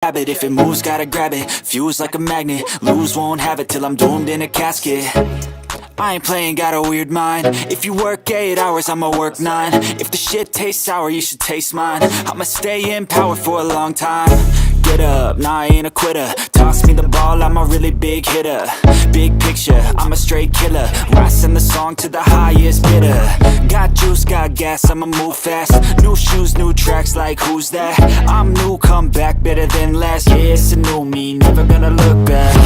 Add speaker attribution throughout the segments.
Speaker 1: Habit, if it moves, gotta grab it. Fuse like a magnet, lose, won't have it till I'm doomed in a casket. I ain't playing, got a weird mind. If you work 8 hours, I'ma work 9. If the shit tastes sour, you should taste mine. I'ma stay in power for a long time. Get up, nah, I ain't a quitter. Toss me the ball, I'm a really big hitter. Big picture, I'm a straight killer. Rising the song to the highest bidder. Got juice, got gas, I'ma move fast. New shoes, new tracks, like who's that? I'm new, come back, better than last. Yeah, it's a new me, never gonna look back.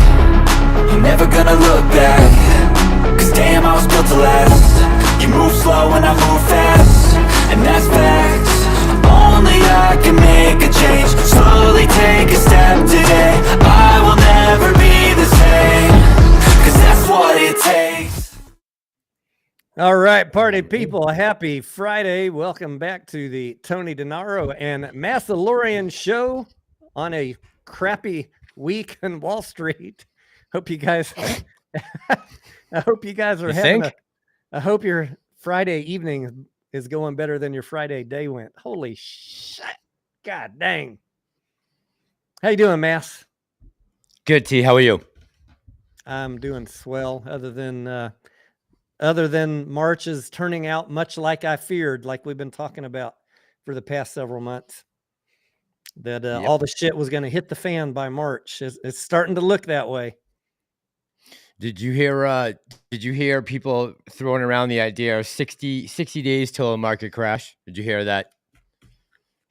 Speaker 1: I'm never gonna look back. Cause damn, I was built to last. You move slow and I move fast, and that's facts. Only I can make a change. Slowly take a step today. I will never be the same, cause that's what it takes.
Speaker 2: All right, party people, happy Friday. Welcome back to the Tony Denaro and Massalorian show on a crappy week in Wall Street. Hope you guys I hope you guys are I hope your Friday evening is going better than your Friday day went. Holy shit. God dang. How you doing, Mass?
Speaker 3: Good, T. How are you?
Speaker 2: I'm doing swell, other than March is turning out much like I feared, like we've been talking about for the past several months. That all the shit was going to hit the fan by March. It's starting to look that way.
Speaker 3: Did you hear people throwing around the idea of 60 days till a market crash? Did you hear that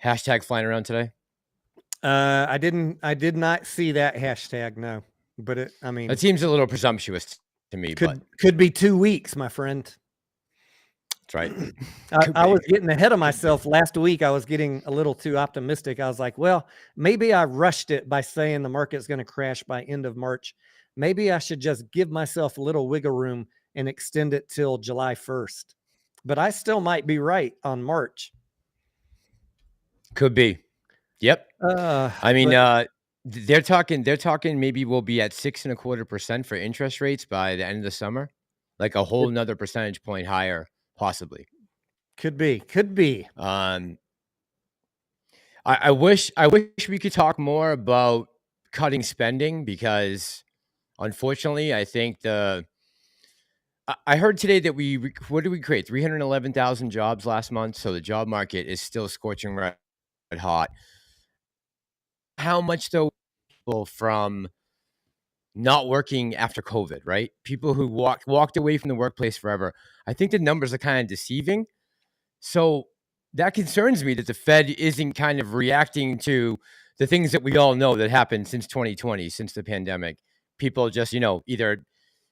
Speaker 3: hashtag flying around today?
Speaker 2: I did not see that hashtag, no. But it
Speaker 3: seems a little presumptuous to me.
Speaker 2: Could be 2 weeks, my friend.
Speaker 3: That's right.
Speaker 2: I was getting ahead of myself last week. I was getting a little too optimistic. I was like, well, maybe I rushed it by saying the market's going to crash by end of March. Maybe I should just give myself a little wiggle room and extend it till July 1st. But I still might be right on March.
Speaker 3: Could be. Yep. They're talking maybe we'll be at 6.25% for interest rates by the end of the summer. Like a whole nother percentage point higher, possibly.
Speaker 2: Could be.
Speaker 3: I wish we could talk more about cutting spending, because unfortunately, I think I heard today that what did we create? 311,000 jobs last month. So the job market is still scorching red hot. How much though people from not working after COVID, right? People who walked away from the workplace forever. I think the numbers are kind of deceiving. So that concerns me that the Fed isn't kind of reacting to the things that we all know that happened since 2020, since the pandemic. People just, either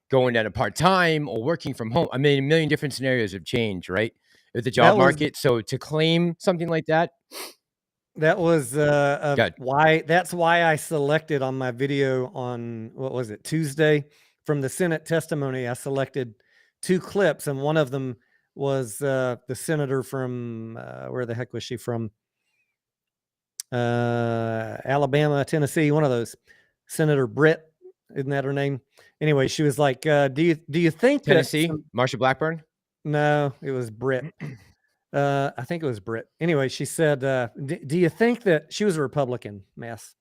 Speaker 3: going at a part-time or working from home. I mean, a million different scenarios have changed, right? With the job market. So to claim something like that.
Speaker 2: That was that's why I selected on my video on, what was it, Tuesday, from the Senate testimony. I selected 2 clips, and one of them was the senator from, where the heck was she from? Alabama, Tennessee, one of those. Senator Britt, isn't that her name? Anyway, she was like, do you think
Speaker 3: Tennessee?
Speaker 2: that
Speaker 3: Marsha Blackburn?
Speaker 2: No, it was Britt. I think it was Britt. Anyway, she said, do you think that, she was a Republican, Mass.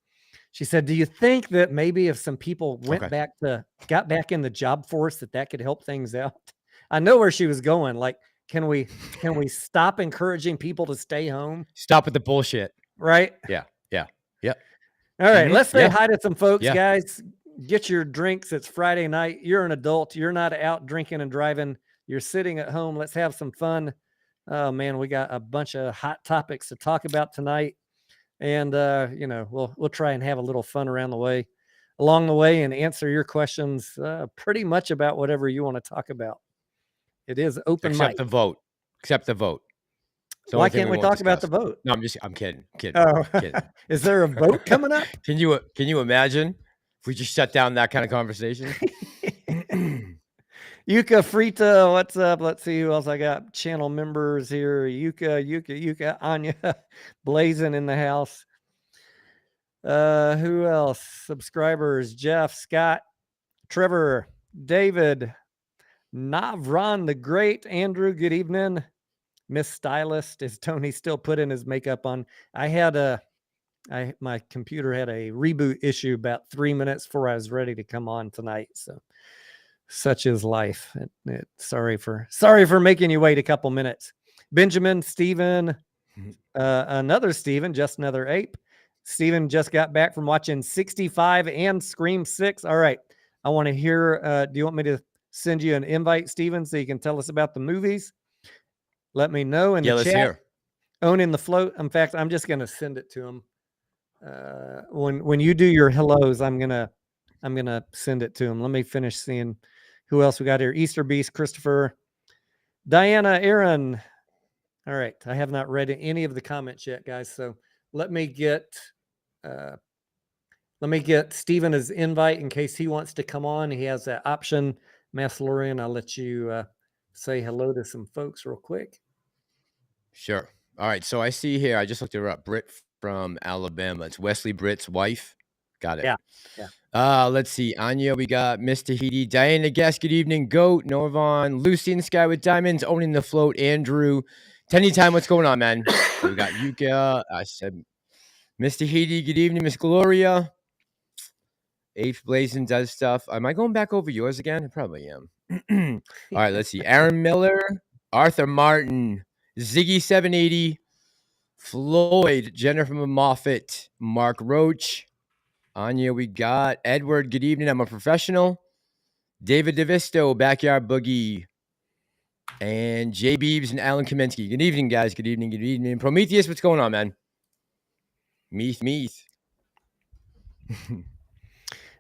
Speaker 2: She said, do you think that maybe if some people got back in the job force, that could help things out? I know where she was going. Like, can we stop encouraging people to stay home?
Speaker 3: Stop with the bullshit.
Speaker 2: Right?
Speaker 3: Yeah.
Speaker 2: All right, let's say hi to some folks, guys. Get your drinks. It's Friday night. You're an adult. You're not out drinking and driving. You're sitting at home. Let's have some fun. Oh man, we got a bunch of hot topics to talk about tonight, and we'll try and have a little fun along the way, and answer your questions pretty much about whatever you want to talk about. It is open mic.
Speaker 3: Except the vote.
Speaker 2: So why can't we talk about the vote?
Speaker 3: No, I'm kidding.
Speaker 2: Oh, is there a vote coming up?
Speaker 3: Can you imagine if we just shut down that kind of conversation?
Speaker 2: Yuka Frita, what's up? Let's see who else I got. Channel members here. Yuka, Anya, blazing in the house. Who else? Subscribers, Jeff, Scott, Trevor, David, Navron the Great, Andrew, good evening. Miss Stylist, is Tony still putting his makeup on? I had My computer had a reboot issue about 3 minutes before I was ready to come on tonight. So such is life. Sorry for making you wait a couple minutes. Benjamin, Stephen, another Stephen, just another ape. Stephen just got back from watching 65 and Scream 6. All right. I want to hear, do you want me to send you an invite, Stephen, so you can tell us about the movies? Let me know in the
Speaker 3: let's
Speaker 2: chat.
Speaker 3: hear.
Speaker 2: Owning the float. In fact, I'm just going to send it to him. When you do your hellos, I'm gonna send it to him. Let me finish seeing who else we got here. Easter Beast, Christopher, Diana, Aaron. All right, I have not read any of the comments yet, guys. So let me get Stephen his invite in case he wants to come on. He has that option. Massalorian, I'll let you say hello to some folks real quick.
Speaker 3: Sure. All right. So I see here, I just looked her up. Britt from Alabama. It's Wesley Britt's wife. Got it.
Speaker 2: Yeah.
Speaker 3: Let's see. Anya, we got Miss Tahiti. Diana Guest, good evening. Goat, Norvon, Lucy in the Sky with Diamonds, Owning the Float, Andrew. Tenny Time, what's going on, man? We got Yuka. I said Miss Tahiti, good evening. Miss Gloria. Eighth Blazing does stuff. Am I going back over yours again? I probably am. All right, let's see. Aaron Miller, Arthur Martin, Ziggy 780, Floyd, Jennifer Moffat, Mark Roach. Anya, we got Edward. Good evening. I'm a professional. David DeVisto, Backyard Boogie, and Jay Beebs and Alan Kaminsky. Good evening, guys. Good evening. Good evening. Prometheus, what's going on, man? Meath.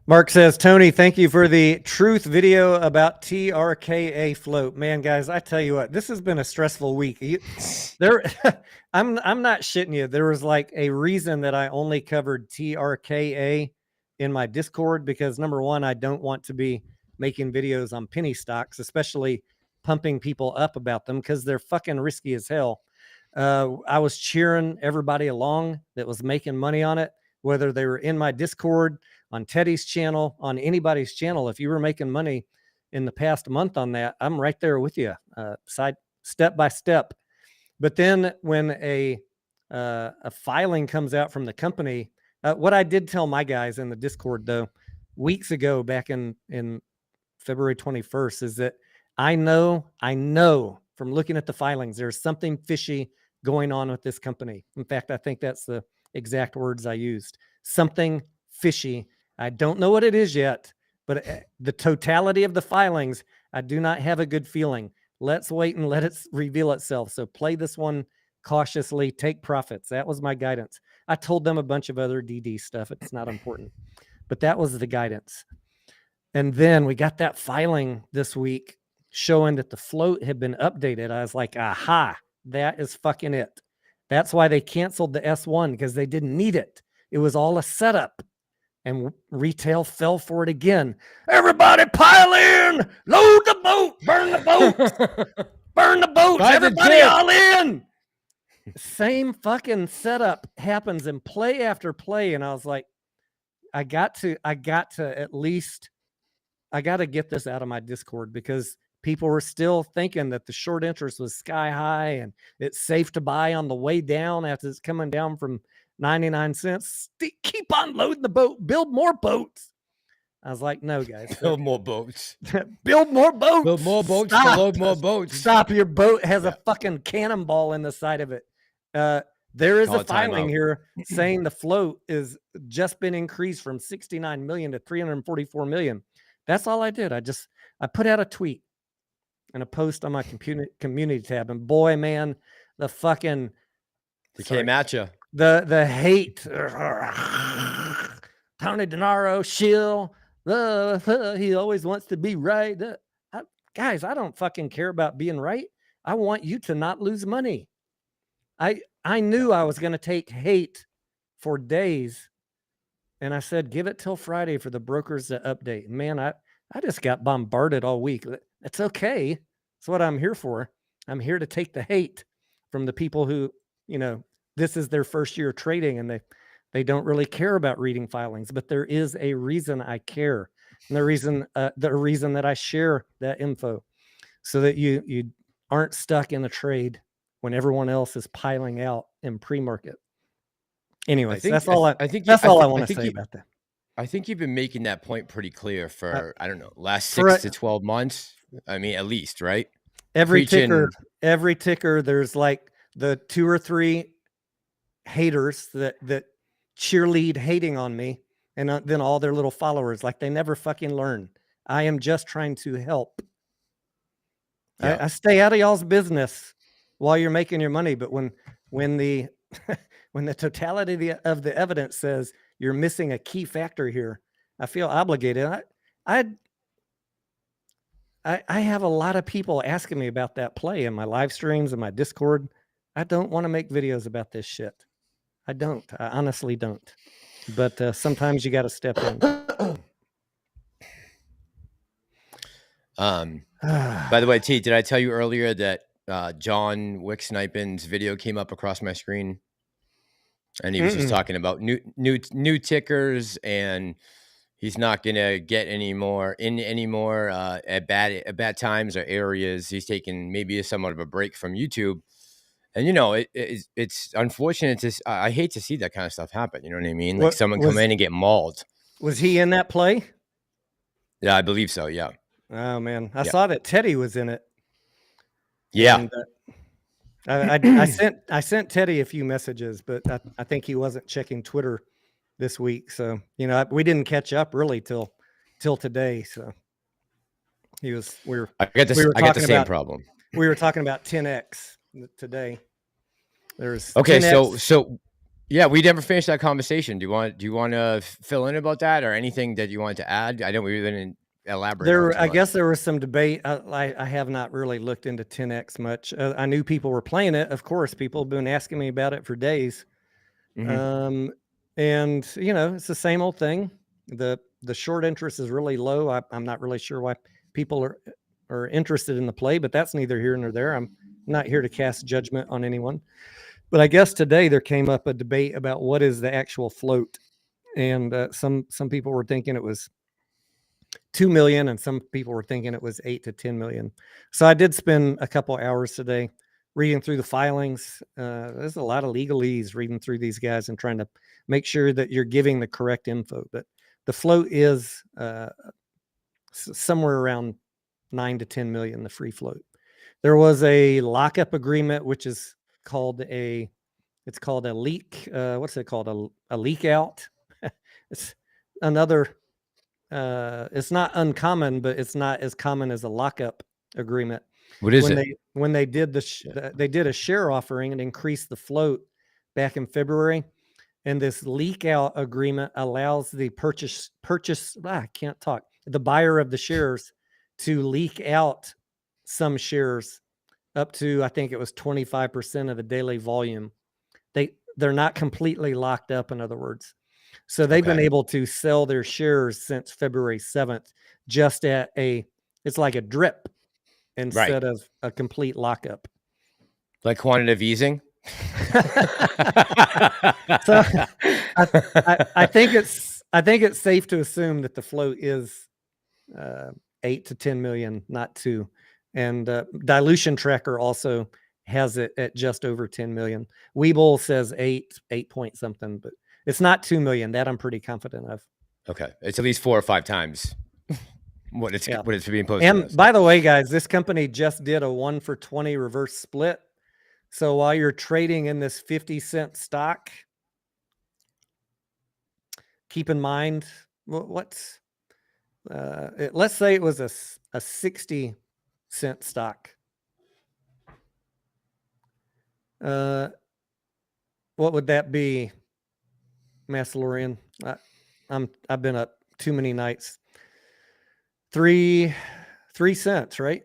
Speaker 2: Mark says, Tony, thank you for the truth video about TRKA float. Man, guys, I tell you what, this has been a stressful week. I'm not shitting you. There was like a reason that I only covered TRKA in my Discord because number one, I don't want to be making videos on penny stocks, especially pumping people up about them because they're fucking risky as hell. I was cheering everybody along that was making money on it, whether they were in my Discord, on Teddy's channel, on anybody's channel. If you were making money in the past month on that, I'm right there with you, step by step. But then when a filing comes out from the company, what I did tell my guys in the Discord though, weeks ago, back in February 21st, is that I know from looking at the filings, there's something fishy going on with this company. In fact, I think that's the exact words I used. Something fishy. I don't know what it is yet, but the totality of the filings, I do not have a good feeling. Let's wait and let it reveal itself. So play this one cautiously, take profits. That was my guidance. I told them a bunch of other DD stuff. It's not important, but that was the guidance. And then we got that filing this week showing that the float had been updated. I was like, aha, that is fucking it. That's why they canceled the S1 because they didn't need it. It was all a setup. And retail fell for it again. Everybody pile in, load the boat, burn the boat, burn the boats, everybody all in. Same fucking setup happens in play after play. And I was like, I got to at least, I got to get this out of my Discord because people were still thinking that the short interest was sky high and it's safe to buy on the way down after it's coming down from 99 cents. Keep on loading the boat, build more boats. I was like, no, guys.
Speaker 3: Build more boats.
Speaker 2: Build more boats.
Speaker 3: Build more boats to load more boats.
Speaker 2: Stop. Your boat has a fucking cannonball in the side of it. There is a filing here saying the float is just been increased from 69 million to 344 million. That's all I did. I put out a tweet and a post on my community tab. And boy, man, the fucking...
Speaker 3: They came at you.
Speaker 2: The hate, Tony Denaro, shill, he always wants to be right. Guys, I don't fucking care about being right. I want you to not lose money. I knew I was going to take hate for days. And I said, give it till Friday for the brokers to update. Man, I just got bombarded all week. It's okay. That's what I'm here for. I'm here to take the hate from the people who, this is their first year trading and they don't really care about reading filings, but there is a reason I care. And the reason that I share that info so that you aren't stuck in a trade when everyone else is piling out in pre-market. Anyways,
Speaker 3: think
Speaker 2: that's all I
Speaker 3: think
Speaker 2: that's
Speaker 3: I
Speaker 2: all I
Speaker 3: think
Speaker 2: want to say about that.
Speaker 3: I think you've been making that point pretty clear for I don't know, last
Speaker 2: For
Speaker 3: 6 to 12 months. I mean, at least, right?
Speaker 2: every
Speaker 3: Preaching.
Speaker 2: ticker, there's like the 2 or 3 haters that cheerlead hating on me, and then all their little followers, like they never fucking learn. I am just trying to help.
Speaker 3: Yeah.
Speaker 2: I stay out of y'all's business while you're making your money, but when the when the totality of the evidence says you're missing a key factor here, I feel obligated. I have a lot of people asking me about that play in my live streams and my Discord. I don't want to make videos about this shit. I don't. I honestly don't. But sometimes you got to step in.
Speaker 3: By the way, T, did I tell you earlier that John Wicksnipen's video came up across my screen, and he was just talking about new tickers, and he's not gonna get any more at bad times or areas. He's taking maybe somewhat of a break from YouTube, and you know it's unfortunate to. I hate to see that kind of stuff happen. You know what I mean? Like someone come in and get mauled. Was
Speaker 2: he in that play?
Speaker 3: Yeah, I believe so. Yeah.
Speaker 2: Oh man, I saw that Teddy was in it.
Speaker 3: Yeah.
Speaker 2: And, I sent Teddy a few messages, but I think he wasn't checking Twitter this week. So, you know, we didn't catch up really till today. So he was,
Speaker 3: I got the same problem.
Speaker 2: We were talking about 10X today. There's
Speaker 3: okay.
Speaker 2: 10X.
Speaker 3: So yeah, we never finished that conversation. Do you want to fill in about that or anything that you wanted to add? I know we didn't elaborate.
Speaker 2: I guess there was some debate. I have not really looked into 10X much. I knew people were playing it. Of course, people have been asking me about it for days. And you know, it's the same old thing. The short interest is really low. I'm not really sure why people are interested in the play, but that's neither here nor there. I'm not here to cast judgment on anyone. But I guess today there came up a debate about what is the actual float, and some people were thinking it was 2 million, and some people were thinking it was 8 to 10 million. So I did spend a couple hours today reading through the filings. There's a lot of legalese reading through these guys and trying to make sure that you're giving the correct info. But the float is somewhere around 9 to 10 million, the free float. There was a lockup agreement, which is called a leak. What's it called? A leak out. It's another. It's not uncommon, but it's not as common as a lockup agreement.
Speaker 3: What is it?
Speaker 2: When they did they did a share offering and increased the float back in February, and this leak out agreement allows the the buyer of the shares to leak out some shares up to, I think it was 25% of the daily volume. They're not completely locked up, in other words. So they've been able to sell their shares since February 7th, just at it's like a drip instead of a complete lockup.
Speaker 3: Like quantitative easing?
Speaker 2: So I think it's safe to assume that the float is 8 to 10 million, not 2. And Dilution Tracker also has it at just over 10 million. Webull says 8 point something, but it's not 2 million. That I'm pretty confident of.
Speaker 3: Okay. It's at least 4 or 5 times what it's being posted.
Speaker 2: And by the way, guys, this company just did a 1-for-20 reverse split. So while you're trading in this 50-cent stock, keep in mind let's say it was a 60-cent stock. What would that be, Massalorian? I've been up too many nights. 3 cents, right?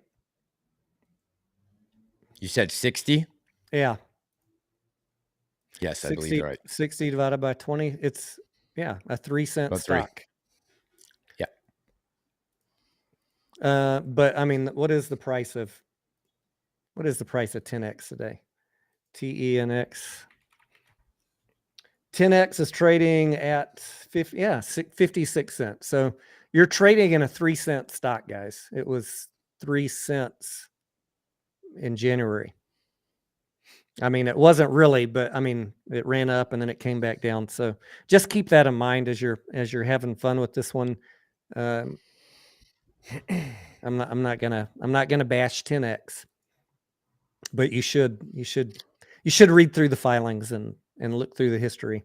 Speaker 3: You said 60?
Speaker 2: Yeah.
Speaker 3: Yes, 60, I believe you're right.
Speaker 2: 60 divided by 20. It's a 3 cent
Speaker 3: about
Speaker 2: stock.
Speaker 3: 3. Yeah.
Speaker 2: But I mean, what is the price of 10X today? TENX. 10X is trading at 56 cents. So you're trading in a 3 cent stock, guys. It was 3 cents in January. I mean, it wasn't really, but I mean, it ran up and then it came back down. So just keep that in mind as you're having fun with this one. I'm not gonna bash 10x, but you should read through the filings and look through the history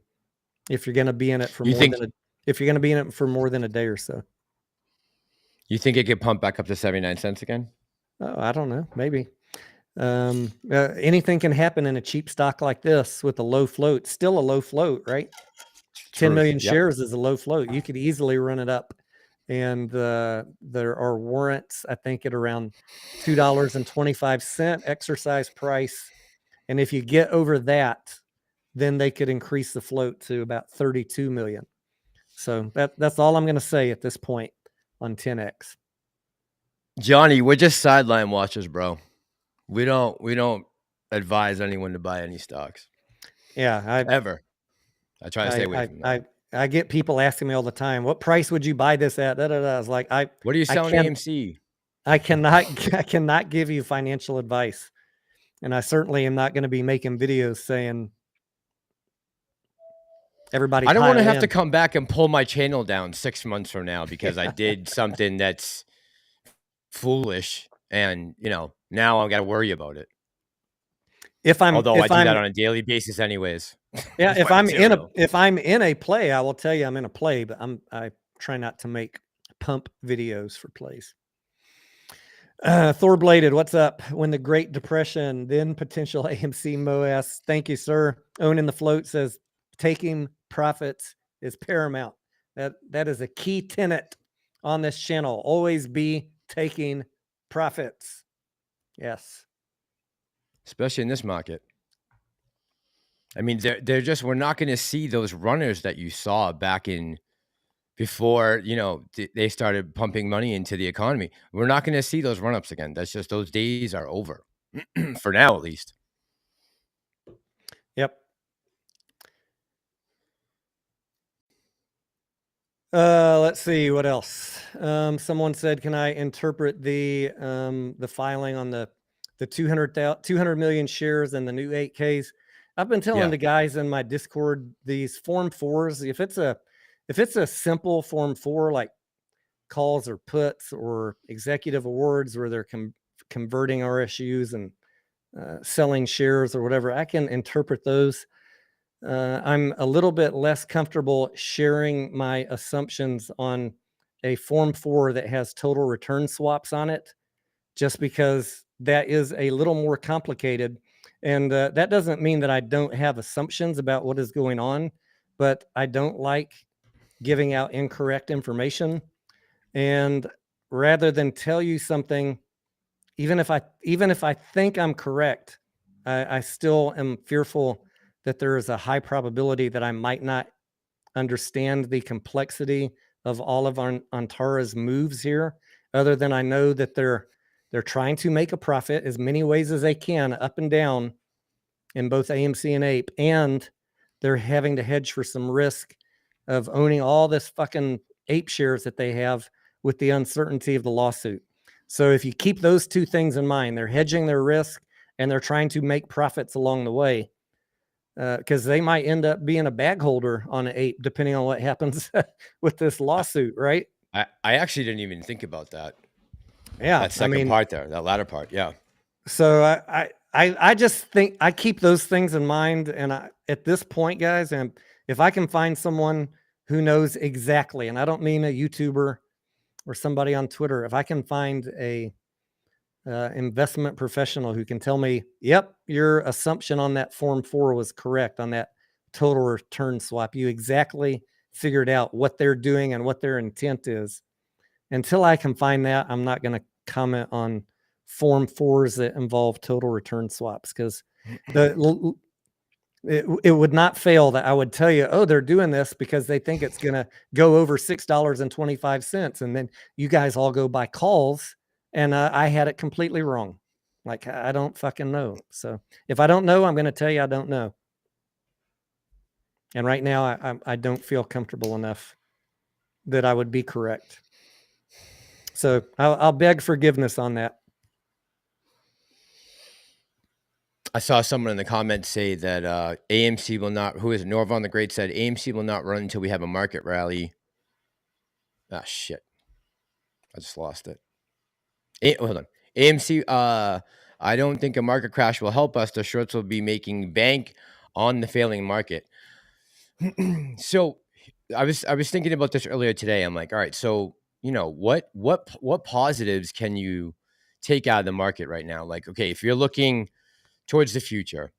Speaker 2: if you're gonna be in it for more than a day or so.
Speaker 3: You think it could pump back up to 79 cents again?
Speaker 2: Oh, I don't know, maybe. Anything can happen in a cheap stock like this with a low float. Still a low float, right? 10 million shares is a low float. You could easily run it up. And there are warrants, I think, at around $2.25 exercise price. And if you get over that, then they could increase the float to about 32 million. So that's all I'm going to say at this point on 10x.
Speaker 3: Johnny, we're just sideline watchers, bro. We don't advise anyone to buy any stocks.
Speaker 2: Yeah,
Speaker 3: I try to stay away from that.
Speaker 2: I get people asking me all the time, what price would you buy this at? I was like,
Speaker 3: what are you selling AMC?
Speaker 2: I cannot give you financial advice. And I certainly am not going to be making videos saying everybody.
Speaker 3: I don't want to have to come back and pull my channel down 6 months from now because I did something that's foolish. And, now I've got to worry about it. Although I do that on a daily basis anyways.
Speaker 2: Yeah, if I'm in a play, I will tell you I'm in a play, but I try not to make pump videos for plays. Thor Bladed, what's up? When the Great Depression, then potential AMC MOAS. Thank you, sir. Owning the float says taking profits is paramount. That is a key tenet on this channel. Always be taking profits. Yes.
Speaker 3: Especially in this market. I mean, we're not going to see those runners that you saw back in before, they started pumping money into the economy. We're not going to see those run-ups again. That's just, those days are over for now, at least.
Speaker 2: Yep. Let's see what else. Someone said, can I interpret the filing on the 200 million shares and the new 8Ks? I've been telling the guys in my Discord, these Form 4s, if it's a simple Form 4 like calls or puts or executive awards where they're converting RSUs and selling shares or whatever, I can interpret those. I'm a little bit less comfortable sharing my assumptions on a Form 4 that has total return swaps on it, just because that is a little more complicated. And that doesn't mean that I don't have assumptions about what is going on, but I don't like giving out incorrect information. And rather than tell you something, even if I think I'm correct, I still am fearful that there is a high probability that I might not understand the complexity of all of Antara's moves here, other than I know that they're trying to make a profit as many ways as they can, up and down, in both AMC and APE, and they're having to hedge for some risk of owning all this fucking APE shares that they have with the uncertainty of the lawsuit. So if you keep those two things in mind, they're hedging their risk and they're trying to make profits along the way, because they might end up being a bag holder on an APE, depending on what happens with this lawsuit, right?
Speaker 3: I actually didn't even think about that.
Speaker 2: Yeah,
Speaker 3: that second part there, that latter part, yeah.
Speaker 2: So I just think I keep those things in mind, and at this point, guys, and if I can find someone who knows exactly, and I don't mean a YouTuber or somebody on Twitter, if I can find a investment professional who can tell me, yep, your assumption on that Form 4 was correct on that total return swap. You exactly figured out what they're doing and what their intent is. Until I can find that, I'm not going to comment on Form 4s that involve total return swaps, because it would not fail that I would tell you, oh, they're doing this because they think it's going to go over $6.25. And then you guys all go buy calls, and I had it completely wrong. Like, I don't fucking know. So if I don't know, I'm going to tell you I don't know. And right now, I don't feel comfortable enough that I would be correct. So I'll beg forgiveness on that.
Speaker 3: I saw someone in the comments say that AMC will not. Who is it? Norvon the Great said AMC will not run until we have a market rally. Ah, shit! I just lost it. Hold on. AMC. I don't think a market crash will help us. The shorts will be making bank on the failing market. So, I was thinking about this earlier today. I'm like, all right. So, what positives can you take out of the market right now? Like, okay, if you're looking towards the future,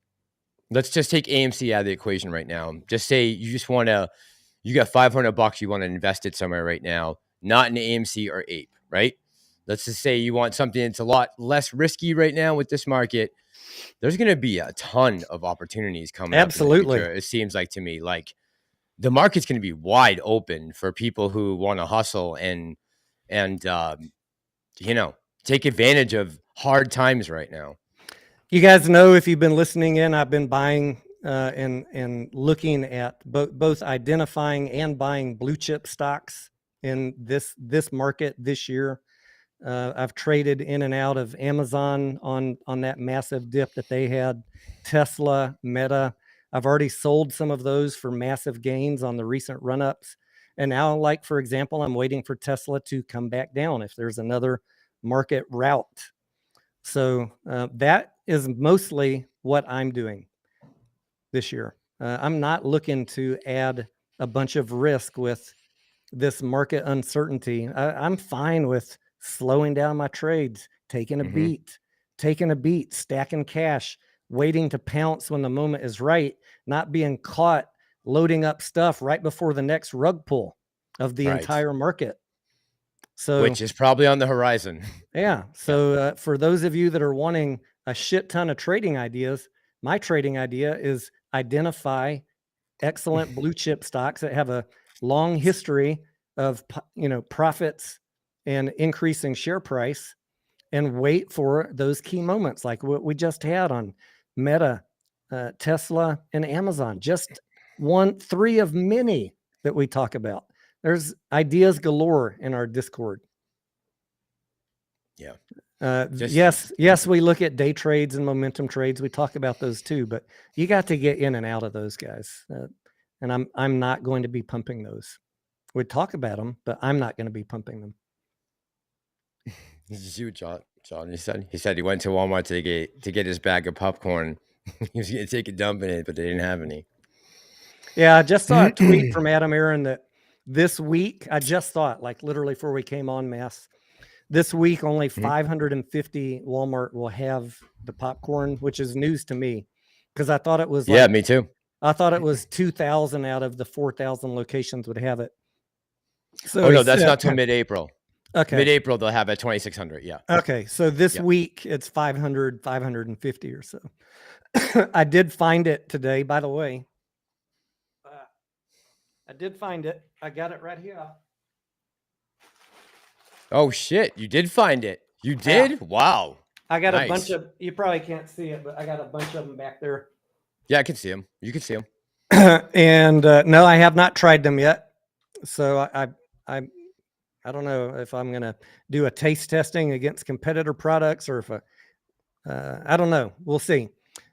Speaker 3: let's just take AMC out of the equation right now. Just say you got $500, you want to invest it somewhere right now, not in AMC or Ape, right? Let's just say you want something that's a lot less risky right now with this market. There's going to be a ton of opportunities coming
Speaker 2: Absolutely.
Speaker 3: up in the future. It seems like to me, like the market's going to be wide open for people who want to hustle and take advantage of hard times right now.
Speaker 2: You guys know, if you've been listening in, I've been buying and looking at both identifying and buying blue chip stocks in this market this year. I've traded in and out of Amazon on that massive dip that they had, Tesla, Meta. I've already sold some of those for massive gains on the recent run-ups. And now, like, for example, I'm waiting for Tesla to come back down if there's another market rout. So that is mostly what I'm doing this year. I'm not looking to add a bunch of risk with this market uncertainty. I'm fine with slowing down my trades, taking a beat, stacking cash, waiting to pounce when the moment is right, not being caught loading up stuff right before the next rug pull of the entire market. So,
Speaker 3: which is probably on the horizon.
Speaker 2: Yeah. So for those of you that are wanting a shit ton of trading ideas, my trading idea is identify excellent blue chip stocks that have a long history of profits and increasing share price, and wait for those key moments like what we just had on Meta, Tesla, and Amazon. Just three of many that we talk about. There's ideas galore in our Discord.
Speaker 3: Yeah.
Speaker 2: Yes, we look at day trades and momentum trades. We talk about those too, but you got to get in and out of those guys. And I'm not going to be pumping those. We talk about them, but I'm not going to be pumping them.
Speaker 3: This is you, John. He said he went to Walmart to get his bag of popcorn. He was going to take a dump in it, but they didn't have any.
Speaker 2: Yeah, I just saw a tweet from Adam Aaron that this week, I just thought, like literally before we came on, Mass, this week only 550 Walmart will have the popcorn, which is news to me, because I thought it was
Speaker 3: me too.
Speaker 2: I thought it was 2,000 out of the 4,000 locations would have it. So
Speaker 3: no, that's not till mid-April.
Speaker 2: Okay.
Speaker 3: Mid-April, they'll have it 2,600. Yeah.
Speaker 2: Okay. So this week it's 500, 550 or so. I did find it today, by the way. I did find it. I got it right here.
Speaker 3: Oh, shit. You did find it. You did? Yeah. Wow.
Speaker 2: I got a bunch of, you probably can't see it, but I got a bunch of them back there.
Speaker 3: Yeah, I can see them. You can see them.
Speaker 2: And no, I have not tried them yet. So I don't know if I'm going to do a taste testing against competitor products, or if I don't know. We'll see.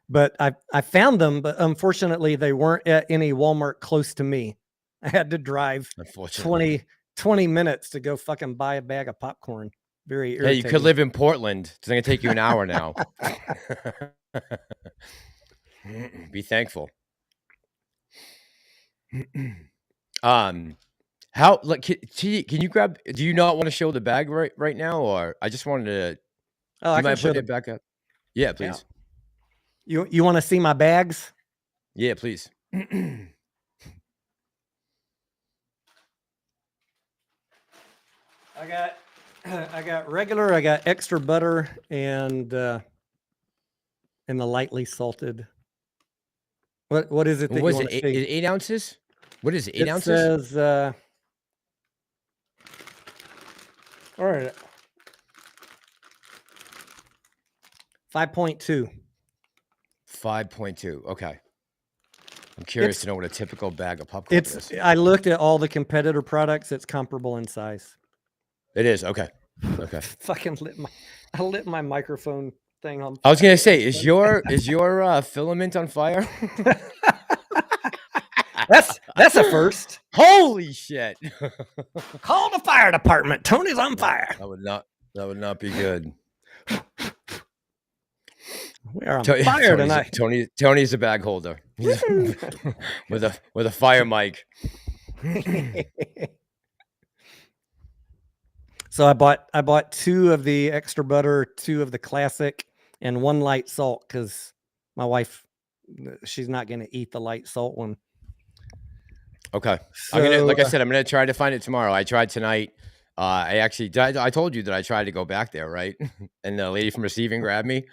Speaker 2: But I found them, but unfortunately they weren't at any Walmart close to me. I had to drive 20 minutes to go fucking buy a bag of popcorn. Very irritating.
Speaker 3: Yeah, you could live in Portland. It's going to take you an hour now. Be thankful. How, like, can you grab, do you not want to show the bag right now, or I just wanted to,
Speaker 2: I
Speaker 3: might put it back up? Yeah, please.
Speaker 2: Yeah. You want to see my bags?
Speaker 3: Yeah, please.
Speaker 2: I got regular, I got extra butter, and the lightly salted. What is it that
Speaker 3: what
Speaker 2: you
Speaker 3: is
Speaker 2: want
Speaker 3: it?
Speaker 2: to see?
Speaker 3: 8 ounces? What is it? 8 ounces?
Speaker 2: It says all right, 5.2.
Speaker 3: 5.2. Okay. I'm curious to know what a typical bag of popcorn is.
Speaker 2: I looked at all the competitor products. It's comparable in size.
Speaker 3: It is. Okay. Okay.
Speaker 2: Fucking I lit my microphone thing on.
Speaker 3: I was gonna say, is your filament on fire?
Speaker 2: That's a first.
Speaker 3: Holy shit!
Speaker 2: Call the fire department. Tony's on fire.
Speaker 3: That would not be good.
Speaker 2: We are on fire tonight.
Speaker 3: Tony's a bag holder with a fire mic.
Speaker 2: So I bought 2 of the extra butter, 2 of the classic, and 1 light salt because my wife, she's not going to eat the light salt one.
Speaker 3: Okay.
Speaker 2: So,
Speaker 3: I'm gonna try to find it tomorrow. I tried tonight. I told you that I tried to go back there, right? And the lady from receiving grabbed me.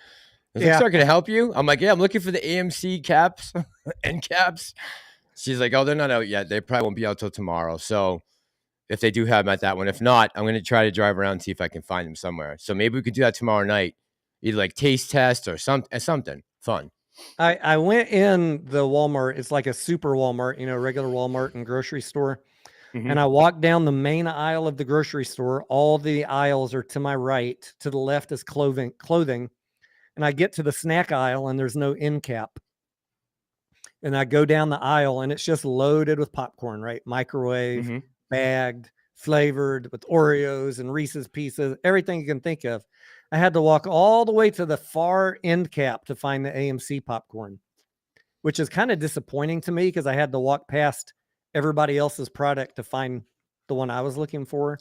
Speaker 3: Is
Speaker 2: Yeah.
Speaker 3: Start gonna help you? I'm like, yeah, I'm looking for the AMC caps, end caps. She's like, oh, they're not out yet. They probably won't be out till tomorrow. So if they do have them at that one, if not, I'm gonna try to drive around and see if I can find them somewhere. So maybe we could do that tomorrow night, either like taste test or something fun.
Speaker 2: I went in the Walmart. It's like a super Walmart, regular Walmart and grocery store.
Speaker 3: Mhm.
Speaker 2: And I walked down the main aisle of the grocery store. All the aisles are to my right. To the left is clothing. And I get to the snack aisle and there's no end cap. And I go down the aisle and it's just loaded with popcorn, right? Microwave,
Speaker 3: Mhm.
Speaker 2: bagged, flavored with Oreos and Reese's Pieces, everything you can think of. I had to walk all the way to the far end cap to find the AMC popcorn, which is kind of disappointing to me because I had to walk past everybody else's product to find the one I was looking for.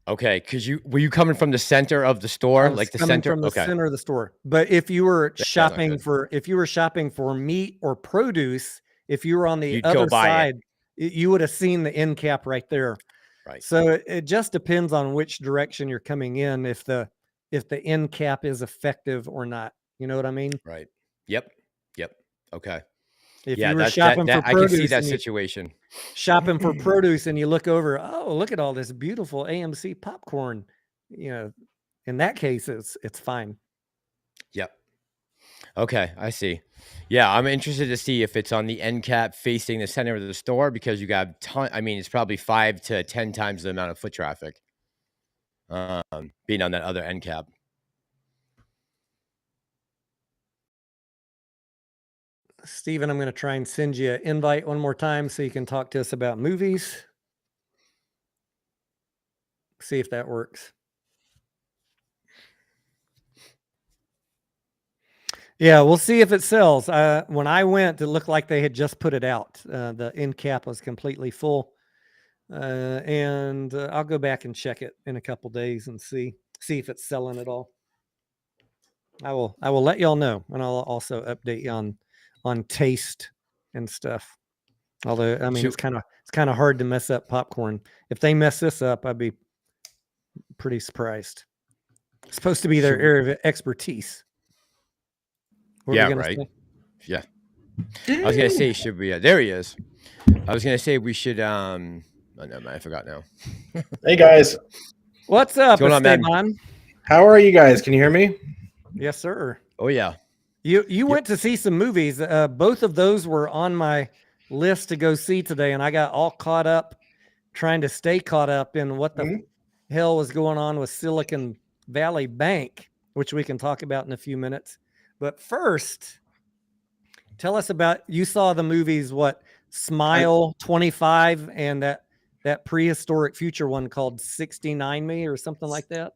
Speaker 3: Okay, because were you coming from the center of the store, like the center?
Speaker 2: From the
Speaker 3: Okay.
Speaker 2: center of the store. But if you were
Speaker 3: That's not
Speaker 2: shopping
Speaker 3: good.
Speaker 2: for meat or produce, if you were on the
Speaker 3: You'd go
Speaker 2: other
Speaker 3: buy it.
Speaker 2: side, you would have seen the end cap right there.
Speaker 3: Right.
Speaker 2: So it just depends on which direction you're coming in, if the end cap is effective or not. You know what I mean?
Speaker 3: Right. Yep. Okay.
Speaker 2: If
Speaker 3: Yeah,
Speaker 2: you were
Speaker 3: that's
Speaker 2: shopping for
Speaker 3: I can see
Speaker 2: produce
Speaker 3: that
Speaker 2: and
Speaker 3: situation.
Speaker 2: shopping for produce and you look over, oh, look at all this beautiful AMC popcorn. In that case, it's fine.
Speaker 3: Yep. Okay, I see. Yeah, I'm interested to see if it's on the end cap facing the center of the store because you got it's probably 5 to 10 times the amount of foot traffic. Being on that other end cap.
Speaker 2: Steven, I'm going to try and send you an invite one more time so you can talk to us about movies. See if that works. Yeah, we'll see if it sells. When I went, it looked like they had just put it out. The end cap was completely full. And I'll go back and check it in a couple days and see if it's selling at all. I will let y'all know, and I'll also update you on taste and stuff. Although it's kind of hard to mess up popcorn. If they mess this up, I'd be pretty surprised. It's supposed to be their area of expertise.
Speaker 3: Yeah, right. Say? Yeah. I was gonna say, should we? There he is. I was gonna say we should. Oh no, man, I forgot now.
Speaker 4: Hey guys,
Speaker 2: what's up, Esteban?
Speaker 4: How are you guys? Can you hear me?
Speaker 2: Yes, sir.
Speaker 3: Oh yeah.
Speaker 2: You went to see some movies. Both of those were on my list to go see today, and I got all caught up trying to stay caught up in what the hell was going on with Silicon Valley Bank, which we can talk about in a few minutes. But first, tell us about, you saw the movies, what, Smile 25 and that prehistoric future one called 69 Me or something like that?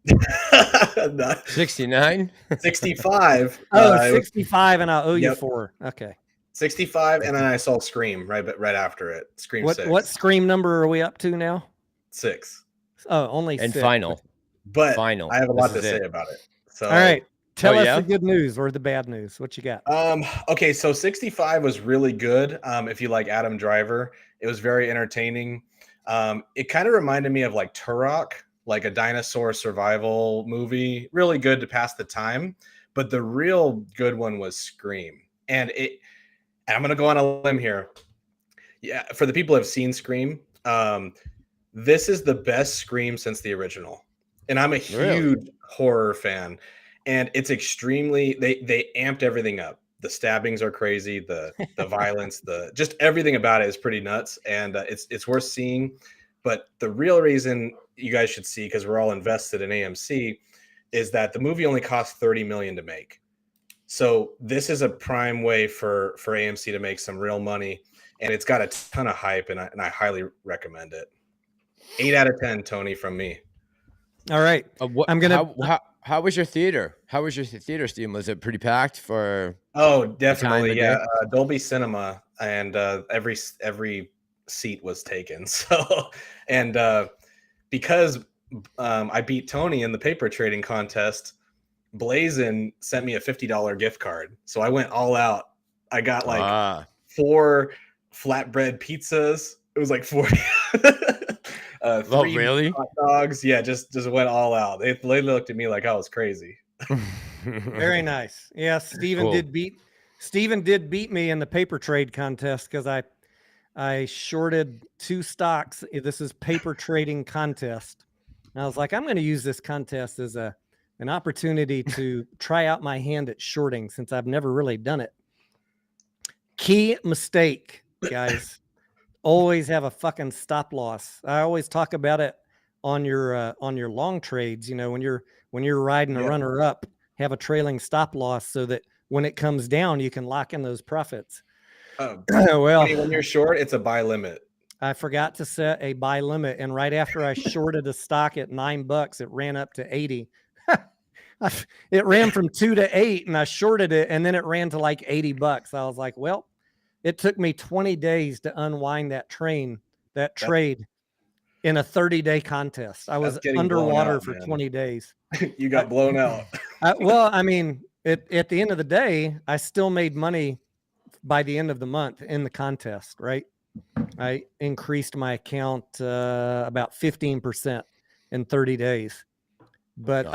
Speaker 3: 69?
Speaker 4: 65.
Speaker 2: Oh, 65 and I owe you 4. Okay.
Speaker 4: 65 and then I saw Scream right after it. Scream 6.
Speaker 2: What Scream number are we up to now?
Speaker 4: 6.
Speaker 2: Oh, only 6.
Speaker 3: And final.
Speaker 4: But
Speaker 3: final.
Speaker 4: I have a lot to say about it. So
Speaker 2: all right. Tell us the good news or the bad news. What you got?
Speaker 4: Okay, so 65 was really good. If you like Adam Driver, it was very entertaining. It kind of reminded me of like Turok, like a dinosaur survival movie. Really good to pass the time. But the real good one was Scream. And I'm gonna go on a limb here. Yeah, for the people who have seen Scream, this is the best Scream since the original. And I'm a huge horror fan. And it's extremely, they amped everything up. The stabbings are crazy, the violence, just everything about it is pretty nuts, and it's worth seeing. But the real reason you guys should see, because we're all invested in AMC, is that the movie only cost $30 million to make. So this is a prime way for AMC to make some real money, and it's got a ton of hype, and I highly recommend it. 8 out of 10, Tony, from me.
Speaker 2: All right. I'm gonna.
Speaker 3: How was your theater? How was your theater, Steve? Was it pretty packed for?
Speaker 4: Oh,
Speaker 3: time
Speaker 4: definitely,
Speaker 3: of
Speaker 4: yeah.
Speaker 3: day?
Speaker 4: Dolby Cinema, and every seat was taken. So, and because I beat Tony in the paper trading contest, Blazin sent me a $50 gift card. So I went all out. I got like 4 flatbread pizzas. It was like 40. 3
Speaker 3: really?
Speaker 4: hot dogs. Yeah, just went all out. They looked at me like I was crazy.
Speaker 2: Very nice. Yeah, Steven
Speaker 3: Cool.
Speaker 2: did beat me in the paper trade contest because I shorted 2 stocks. This is paper trading contest. And I was like, I'm going to use this contest as an opportunity to try out my hand at shorting since I've never really done it. Key mistake, guys. Always have a fucking stop loss. I always talk about it on your long trades. You know, when you're riding a runner up, have a trailing stop loss so that when it comes down, you can lock in those profits. Well,
Speaker 4: when you're short, it's a buy limit.
Speaker 2: I forgot to set a buy limit, and right after I shorted a stock at $9, it ran up to 80. It ran from 2 to 8, and I shorted it, and then it ran to like $80. I was like, well, it took me 20 days to unwind that trade in a 30-day contest. I was underwater for 20 days.
Speaker 4: You got blown out.
Speaker 2: Well, I mean, at the end of the day, I still made money by the end of the month in the contest, right? I increased my account about 15% in 30 days. But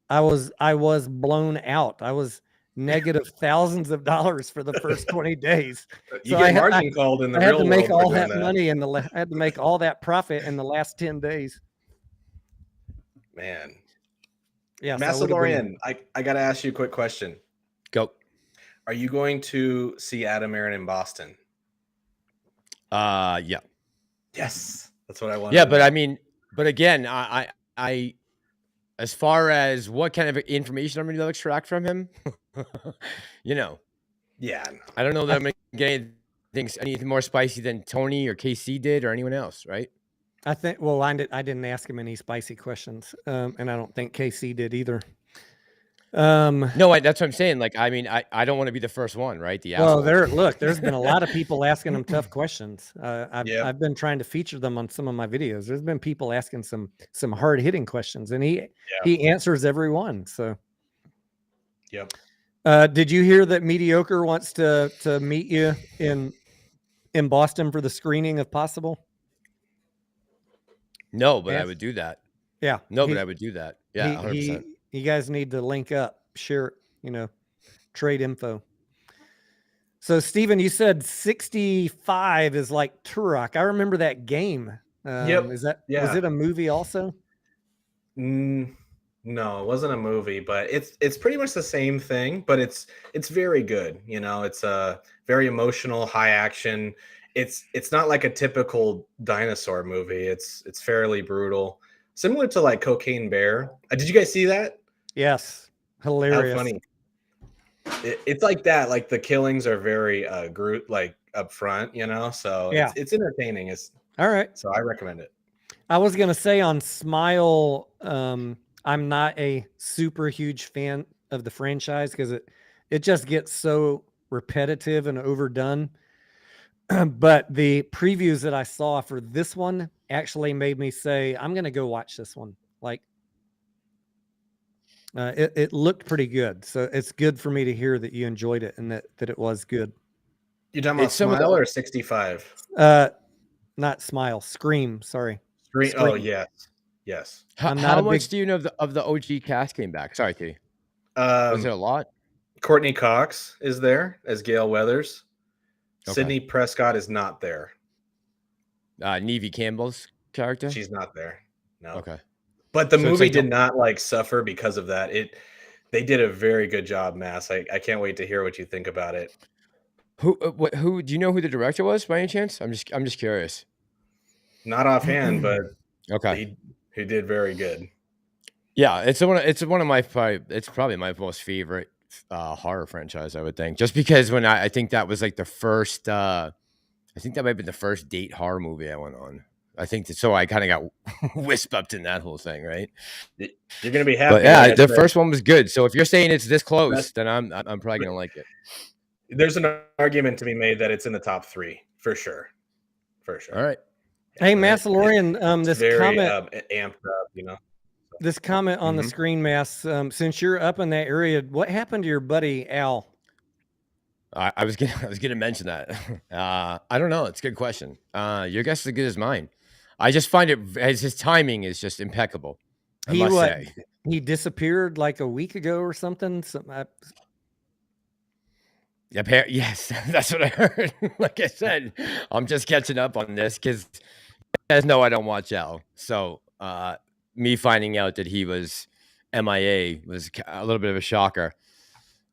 Speaker 2: I was blown out. I was negative thousands of dollars for the first 20 days.
Speaker 4: You get margin called in the real world.
Speaker 2: I had to make all that money I had to make all that profit in the last 10 days.
Speaker 4: Man.
Speaker 2: Yeah.
Speaker 4: Massalorian, I got to ask you a quick question.
Speaker 3: Go.
Speaker 4: Are you going to see Adam Aaron in Boston?
Speaker 3: Yeah.
Speaker 4: Yes. That's what I want.
Speaker 3: Yeah, but I mean, but again, I as far as what kind of information I'm going to extract from him, you know.
Speaker 4: Yeah.
Speaker 3: I don't know that I'm going to get anything more spicy than Tony or KC did or anyone else, right?
Speaker 2: I think, well, I didn't ask him any spicy questions, and I don't think KC did either.
Speaker 3: No, that's what I'm saying. Like, I mean, I don't want to be the first one, right?
Speaker 2: There's been a lot of people asking him tough questions. I've been trying to feature them on some of my videos. There's been people asking some hard hitting questions, and he answers every one. So,
Speaker 4: yep.
Speaker 2: Did you hear that Mediocre wants to meet you in Boston for the screening if possible?
Speaker 3: No, but I would do that.
Speaker 2: Yeah.
Speaker 3: No, but I would do that. Yeah, 100%.
Speaker 2: You guys need to link up, share, trade info. So, Steven, you said 65 is like Turok. I remember that game. Was it a movie also?
Speaker 4: No, it wasn't a movie, but it's pretty much the same thing, but it's very good. It's a very emotional, high action. It's not like a typical dinosaur movie. It's fairly brutal, similar to like Cocaine Bear. Did you guys see that?
Speaker 2: Yes, hilarious.
Speaker 4: How funny. It's like that. Like the killings are very like up front, So yeah, it's entertaining. It's
Speaker 2: all right.
Speaker 4: So I recommend it.
Speaker 2: I was gonna say on Smile, I'm not a super huge fan of the franchise because it just gets so repetitive and overdone. But the previews that I saw for this one actually made me say, I'm going to go watch this one. Like, it looked pretty good. So it's good for me to hear that you enjoyed it and that it was good.
Speaker 4: You talking about Smile or 65?
Speaker 2: Not Smile, Scream. Sorry.
Speaker 4: Scream. Oh, yes.
Speaker 3: How much do you know of the OG cast came back? Sorry, T. Was it a lot?
Speaker 4: Courtney Cox is there as Gail Weathers.
Speaker 3: Okay.
Speaker 4: Sydney Prescott is not there.
Speaker 3: Neve Campbell's character?
Speaker 4: She's not there. No.
Speaker 3: Okay.
Speaker 4: But the movie did not suffer because of that. They did a very good job, Mass. I can't wait to hear what you think about it.
Speaker 3: Who do you know who the director was by any chance? I'm just curious.
Speaker 4: Not offhand, but
Speaker 3: okay.
Speaker 4: He did very good.
Speaker 3: Yeah, it's probably my most favorite horror franchise, I would think, just because when I think that was like the first, I think that might have been the first date horror movie I went on. I think that, so I kind of got whisked up in that whole thing, right?
Speaker 4: You're gonna be happy.
Speaker 3: But yeah,
Speaker 4: like
Speaker 3: the first one was good. So if you're saying it's this close,
Speaker 4: That's-
Speaker 3: then I'm probably gonna like it.
Speaker 4: There's an argument to be made that it's in the top 3 for sure. For sure.
Speaker 3: All right.
Speaker 2: Hey, Massalorian,
Speaker 4: It's
Speaker 2: this
Speaker 4: very
Speaker 2: comment,
Speaker 4: amped up, you know.
Speaker 2: this comment on the screen, Mass. Since you're up in that area, what happened to your buddy Al?
Speaker 3: I was gonna mention that. I don't know. It's a good question. Your guess is as good as mine. I just find it as his timing is just impeccable. I must say.
Speaker 2: He disappeared like a week ago or something.
Speaker 3: Yes, that's what I heard. Like I said, I'm just catching up on this because you guys know I don't watch Al. So me finding out that he was MIA was a little bit of a shocker.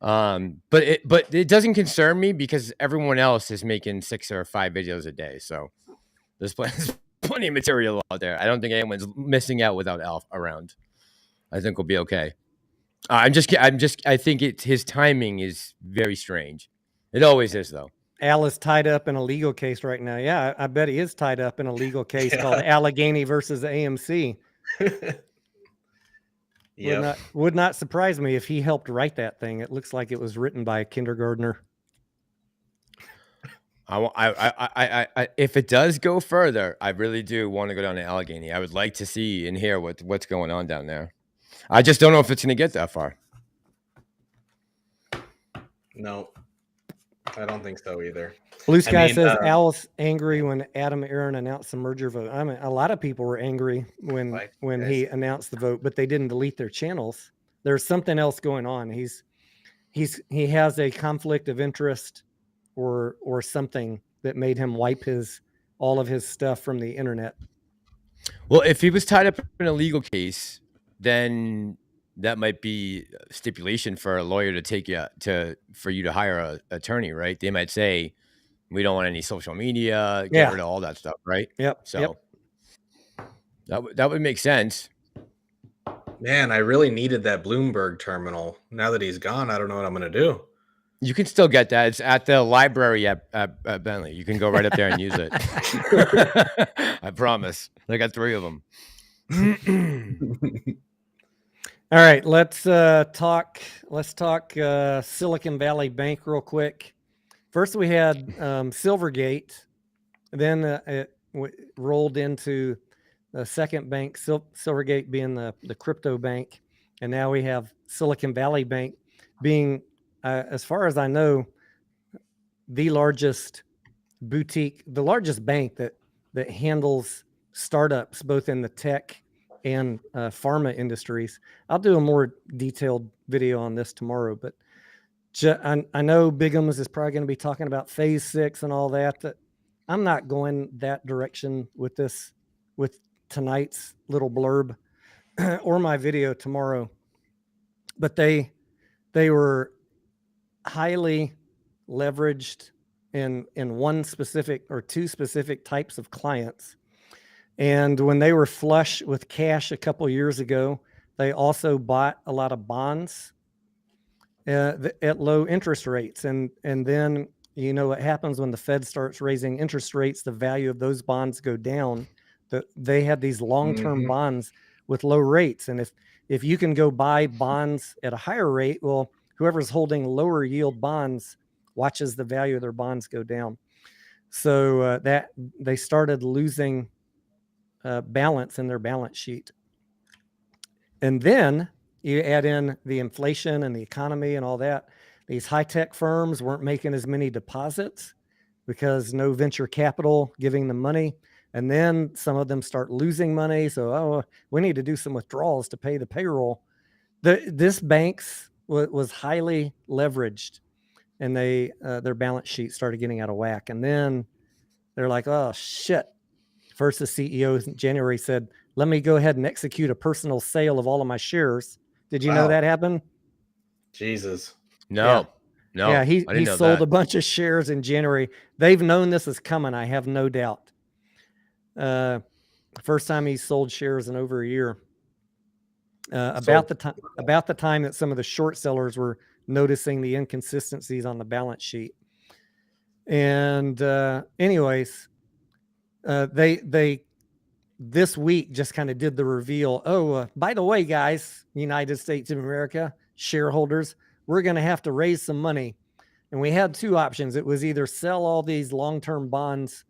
Speaker 3: But it doesn't concern me because everyone else is making 6 or 5 videos a day. So there's plenty of material out there. I don't think anyone's missing out without Al around. I think we'll be okay. I think his timing is very strange. It always is, though.
Speaker 2: Al is tied up in a legal case right now. Yeah, I bet he is tied up in a legal case called Allegheny versus AMC.
Speaker 4: Yeah,
Speaker 2: would not surprise me if he helped write that thing. It looks like it was written by a kindergartner.
Speaker 3: If it does go further, I really do want to go down to Allegheny. I would like to see and hear what's going on down there. I just don't know if it's going to get that far.
Speaker 4: No, I don't think so either.
Speaker 2: Blue Sky says Al's angry when Adam Aaron announced the merger vote. I mean, a lot of people were angry when he announced the vote, but they didn't delete their channels. There's something else going on. He has a conflict of interest or something that made him wipe all of his stuff from the internet.
Speaker 3: Well, if he was tied up in a legal case, then that might be stipulation for a lawyer to take you for you to hire an attorney, right? They might say, we don't want any social media, get rid of all that stuff, right?
Speaker 2: Yep.
Speaker 3: So that would make sense.
Speaker 4: Man, I really needed that Bloomberg terminal. Now that he's gone, I don't know what I'm going to do.
Speaker 3: You can still get that. It's at the library at Bentley. You can go right up there and use it. I promise. I got 3 of them.
Speaker 2: All right, let's talk Silicon Valley Bank real quick. First, we had Silvergate, then it rolled into the second bank, Silvergate being the crypto bank, and now we have Silicon Valley Bank being, as far as I know, the largest bank that handles startups both in the tech and pharma industries. I'll do a more detailed video on this tomorrow, but I know Bigums is probably going to be talking about phase 6 and all that. That I'm not going that direction with tonight's little blurb or my video tomorrow. But they were highly leveraged in one specific or 2 specific types of clients. And when they were flush with cash a couple years ago, they also bought a lot of bonds at low interest rates. And then, you know, what happens when the Fed starts raising interest rates, the value of those bonds go down. They had these long-term bonds with low rates. And if you can go buy bonds at a higher rate, well, whoever's holding lower yield bonds watches the value of their bonds go down. So that they started losing balance in their balance sheet. And then you add in the inflation and the economy and all that. These high-tech firms weren't making as many deposits because no venture capital giving them money. And then some of them start losing money. So, we need to do some withdrawals to pay the payroll. This banks was highly leveraged, and their balance sheet started getting out of whack. And then they're like, oh, shit. First, the CEO in January said, let me go ahead and execute a personal sale of all of my shares. Did you know that happened?
Speaker 4: Jesus.
Speaker 3: No.
Speaker 2: Yeah, he sold a bunch of shares in January. They've known this is coming, I have no doubt. First time he sold shares in over a year. about the time that some of the short sellers were noticing the inconsistencies on the balance sheet. And anyways, they this week just kind of did the reveal. Oh, by the way, guys, United States of America shareholders, we're going to have to raise some money. And we had two options. It was either sell all these long-term bonds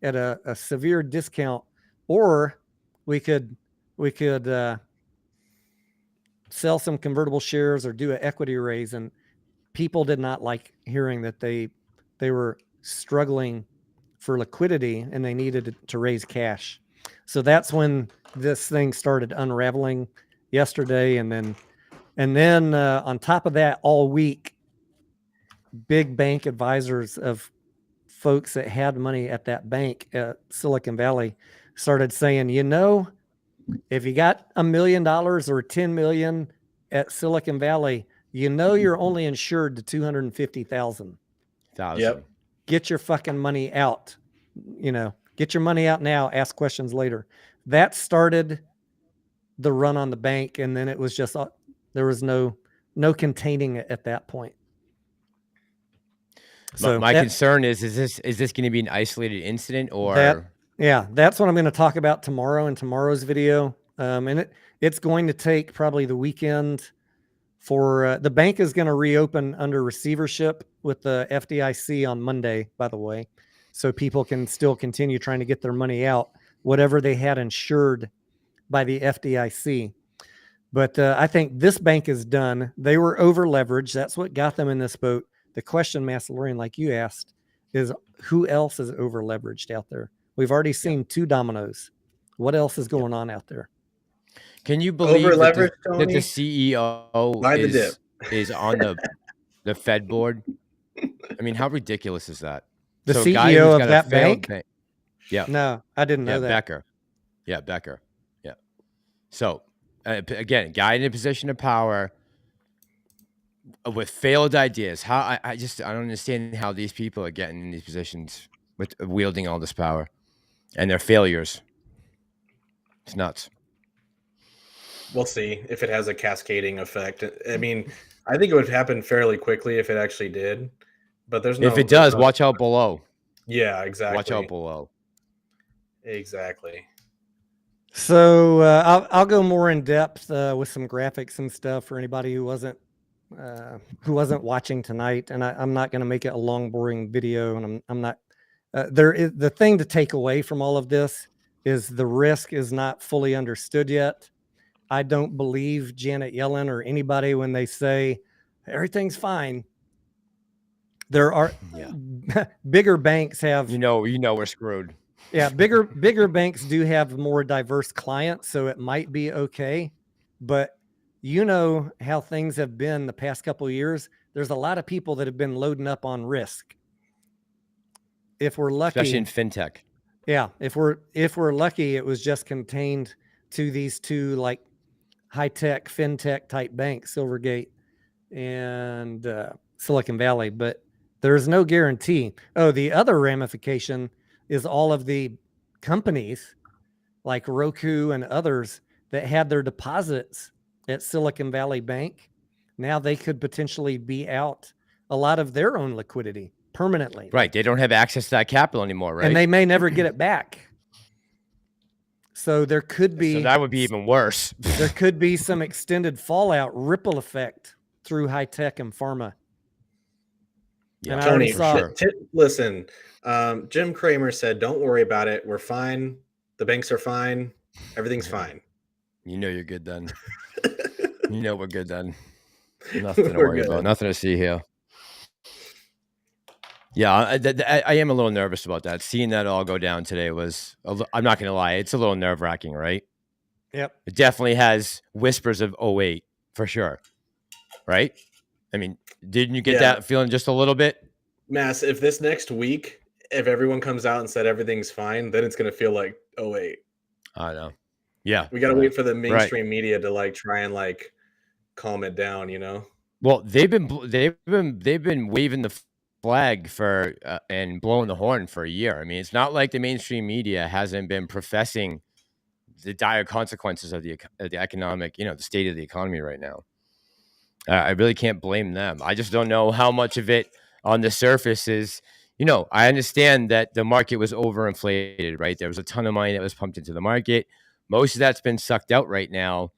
Speaker 2: at a severe discount, or we could sell some convertible shares or do an equity raise. And people did not like hearing that they were struggling for liquidity and they needed to raise cash. So that's when this thing started unraveling yesterday. And then on top of that, all week, big bank advisors of folks that had money at that bank at Silicon Valley started saying, if you got $1 million or 10 million at Silicon Valley, you're only insured to 250,000.
Speaker 4: Yep.
Speaker 2: Get your fucking money out. Get your money out now. Ask questions later. That started the run on the bank, and then it was just there was no containing it at that point.
Speaker 3: So my concern is this going to be an isolated incident, or
Speaker 2: that's what I'm going to talk about tomorrow in tomorrow's video. And it's going to take probably the weekend for the bank is going to reopen under receivership with the FDIC on Monday, by the way, so people can still continue trying to get their money out, whatever they had insured by the FDIC. But I think this bank is done. They were over leveraged. That's what got them in this boat. The question, Massalorian, like you asked, is who else is over leveraged out there? We've already seen two dominoes. What else is going on out there?
Speaker 3: Can you believe that the CEO is on the Fed board? I mean, how ridiculous is that?
Speaker 2: The CEO of that bank?
Speaker 3: Yeah.
Speaker 2: No, I didn't know that.
Speaker 3: Becker. Yeah. So, again, guy in a position of power with failed ideas. I don't understand how these people are getting in these positions with wielding all this power and their failures. It's nuts.
Speaker 4: We'll see if it has a cascading effect. I mean, I think it would happen fairly quickly if it actually did, but there's no.
Speaker 3: If it does, watch out below.
Speaker 4: Yeah, exactly.
Speaker 3: Watch out below.
Speaker 4: Exactly.
Speaker 2: So I'll go more in depth with some graphics and stuff for anybody who wasn't watching tonight, and I'm not going to make it a long, boring video. And I'm not. There is the thing to take away from all of this is the risk is not fully understood yet. I don't believe Janet Yellen or anybody when they say everything's fine. There are bigger banks have.
Speaker 3: We're screwed.
Speaker 2: Yeah, bigger banks do have more diverse clients, so it might be okay. But how things have been the past couple of years. There's a lot of people that have been loading up on risk. If we're lucky,
Speaker 3: especially in fintech.
Speaker 2: Yeah, if we're lucky, it was just contained to these two like high-tech fintech type banks, Silvergate and Silicon Valley, but there's no guarantee. Oh, the other ramification is all of the companies like Roku and others that had their deposits at Silicon Valley Bank. Now they could potentially be out a lot of their own liquidity permanently.
Speaker 3: Right. They don't have access to that capital anymore, right?
Speaker 2: And they may never get it back. So there could be...
Speaker 3: So that would be even worse.
Speaker 2: There could be some extended fallout, ripple effect through high tech and pharma.
Speaker 4: Yeah, and Tony, listen, Jim Cramer said, don't worry about it. We're fine. The banks are fine. Everything's fine.
Speaker 3: You're good then. We're good then. Nothing to worry about. Nothing to see here. Yeah, I am a little nervous about that. Seeing that all go down today I'm not going to lie, it's a little nerve-wracking, right?
Speaker 2: Yep.
Speaker 3: It definitely has whispers of 08, for sure. Right? I mean, didn't you get that feeling just a little bit?
Speaker 4: Mass, if this next week, if everyone comes out and said everything's fine, then it's going to feel like 08.
Speaker 3: I know. Yeah.
Speaker 4: We got to wait for the mainstream media to try and calm it down,
Speaker 3: Well, they've been waving the flag for and blowing the horn for a year. I mean, it's not like the mainstream media hasn't been professing the dire consequences of the economic, the state of the economy right now. I really can't blame them. I just don't know how much of it on the surface is, I understand that the market was overinflated, right? There was a ton of money that was pumped into the market. Most of that's been sucked out right now.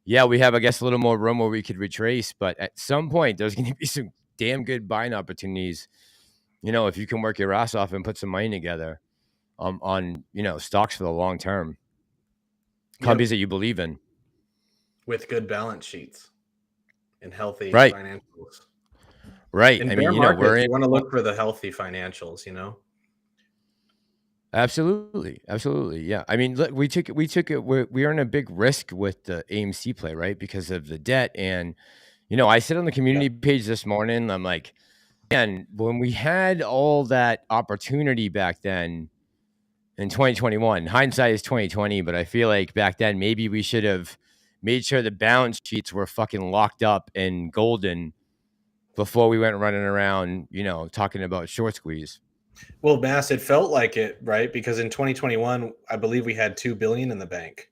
Speaker 3: Yeah, we have, I guess, a little more room where we could retrace, but at some point there's going to be some damn good buying opportunities. If you can work your ass off and put some money together on stocks for the long term, companies that you believe in.
Speaker 4: With good balance sheets and healthy
Speaker 3: Right.
Speaker 4: financials.
Speaker 3: Right.
Speaker 4: In
Speaker 3: I
Speaker 4: bear
Speaker 3: mean,
Speaker 4: markets, you want to look for the healthy financials,
Speaker 3: Absolutely. Yeah. I mean, look, we took it. We are in a big risk with the AMC play, right? Because of the debt. And, I said on the community page this morning, I'm like, man, when we had all that opportunity back then in 2021, hindsight is 2020, but I feel like back then maybe we should have made sure the balance sheets were fucking locked up and golden before we went running around, talking about short squeeze.
Speaker 4: Well, Mass, it felt like it, right? Because in 2021, I believe we had $2 billion in the bank.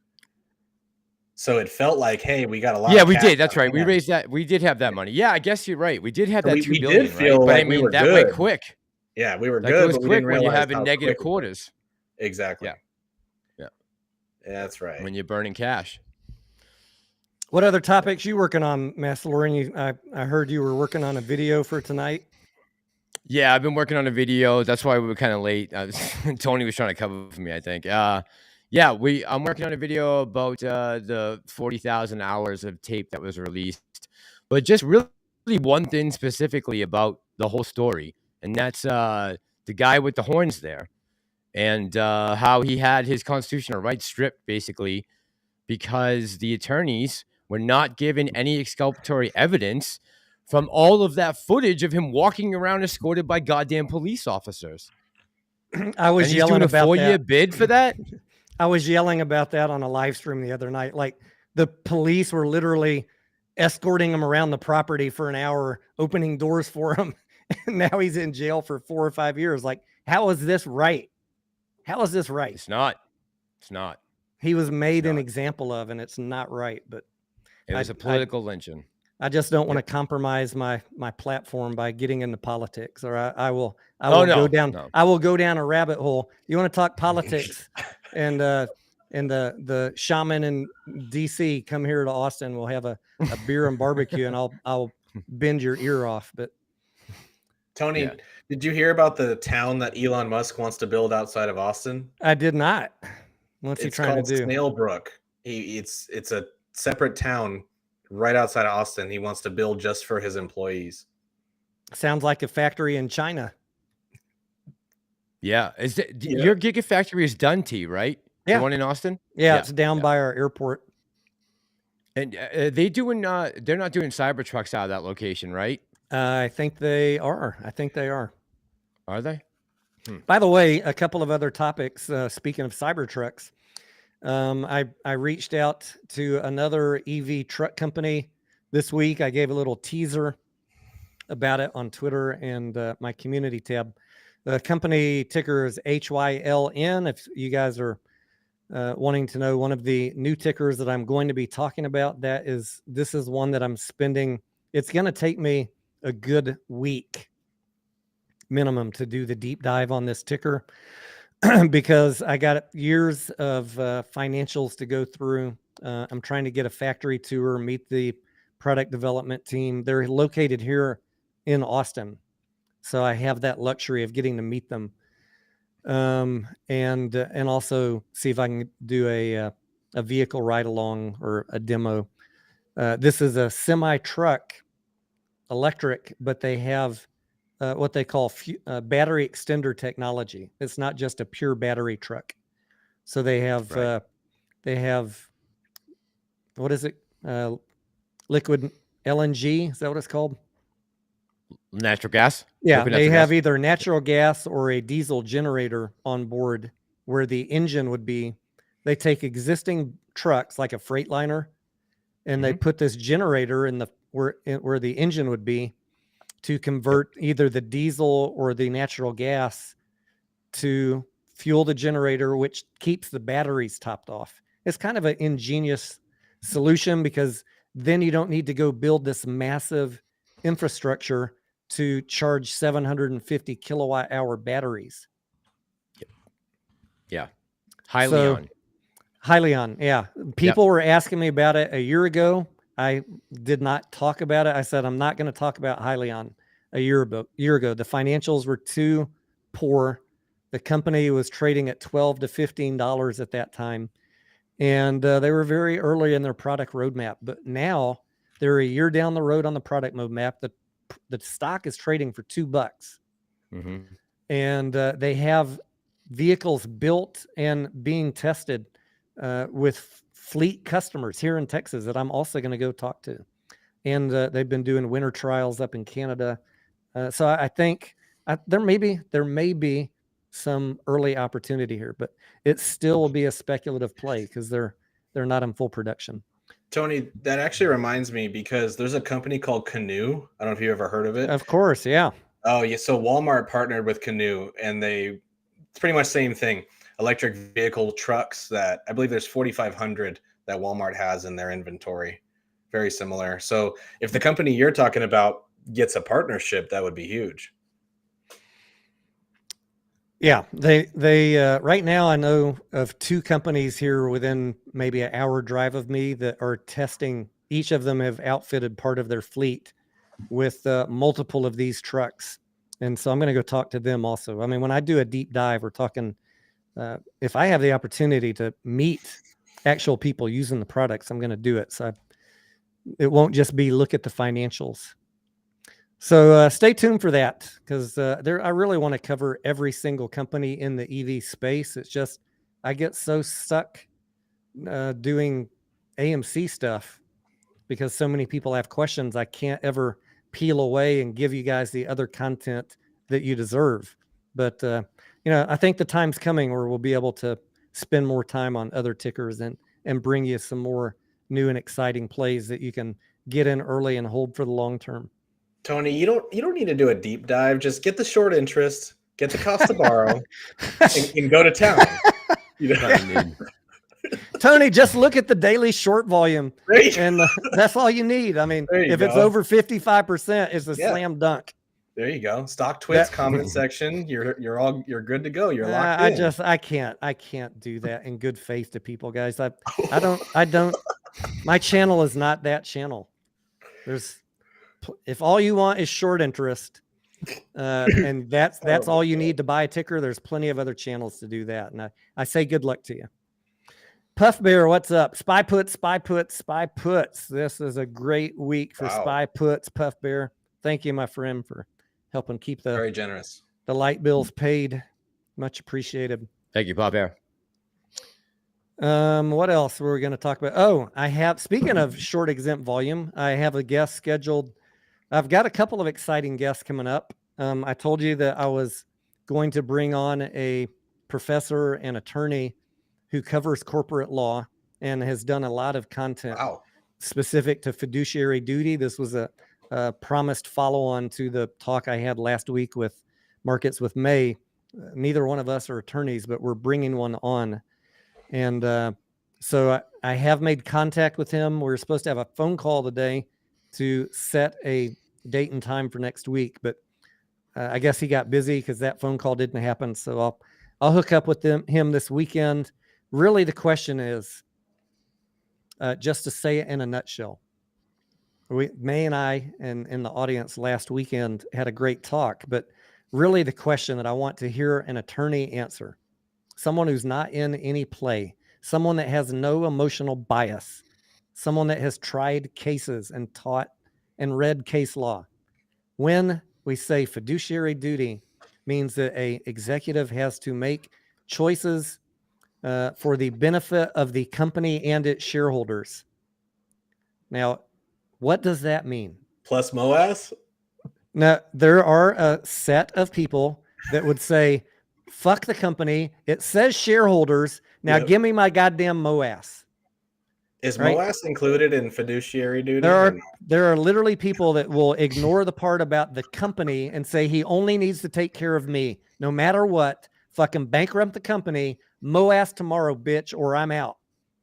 Speaker 4: So it felt like, hey, we got a lot.
Speaker 3: Yeah,
Speaker 4: of
Speaker 3: we
Speaker 4: cash
Speaker 3: did. That's
Speaker 4: on
Speaker 3: right. We
Speaker 4: hand.
Speaker 3: raised that. We did have that money. Yeah, I guess you're right. We did have that
Speaker 4: We-
Speaker 3: $2
Speaker 4: we
Speaker 3: billion,
Speaker 4: did feel
Speaker 3: right? But
Speaker 4: like
Speaker 3: I
Speaker 4: we
Speaker 3: mean,
Speaker 4: were
Speaker 3: that
Speaker 4: good.
Speaker 3: went quick.
Speaker 4: Yeah, we were
Speaker 3: That
Speaker 4: good,
Speaker 3: goes
Speaker 4: but we
Speaker 3: quick
Speaker 4: didn't
Speaker 3: when you
Speaker 4: realize
Speaker 3: have in
Speaker 4: how
Speaker 3: negative
Speaker 4: quick it went.
Speaker 3: quarters.
Speaker 4: Exactly.
Speaker 3: Yeah.
Speaker 4: Yeah, that's right.
Speaker 3: When you're burning cash.
Speaker 2: What other topics you working on, Massalorian? I heard you were working on a video for tonight.
Speaker 3: Yeah, I've been working on a video. That's why we were kind of late. Tony was trying to cover for me, I think. I'm working on a video about the 40,000 hours of tape that was released, but just really one thing specifically about the whole story, and that's the guy with the horns there, and how he had his constitutional rights stripped, basically, because the attorneys were not given any exculpatory evidence from all of that footage of him walking around escorted by goddamn police officers.
Speaker 2: I was
Speaker 3: And he's
Speaker 2: yelling
Speaker 3: doing a
Speaker 2: about
Speaker 3: 4-year
Speaker 2: that.
Speaker 3: bid for that.
Speaker 2: I was yelling about that on a live stream the other night. Like the police were literally escorting him around the property for an hour, opening doors for him. And now he's in jail for 4 or 5 years. Like, how is this right? How is this right?
Speaker 3: It's not.
Speaker 2: He was made an example of, and it's not right. But
Speaker 3: It was a political lynching.
Speaker 2: I just don't want to compromise my platform by getting into politics, or I will go down a rabbit hole. You want to talk politics, and the shaman in DC, come here to Austin. We'll have a beer and barbecue, and I'll bend your ear off. But
Speaker 4: Tony, did you hear about the town that Elon Musk wants to build outside of Austin?
Speaker 2: I did not. What's he trying to do?
Speaker 4: Snailbrook. It's a separate town right outside of Austin. He wants to build just for his employees.
Speaker 2: Sounds like a factory in China.
Speaker 3: Yeah. Your Gigafactory is done, T, right?
Speaker 2: Yeah.
Speaker 3: The one in Austin?
Speaker 2: Yeah, it's down by our airport.
Speaker 3: And they're not doing Cybertrucks out of that location, right?
Speaker 2: I think they are.
Speaker 3: Are they?
Speaker 2: By the way, a couple of other topics. Speaking of Cybertrucks, I reached out to another EV truck company this week. I gave a little teaser about it on Twitter and my community tab. The company ticker is HYLN. If you guys are wanting to know one of the new tickers that I'm going to be talking about, this is one that I'm spending. It's going to take me a good week minimum to do the deep dive on this ticker because I got years of financials to go through. I'm trying to get a factory tour, meet the product development team. They're located here in Austin, so I have that luxury of getting to meet them, and also see if I can do a vehicle ride along or a demo. This is a semi truck, electric, but they have what they call battery extender technology. It's not just a pure battery truck. So they have what is it? Liquid LNG. Is that what it's called?
Speaker 3: Natural gas?
Speaker 2: Yeah, they have either natural gas or a diesel generator on board where the engine would be. They take existing trucks like a Freightliner and they put this generator in where the engine would be to convert either the diesel or the natural gas to fuel the generator, which keeps the batteries topped off. it's kind of an ingenious solution, because then you don't need to go build this massive infrastructure to charge 750 kilowatt hour batteries.
Speaker 3: Yeah. Hyliion.
Speaker 2: Hyliion, yeah. People were asking me about it a year ago. I did not talk about it. I said, I'm not going to talk about Hyliion a year ago. The financials were too poor. The company was trading at $12 to $15 at that time. And they were very early in their product roadmap. But now they're a year down the road on the product roadmap. The stock is trading for $2.
Speaker 3: Mm-hmm.
Speaker 2: And they have vehicles built and being tested with fleet customers here in Texas that I'm also going to go talk to. And they've been doing winter trials up in Canada. So I think there may be some early opportunity here, but it still will be a speculative play because they're not in full production.
Speaker 4: Tony, that actually reminds me, because there's a company called Canoe. I don't know if you ever heard of it.
Speaker 2: Of course, yeah.
Speaker 4: Oh, yeah. So Walmart partnered with Canoe, and it's pretty much the same thing. Electric vehicle trucks that I believe there's 4,500 that Walmart has in their inventory. Very similar. So if the company you're talking about gets a partnership, that would be huge.
Speaker 2: Yeah, they right now I know of 2 companies here within maybe an hour drive of me that are testing. Each of them have outfitted part of their fleet with multiple of these trucks. And so I'm going to go talk to them also. I mean, when I do a deep dive, we're talking, if I have the opportunity to meet actual people using the products, I'm going to do it. So it won't just be look at the financials. So stay tuned for that, because I really want to cover every single company in the EV space. It's just, I get so stuck doing AMC stuff because so many people have questions. I can't ever peel away and give you guys the other content that you deserve. But, I think the time's coming where we'll be able to spend more time on other tickers and bring you some more new and exciting plays that you can get in early and hold for the long term.
Speaker 4: Tony, you don't need to do a deep dive. Just get the short interest, get the cost to borrow, and go to town.
Speaker 2: Tony, just look at the daily short volume, and that's all you need. I mean, if it's over 55%, it's a slam dunk.
Speaker 4: There you go. Stock Twits comment section. You're good to go. You're locked in.
Speaker 2: I can't do that in good faith to people, guys. I don't. My channel is not that channel. If all you want is short interest, and that's all you need to buy a ticker, there's plenty of other channels to do that. And I say good luck to you. Puff Bear, what's up? Spy puts. This is a great week for spy puts, Puff Bear. Thank you, my friend, for helping keep
Speaker 4: very generous.
Speaker 2: The light bills paid. Much appreciated.
Speaker 3: Thank you, Puff Bear.
Speaker 2: What else were we going to talk about? Speaking of short exempt volume, I have a guest scheduled. I've got a couple of exciting guests coming up. I told you that I was going to bring on a professor and attorney who covers corporate law and has done a lot of content specific to fiduciary duty. This was a promised follow-on to the talk I had last week with Markets with May. Neither one of us are attorneys, but we're bringing one on. And so I have made contact with him. We're supposed to have a phone call today to set a date and time for next week, but I guess he got busy because that phone call didn't happen. So I'll hook up with him this weekend. Really, the question is, just to say it in a nutshell, May and I and in the audience last weekend had a great talk, but really the question that I want to hear an attorney answer, someone who's not in any play, someone that has no emotional bias, someone that has tried cases and taught and read case law. When we say fiduciary duty means that a executive has to make choices for the benefit of the company and its shareholders. Now, what does that mean?
Speaker 4: Plus MOAS?
Speaker 2: Now, there are a set of people that would say, fuck the company. It says shareholders. Now give me my goddamn MOAS.
Speaker 4: Is MOAS included in fiduciary duty?
Speaker 2: There are literally people that will ignore the part about the company and say he only needs to take care of me. No matter what, fucking bankrupt the company, MOAS tomorrow, bitch, or I'm out.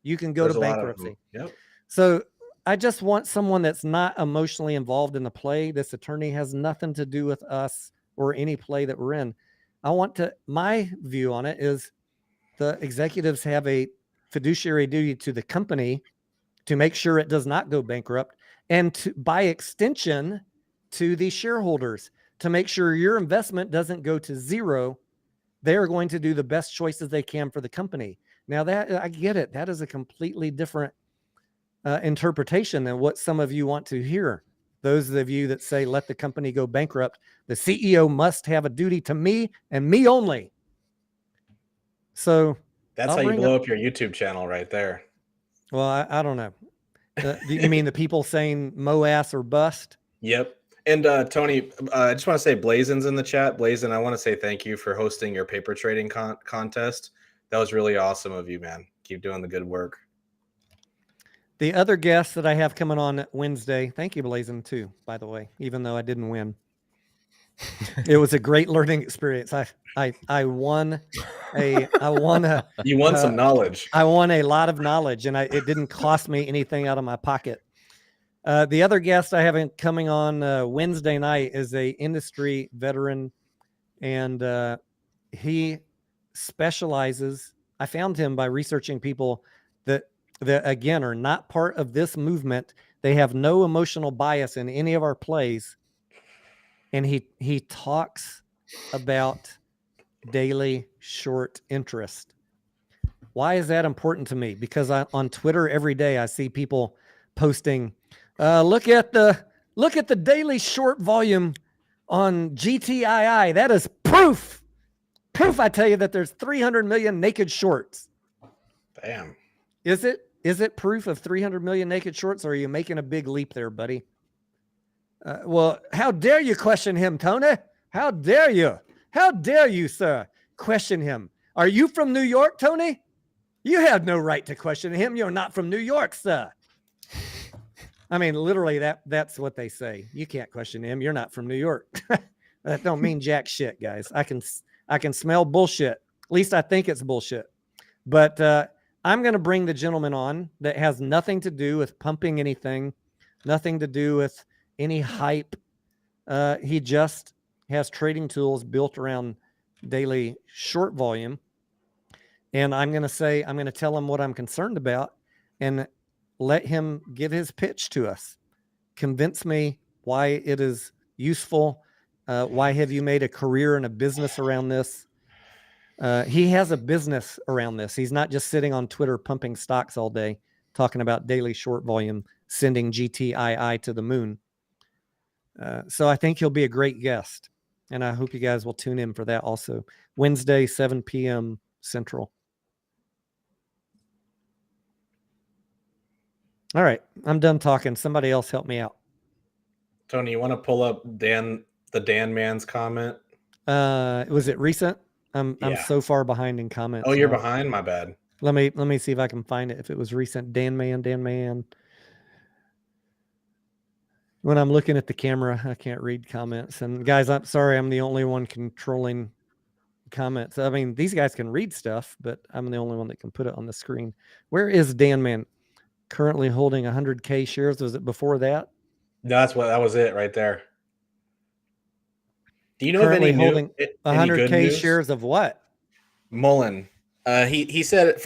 Speaker 2: You can go
Speaker 4: There's
Speaker 2: to
Speaker 4: a lot of
Speaker 2: bankruptcy.
Speaker 4: them. Yep.
Speaker 2: So I just want someone that's not emotionally involved in the play. This attorney has nothing to do with us or any play that we're in. My view on it is the executives have a fiduciary duty to the company to make sure it does not go bankrupt, and to, by extension, to the shareholders to make sure your investment doesn't go to zero. They're going to do the best choices they can for the company. Now that I get it, that is a completely different interpretation than what some of you want to hear. Those of you that say, let the company go bankrupt, the CEO must have a duty to me and me only. So
Speaker 4: That's how you blow up your YouTube channel right there.
Speaker 2: Well, I don't know. You mean the people saying mo ass or bust?
Speaker 4: Yep. And Tony, I just want to say Blazen's in the chat. Blazen, I want to say thank you for hosting your paper trading contest. That was really awesome of you, man. Keep doing the good work.
Speaker 2: The other guest that I have coming on Wednesday, thank you, Blazin, too, by the way, even though I didn't win. It was a great learning experience. I won
Speaker 4: You won some knowledge.
Speaker 2: I won a lot of knowledge, and it didn't cost me anything out of my pocket. The other guest I have coming on Wednesday night is a industry veteran, and he specializes. I found him by researching people that again are not part of this movement. They have no emotional bias in any of our plays, and he talks about daily short interest. Why is that important to me? Because on Twitter every day I see people posting, look at the daily short volume on GTII. That is proof. I tell you that there's 300 million naked shorts.
Speaker 4: Damn.
Speaker 2: Is it proof of 300 million naked shorts, or are you making a big leap there, buddy? Well, how dare you question him, Tony? How dare you? How dare you, sir, question him? Are you from New York, Tony? You have no right to question him. You're not from New York, sir. I mean, literally, that's what they say. You can't question him. You're not from New York. That don't mean jack shit, guys. I can smell bullshit. At least I think it's bullshit. But I'm going to bring the gentleman on that has nothing to do with pumping anything, nothing to do with any hype. He just has trading tools built around daily short volume. And I'm going to tell him what I'm concerned about and let him give his pitch to us. Convince me why it is useful. Why have you made a career and a business around this? He has a business around this. He's not just sitting on Twitter pumping stocks all day, talking about daily short volume, sending GTII to the moon. So I think he'll be a great guest. And I hope you guys will tune in for that also. Wednesday, 7 p.m. Central. All right. I'm done talking. Somebody else help me out.
Speaker 4: Tony, you want to pull up the Dan Man's comment?
Speaker 2: Was it recent? I'm so far behind in comments.
Speaker 4: Oh, you're behind? My bad.
Speaker 2: Let me see if I can find it. If it was recent, Dan Man. When I'm looking at the camera, I can't read comments. And guys, I'm sorry, I'm the only one controlling comments. I mean, these guys can read stuff, but I'm the only one that can put it on the screen. Where is Dan Man? Currently holding 100K shares. Was it before that?
Speaker 4: No, that was it right there. Do you know
Speaker 2: currently
Speaker 4: of any
Speaker 2: holding 100K
Speaker 4: news?
Speaker 2: shares of what?
Speaker 4: Mullen. He said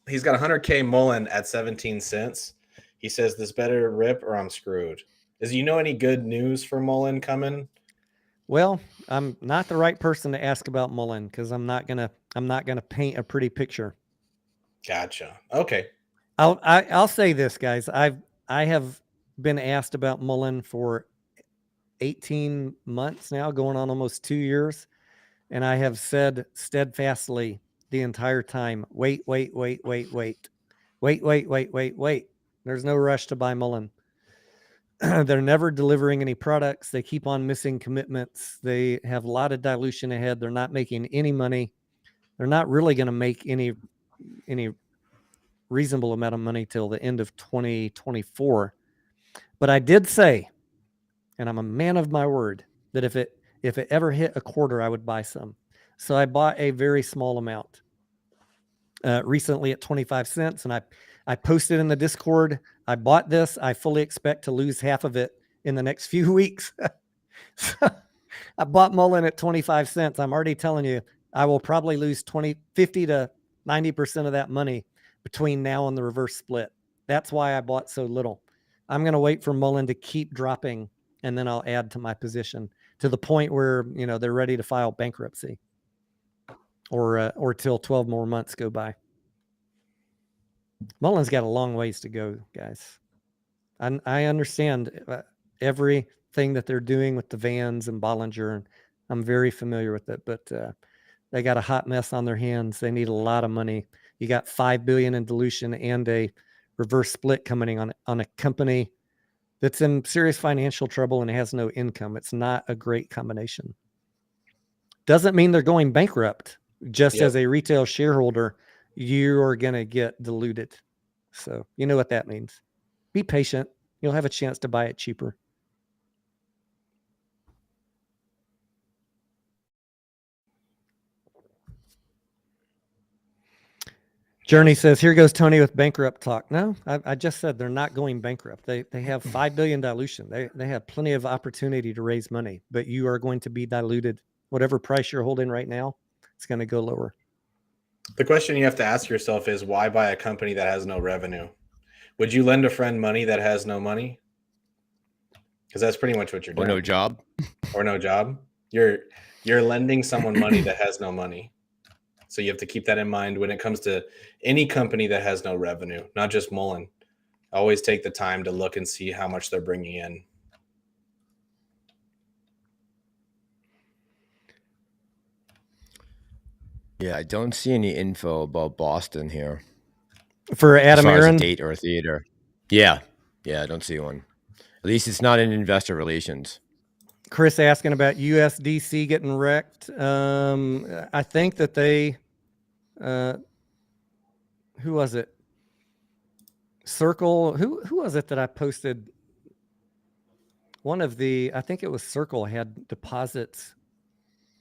Speaker 4: he's got 100K Mullen at 17 cents. He says this better rip or I'm screwed. Do you know any good news for Mullen coming?
Speaker 2: Well, I'm not the right person to ask about Mullen because I'm not gonna paint a pretty picture.
Speaker 4: Gotcha. Okay.
Speaker 2: I'll say this, guys. I have been asked about Mullen for 18 months now, going on almost 2 years, and I have said steadfastly the entire time, wait. There's no rush to buy Mullen. They're never delivering any products. They keep on missing commitments. They have a lot of dilution ahead. They're not making any money. They're not really going to make any reasonable amount of money till the end of 2024. But I did say, and I'm a man of my word, that if it ever hit a quarter, I would buy some. So I bought a very small amount recently at 25 cents, and I posted in the Discord. I bought this. I fully expect to lose half of it in the next few weeks. So I bought Mullen at 25 cents. I'm already telling you, I will probably lose 50 to 90% of that money between now and the reverse split. That's why I bought so little. I'm going to wait for Mullen to keep dropping, and then I'll add to my position to the point where, you know, they're ready to file bankruptcy, or till 12 more months go by. Mullen's got a long ways to go, guys. I understand everything that they're doing with the Vans and Bollinger, and I'm very familiar with it, but they got a hot mess on their hands. They need a lot of money. You got $5 billion in dilution and a reverse split coming on a company that's in serious financial trouble and has no income. It's not a great combination. Doesn't mean they're going bankrupt. Just as a retail shareholder, you are going to get diluted. So you know what that means. Be patient. You'll have a chance to buy it cheaper. Journey says, here goes Tony with bankrupt talk. No, I just said they're not going bankrupt. They have $5 billion dilution. They have plenty of opportunity to raise money, but you are going to be diluted. Whatever price you're holding right now, it's going to go lower.
Speaker 4: The question you have to ask yourself is, why buy a company that has no revenue? Would you lend a friend money that has no money? Because that's pretty much what you're doing.
Speaker 3: Or no job.
Speaker 4: Or no job. You're lending someone money that has no money. So you have to keep that in mind when it comes to any company that has no revenue, not just Mullen. Always take the time to look and see how much they're bringing in.
Speaker 3: Yeah, I don't see any info about Boston here.
Speaker 2: For Adam
Speaker 3: as far
Speaker 2: Aaron?
Speaker 3: as a date or a theater. Yeah, I don't see one. At least it's not in investor relations.
Speaker 2: Chris asking about USDC getting wrecked. I think that they, who was it? Circle. Who was it that I posted? One of the, I think it was Circle, had deposits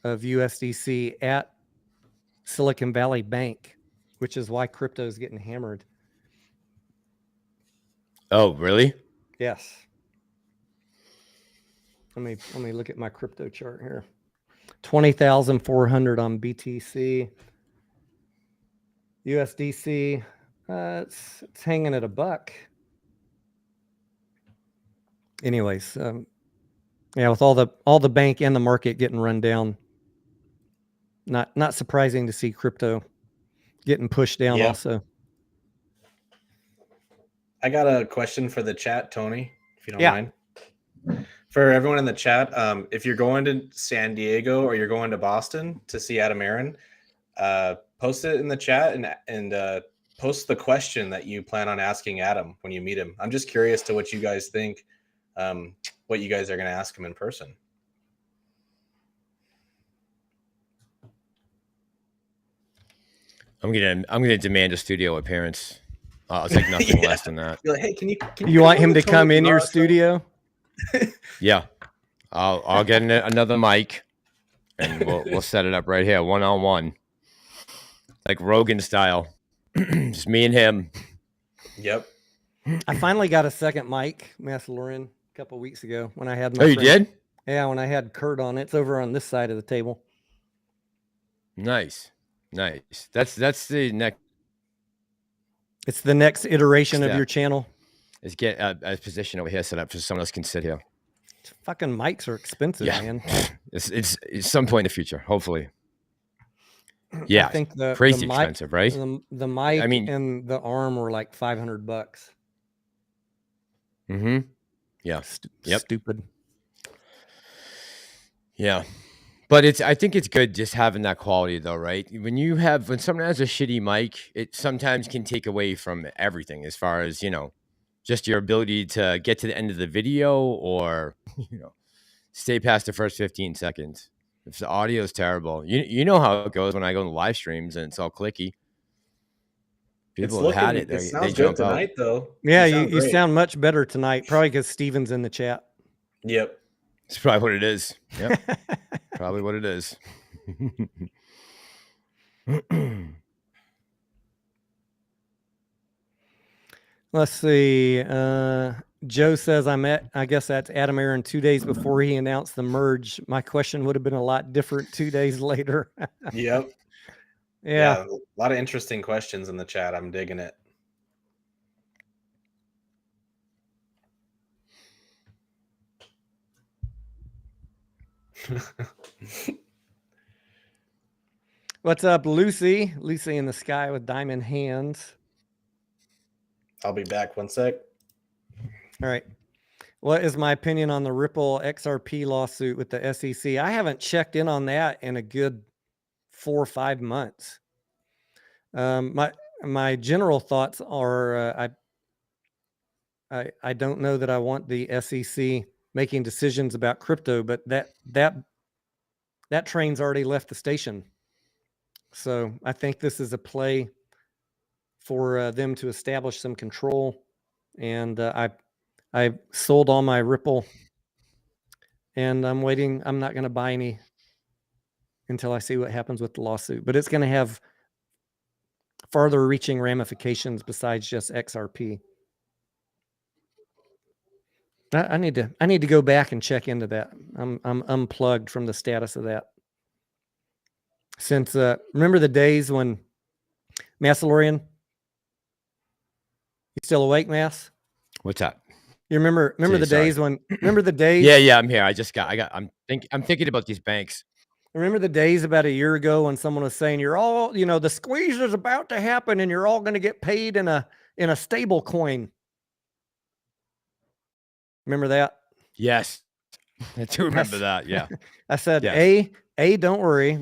Speaker 2: of USDC at Silicon Valley Bank, which is why crypto is getting hammered.
Speaker 3: Oh, really?
Speaker 2: Yes. Let me look at my crypto chart here. 20,400 on BTC. USDC, it's hanging at $1. Anyways, yeah, with all the bank and the market getting run down, not surprising to see crypto getting pushed down.
Speaker 4: Yeah.
Speaker 2: Also.
Speaker 4: I got a question for the chat, Tony, if you don't mind. For everyone in the chat, if you're going to San Diego or you're going to Boston to see Adam Aaron, post it in the chat and post the question that you plan on asking Adam when you meet him. I'm just curious to what you guys think, what you guys are going to ask him in person.
Speaker 3: I'm gonna demand a studio appearance. I'll take nothing less than that.
Speaker 4: You're like, hey, can
Speaker 2: you want him to come in your studio?
Speaker 3: Yeah, I'll get another mic, and we'll set it up right here, 1-on-1, like Rogan style, just me and him.
Speaker 4: Yep.
Speaker 2: I finally got a second mic, Massalorian, a couple weeks ago when I had my.
Speaker 3: Oh, you did?
Speaker 2: Yeah, when I had Kurt on. It's over on this side of the table.
Speaker 3: Nice. That's the next.
Speaker 2: It's the next iteration of your channel.
Speaker 3: Is get a position over here set up so someone else can sit here.
Speaker 2: Fucking mics are expensive, man.
Speaker 3: It's some point in the future, hopefully. Yeah, I think crazy expensive, right?
Speaker 2: The mic, I mean, and the arm were like $500.
Speaker 3: Mm-hmm. Yeah.
Speaker 2: Stupid.
Speaker 3: Yeah. But I think it's good just having that quality though, right? When someone has a shitty mic, it sometimes can take away from everything as far as, just your ability to get to the end of the video or, stay past the first 15 seconds. If the audio is terrible, you know how it goes when I go in the live streams and it's all clicky. People have had it.
Speaker 4: It sounds good tonight, though.
Speaker 2: Yeah, you sound much better tonight, probably because Steven's in the chat.
Speaker 4: Yep.
Speaker 3: It's probably what it is. Yep. Probably what it is.
Speaker 2: Let's see. Joe says I guess that's Adam Aaron 2 days before he announced the merge. My question would have been a lot different 2 days later.
Speaker 4: Yep.
Speaker 2: Yeah.
Speaker 4: A lot of interesting questions in the chat. I'm digging it.
Speaker 2: What's up, Lucy? Lucy in the sky with diamond hands.
Speaker 4: I'll be back 1 sec.
Speaker 2: All right. What is my opinion on the Ripple XRP lawsuit with the SEC? I haven't checked in on that in a good 4 or 5 months. My general thoughts are I don't know that I want the SEC making decisions about crypto, but that train's already left the station. So I think this is a play for them to establish some control. And I sold all my Ripple, and I'm waiting. I'm not going to buy any until I see what happens with the lawsuit. But it's going to have farther reaching ramifications besides just XRP. I need to go back and check into that. I'm unplugged from the status of that. Since remember the days when Massalorian, you still awake, Mass?
Speaker 3: What's that?
Speaker 2: You remember the days when remember the days?
Speaker 3: Yeah, I'm here. I'm thinking about these banks.
Speaker 2: Remember the days about a year ago when someone was saying you're all, the squeeze is about to happen and you're all going to get paid in a stable coin. Remember that?
Speaker 3: Yes. I do remember that. Yeah.
Speaker 2: I said,
Speaker 3: yes.
Speaker 2: don't worry.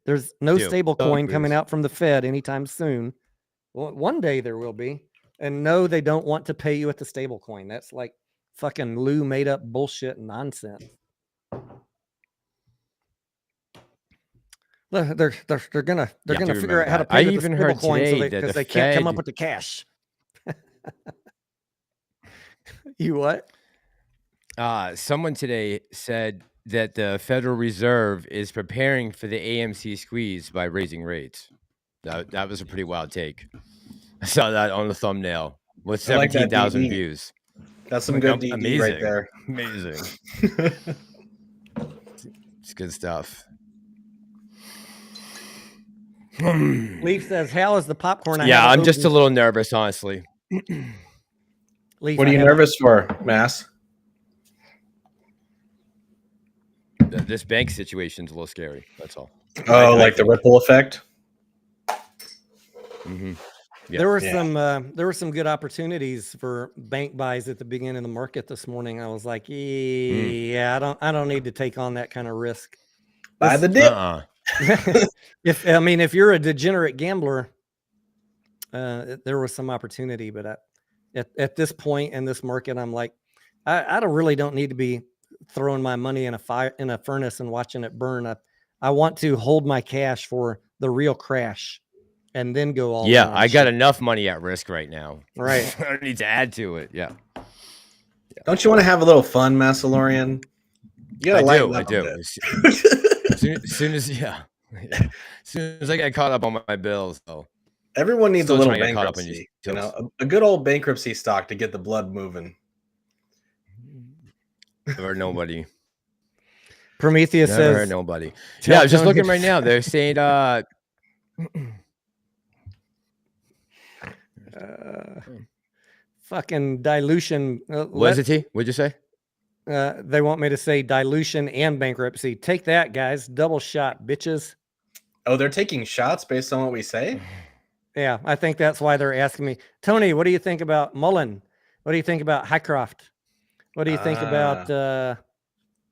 Speaker 2: There's no stable coin coming out from the Fed anytime soon. Well, one day there will be. And no, they don't want to pay you at the stable coin. That's like fucking Lou made up bullshit and nonsense. They're gonna figure out how to pay with the stable coin because they can't come up with the cash. You what?
Speaker 3: Someone today said that the Federal Reserve is preparing for the AMC squeeze by raising rates. That was a pretty wild take. I saw that on the thumbnail with 17,000 views.
Speaker 4: That's some good DD right there.
Speaker 3: Amazing. It's good stuff.
Speaker 2: Leaf says, "How is the popcorn?"
Speaker 3: I'm just a little nervous, honestly.
Speaker 2: Leaf,
Speaker 4: what are you nervous for, Mass?
Speaker 3: This bank situation's a little scary. That's all.
Speaker 4: Oh, like the ripple effect.
Speaker 3: Mm-hmm. Yeah.
Speaker 2: There were some good opportunities for bank buys at the beginning of the market this morning. I was like, I don't need to take on that kind of risk.
Speaker 4: Buy the dip.
Speaker 2: If you're a degenerate gambler, there was some opportunity, but at this point in this market, I'm like, I really don't need to be throwing my money in a furnace and watching it burn. I want to hold my cash for the real crash. And then go all.
Speaker 3: Yeah, I got enough money at risk right now.
Speaker 2: Right.
Speaker 3: I don't need to add to it. Yeah.
Speaker 4: Don't you want to have a little fun, Massalorian?
Speaker 3: I do. As soon as I get caught up on my bills, though.
Speaker 4: Everyone needs a little bankruptcy. A good old bankruptcy stock to get the blood moving.
Speaker 3: Never nobody.
Speaker 2: Prometheus says.
Speaker 3: Never nobody. Yeah, I was just looking right now. They're saying
Speaker 2: fucking dilution.
Speaker 3: What'd you say?
Speaker 2: They want me to say dilution and bankruptcy. Take that, guys. Double shot, bitches.
Speaker 4: Oh, they're taking shots based on what we say?
Speaker 2: Yeah, I think that's why they're asking me. Tony, what do you think about Mullen? What do you think about Highcroft? What do you think about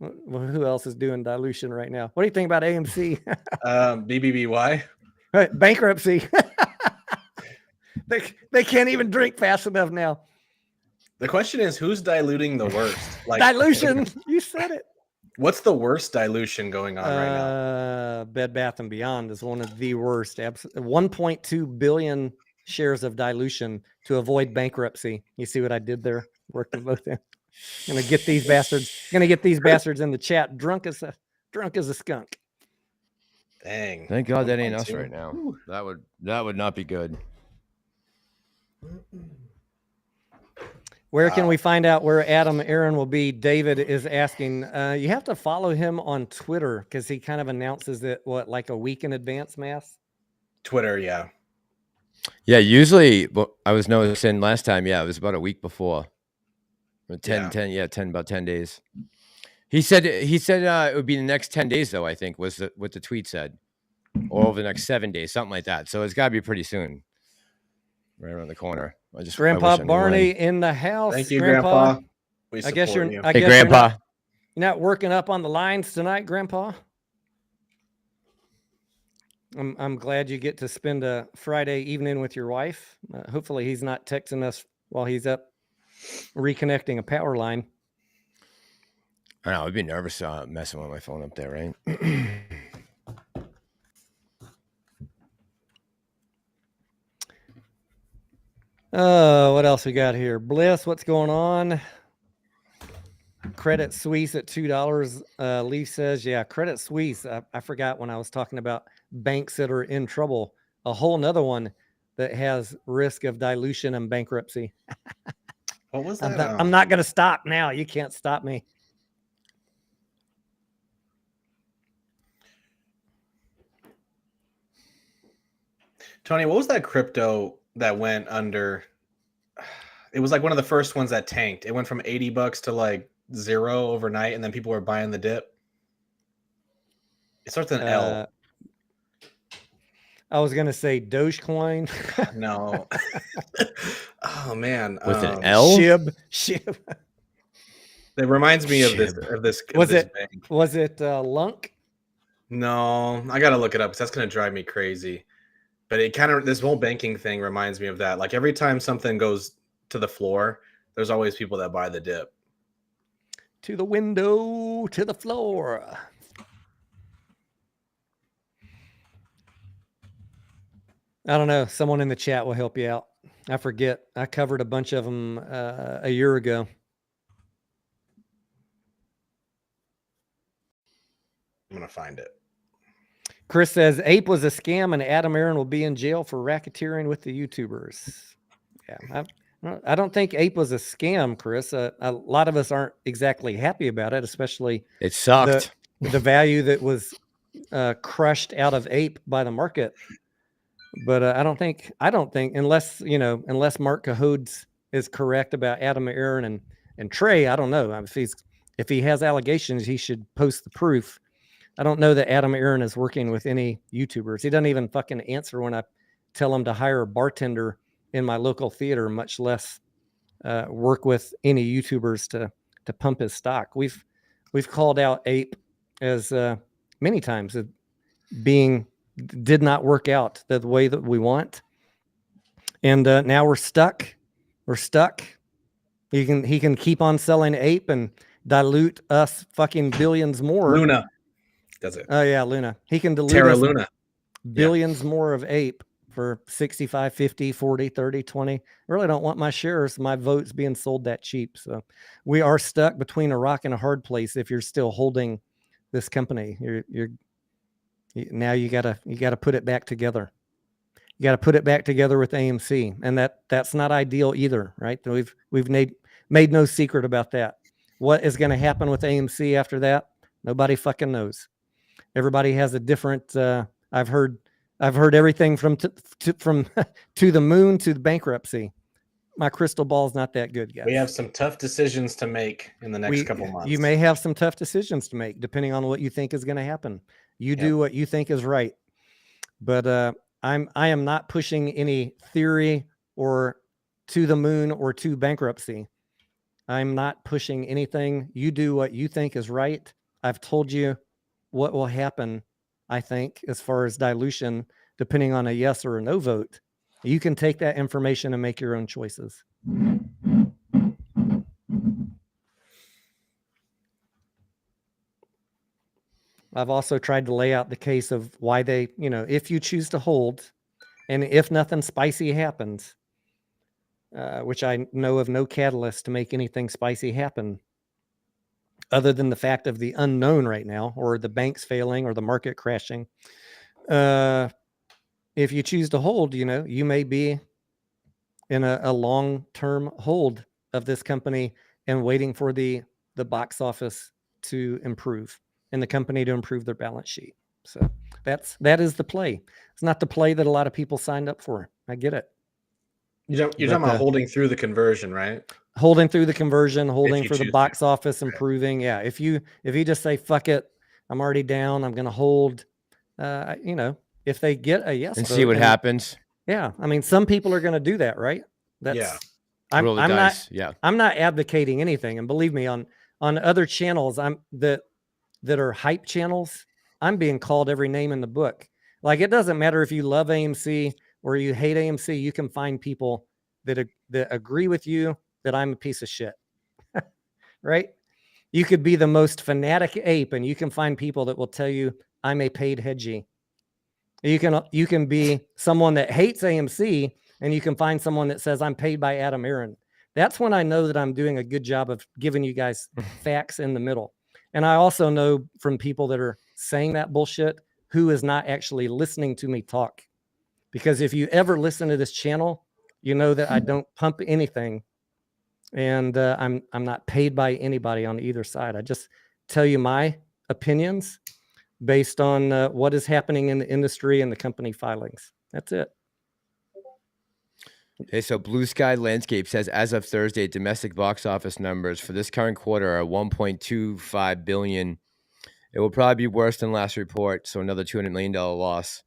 Speaker 2: who else is doing dilution right now? What do you think about AMC?
Speaker 4: BBBY?
Speaker 2: Right, bankruptcy. They can't even drink fast enough now.
Speaker 4: The question is, who's diluting the worst? Like
Speaker 2: dilution. You said it.
Speaker 4: What's the worst dilution going on right now?
Speaker 2: Bed Bath & Beyond is one of the worst. 1.2 billion shares of dilution to avoid bankruptcy. You see what I did there? Working both ends. Gonna get these bastards in the chat drunk as a skunk.
Speaker 4: Dang.
Speaker 3: Thank God that ain't us right now. That would not be good.
Speaker 2: Where can we find out where Adam Aaron will be? David is asking. You have to follow him on Twitter because he kind of announces it, like a week in advance, Mass?
Speaker 4: Twitter, yeah.
Speaker 3: Yeah, usually I was noticing last time, it was about a week before. 10 about 10 days. He said it would be the next 10 days though, I think was what the tweet said. Or over the next 7 days, something like that. So it's got to be pretty soon. Right around the corner.
Speaker 2: Grandpa Barney in the house.
Speaker 4: Thank you, Grandpa. We support
Speaker 2: I guess
Speaker 4: you.
Speaker 2: I
Speaker 3: hey,
Speaker 2: guess
Speaker 3: Grandpa.
Speaker 2: You're not working up on the lines tonight, Grandpa? I'm glad you get to spend a Friday evening with your wife. Hopefully he's not texting us while he's up reconnecting a power line.
Speaker 3: I know, I'd be nervous messing with my phone up there, right?
Speaker 2: What else we got here? Bliss, what's going on? Credit Suisse at $2. Lee says, yeah, Credit Suisse. I forgot when I was talking about banks that are in trouble. A whole nother one that has risk of dilution and bankruptcy.
Speaker 4: What was that?
Speaker 2: I'm not going to stop now. You can't stop me.
Speaker 4: Tony, what was that crypto that went under? It was like one of the first ones that tanked. It went from $80 to like zero overnight, and then people were buying the dip. It starts with an L.
Speaker 2: I was going to say Dogecoin.
Speaker 4: No. Oh, man.
Speaker 3: With an L?
Speaker 2: Shib.
Speaker 4: It reminds me of this.
Speaker 2: Was it Lunk?
Speaker 4: No, I got to look it up because that's going to drive me crazy. But it kind of, this whole banking thing reminds me of that. Like every time something goes to the floor, there's always people that buy the dip.
Speaker 2: To the window, to the floor. I don't know. Someone in the chat will help you out. I forget. I covered a bunch of them a year ago.
Speaker 4: I'm going to find it.
Speaker 2: Chris says Ape was a scam and Adam Aaron will be in jail for racketeering with the YouTubers. Yeah, I don't think Ape was a scam, Chris. A lot of us aren't exactly happy about it, especially
Speaker 3: it sucked.
Speaker 2: The value that was crushed out of Ape by the market. But I don't think unless Mark Cahodes is correct about Adam Aaron and Trey, I don't know. If he has allegations, he should post the proof. I don't know that Adam Aaron is working with any YouTubers. He doesn't even fucking answer when I tell him to hire a bartender in my local theater, much less work with any YouTubers to pump his stock. We've called out Ape as many times did not work out the way that we want, and now we're stuck. He can keep on selling Ape and dilute us fucking billions more.
Speaker 4: Luna. Does it?
Speaker 2: Oh yeah, Luna. He can dilute
Speaker 4: Terra
Speaker 2: us
Speaker 4: Luna.
Speaker 2: billions more of Ape for 65, 50, 40, 30, 20. I really don't want my shares, my votes being sold that cheap. So we are stuck between a rock and a hard place if you're still holding this company. Now you gotta put it back together. You got to put it back together with AMC, and that's not ideal either, right? We've made no secret about that. What is going to happen with AMC after that? Nobody fucking knows. Everybody has a different. I've heard everything from to the moon to the bankruptcy. My crystal ball is not that good, guys.
Speaker 4: We have some tough decisions to make in the next couple months.
Speaker 2: You may have some tough decisions to make, depending on what you think is going to happen. You do what you think is right, but I am not pushing any theory or to the moon or to bankruptcy. I'm not pushing anything. You do what you think is right. I've told you what will happen, I think, as far as dilution, depending on a yes or a no vote. You can take that information and make your own choices. I've also tried to lay out the case of why they, if you choose to hold, and if nothing spicy happens, which I know of no catalyst to make anything spicy happen, other than the fact of the unknown right now, or the banks failing, or the market crashing. If you choose to hold, you may be in a long-term hold of this company and waiting for the box office to improve and the company to improve their balance sheet. So that is the play. It's not the play that a lot of people signed up for. I get it.
Speaker 4: You're talking about holding through the conversion, right?
Speaker 2: Holding through the conversion, holding for the
Speaker 4: choose
Speaker 2: box
Speaker 4: to.
Speaker 2: office, improving. Yeah. If you just say, fuck it, I'm already down, I'm going to hold, if they get a yes
Speaker 3: and
Speaker 2: vote
Speaker 3: see what happens.
Speaker 2: Yeah. I mean, some people are going to do that, right?
Speaker 4: Yeah.
Speaker 2: I'm
Speaker 3: not,
Speaker 2: I'm not advocating anything. And believe me, on other channels, that are hype channels, I'm being called every name in the book. Like, it doesn't matter if you love AMC or you hate AMC, you can find people that agree with you that I'm a piece of shit. Right? You could be the most fanatic ape and you can find people that will tell you I'm a paid hedgie. You can be someone that hates AMC and you can find someone that says I'm paid by Adam Aaron. That's when I know that I'm doing a good job of giving you guys facts in the middle. And I also know from people that are saying that bullshit who is not actually listening to me talk. Because if you ever listen to this channel, you know that I don't pump anything, and I'm not paid by anybody on either side. I just tell you my opinions based on what is happening in the industry and the company filings. That's it.
Speaker 3: Okay, so Blue Sky Landscape says, as of Thursday, domestic box office numbers for this current quarter are 1.25 billion. It will probably be worse than last report, so another $200 million loss.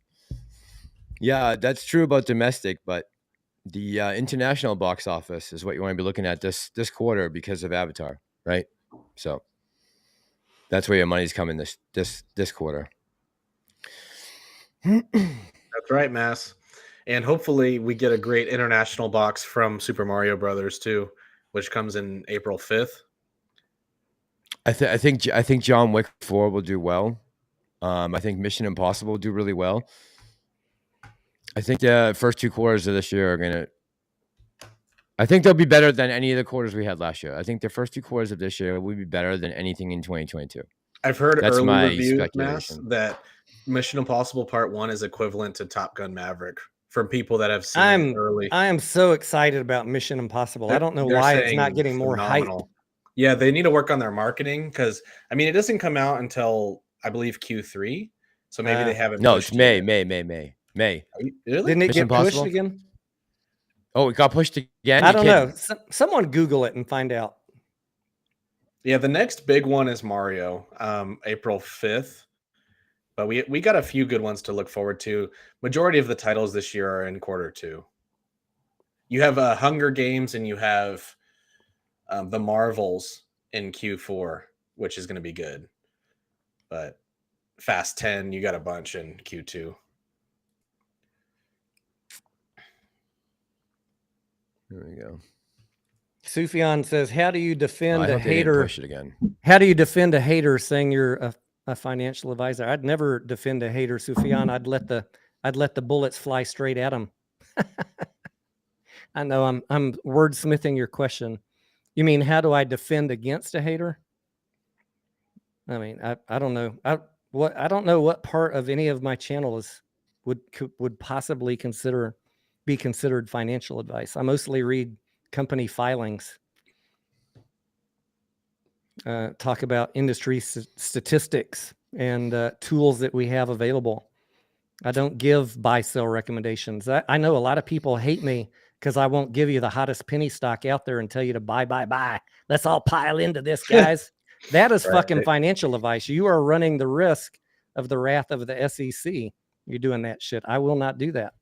Speaker 3: Yeah, that's true about domestic, but the international box office is what you want to be looking at this quarter because of Avatar, right? So that's where your money's coming this quarter.
Speaker 4: That's right, Mass. And hopefully we get a great international box from Super Mario Brothers too, which comes in April 5th.
Speaker 3: I think John Wick 4 will do well. I think Mission Impossible will do really well. I think the first two quarters of this year are gonna. I think they'll be better than any of the quarters we had last year. I think the first two quarters of this year will be better than anything in 2022.
Speaker 4: I've heard
Speaker 3: That's
Speaker 4: early
Speaker 3: my
Speaker 4: reviews, Mass,
Speaker 3: speculation.
Speaker 4: that Mission Impossible Part 1 is equivalent to Top Gun Maverick from people that have seen it early.
Speaker 2: I am so excited about Mission Impossible. I don't know
Speaker 4: They're
Speaker 2: why it's not
Speaker 4: saying
Speaker 2: getting more hype.
Speaker 4: phenomenal. Yeah, they need to work on their marketing because, I mean, it doesn't come out until, I believe, Q3. So maybe they haven't.
Speaker 3: No, it's May.
Speaker 4: Really?
Speaker 2: Didn't it
Speaker 3: Mission
Speaker 2: get
Speaker 3: Impossible?
Speaker 2: pushed again?
Speaker 3: Oh, it got pushed again?
Speaker 2: I don't know. Someone Google it and find out.
Speaker 4: Yeah, the next big one is Mario, April 5th. But we got a few good ones to look forward to. Majority of the titles this year are in quarter 2. You have Hunger Games and you have the Marvels in Q4, which is going to be good. But Fast 10, you got a bunch in Q2.
Speaker 3: There we go.
Speaker 2: Sufjan says, "How do you defend
Speaker 3: I
Speaker 2: a
Speaker 3: hope they didn't
Speaker 2: hater?
Speaker 3: push it again.
Speaker 2: How do you defend a hater saying you're a financial advisor?" I'd never defend a hater, Sufjan. I'd let the bullets fly straight at them. I know I'm wordsmithing your question. You mean how do I defend against a hater? I mean, I don't know. I don't know what part of any of my channels would possibly be considered financial advice. I mostly read company filings, talk about industry statistics and tools that we have available. I don't give buy sell recommendations. I know a lot of people hate me because I won't give you the hottest penny stock out there and tell you to buy. Let's all pile into this, guys. That is fucking financial advice. You are running the risk of the wrath of the SEC. You're doing that shit. I will not do that.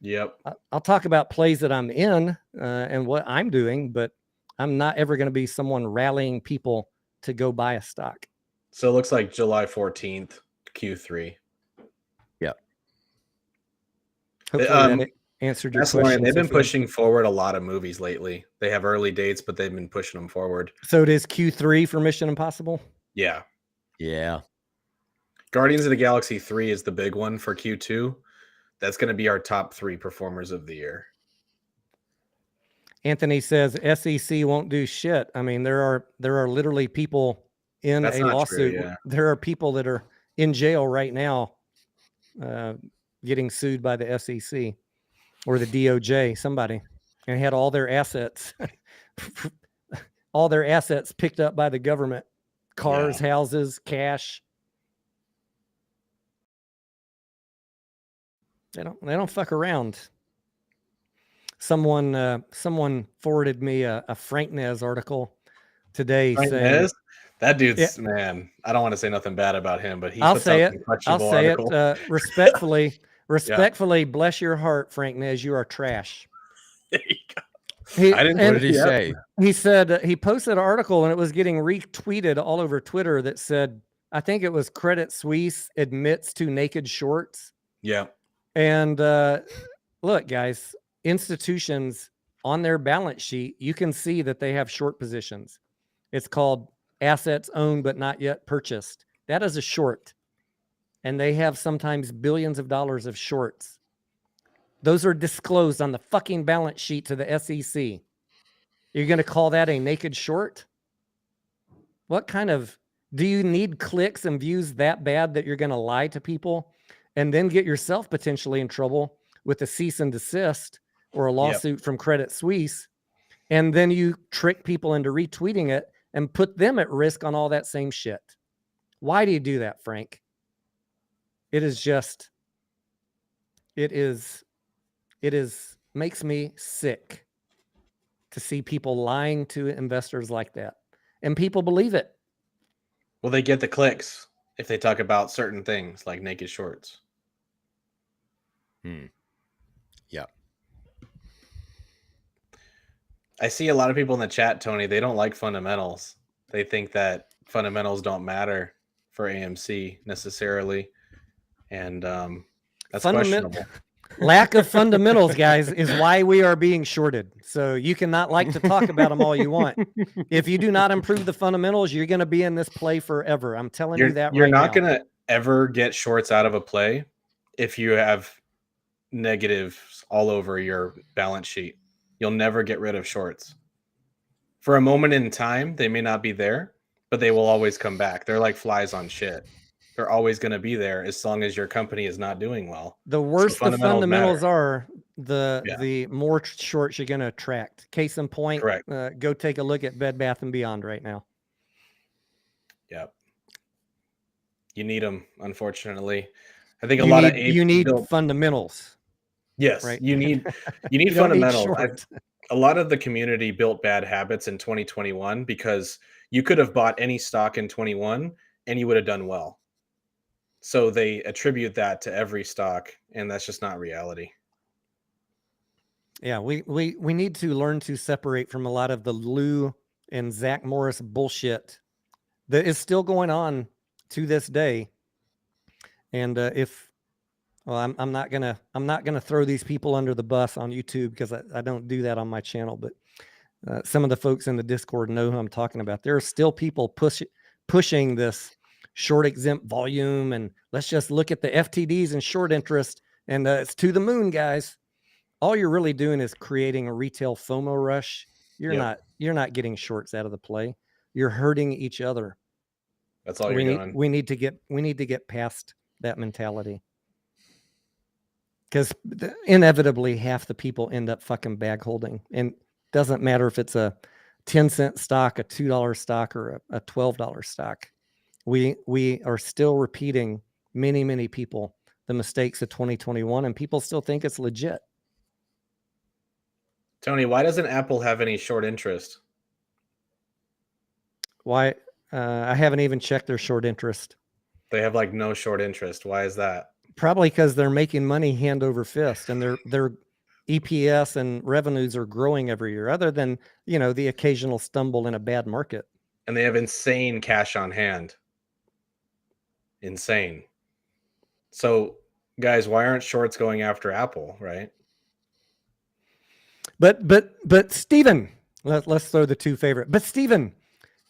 Speaker 4: Yep.
Speaker 2: I'll talk about plays that I'm in and what I'm doing, but I'm not ever going to be someone rallying people to go buy a stock.
Speaker 4: So it looks like July 14th, Q3.
Speaker 3: Yeah.
Speaker 2: Hopefully that answered your question.
Speaker 4: They've been pushing forward a lot of movies lately. They have early dates, but they've been pushing them forward.
Speaker 2: So it is Q3 for Mission Impossible?
Speaker 4: Yeah.
Speaker 3: Yeah.
Speaker 4: Guardians of the Galaxy 3 is the big one for Q2. That's going to be our top 3 performers of the year.
Speaker 2: Anthony says SEC won't do shit. I mean, there are literally people in a lawsuit.
Speaker 4: True, yeah.
Speaker 2: There are people that are in jail right now getting sued by the SEC or the DOJ, somebody, and had all their assets all their assets picked up by the government, cars, houses, cash. They don't fuck around. Someone forwarded me a Frank Nez article today saying
Speaker 4: that dude's man. I don't want to say nothing bad about him, but he
Speaker 2: I'll
Speaker 4: puts
Speaker 2: say
Speaker 4: out
Speaker 2: it.
Speaker 4: questionable
Speaker 2: I'll say
Speaker 4: articles.
Speaker 2: it respectfully. Bless your heart, Frank Nez. You are trash.
Speaker 4: There you go.
Speaker 3: What did he say?
Speaker 2: He said he posted an article and it was getting retweeted all over Twitter that said, I think it was Credit Suisse admits to naked shorts.
Speaker 4: Yeah.
Speaker 2: And look, guys, institutions on their balance sheet, you can see that they have short positions. It's called assets owned but not yet purchased. That is a short. And they have sometimes billions of dollars of shorts. Those are disclosed on the fucking balance sheet to the SEC. You're going to call that a naked short? What kind of, do you need clicks and views that bad that you're going to lie to people and then get yourself potentially in trouble with a cease and desist or a lawsuit from Credit Suisse? And then you trick people into retweeting it and put them at risk on all that same shit. Why do you do that, Frank? It makes me sick to see people lying to investors like that. And people believe it.
Speaker 4: Well, they get the clicks if they talk about certain things like naked shorts.
Speaker 3: Yeah.
Speaker 4: I see a lot of people in the chat, Tony, they don't like fundamentals. They think that fundamentals don't matter for AMC necessarily. And that's questionable.
Speaker 2: Lack of fundamentals, guys, is why we are being shorted. So you cannot like to talk about them all you want. If you do not improve the fundamentals, you're going to be in this play forever. I'm telling you that
Speaker 4: you're
Speaker 2: right
Speaker 4: not
Speaker 2: now.
Speaker 4: going to ever get shorts out of a play if you have negatives all over your balance sheet. You'll never get rid of shorts. For a moment in time, they may not be there, but they will always come back. They're like flies on shit. They're always going to be there as long as your company is not doing well.
Speaker 2: The worse the fundamentals are, the more shorts you're going to attract. Case in point, go take a look at Bed Bath & Beyond right now.
Speaker 4: Yep. You need them, unfortunately. I think
Speaker 2: you need fundamentals.
Speaker 4: Yes, right? you need fundamentals. A lot of the community built bad habits in 2021 because you could have bought any stock in 21 and you would have done well. So they attribute that to every stock, and that's just not reality.
Speaker 2: Yeah, we need to learn to separate from a lot of the Lou and Zach Morris bullshit that is still going on to this day. And I'm not gonna throw these people under the bus on YouTube because I don't do that on my channel. But some of the folks in the Discord know who I'm talking about. There are still people pushing this short exempt volume, and let's just look at the FTDs and short interest, and it's to the moon, guys. All you're really doing is creating a retail FOMO rush. You're not getting shorts out of the play. You're hurting each other.
Speaker 4: That's all you're doing.
Speaker 2: We need to get past that mentality, because inevitably half the people end up fucking bag holding, and doesn't matter if it's a 10-cent stock, a $2 stock, or a $12 stock. We are still repeating many people the mistakes of 2021, and people still think it's legit.
Speaker 4: Tony, why doesn't Apple have any short interest?
Speaker 2: Why? I haven't even checked their short interest.
Speaker 4: They have like no short interest. Why is that?
Speaker 2: Probably because they're making money hand over fist, and their EPS and revenues are growing every year, other than, the occasional stumble in a bad market.
Speaker 4: And they have insane cash on hand. Insane. So, guys, why aren't shorts going after Apple, right?
Speaker 2: But Steven, let's throw the two favorite. But Steven,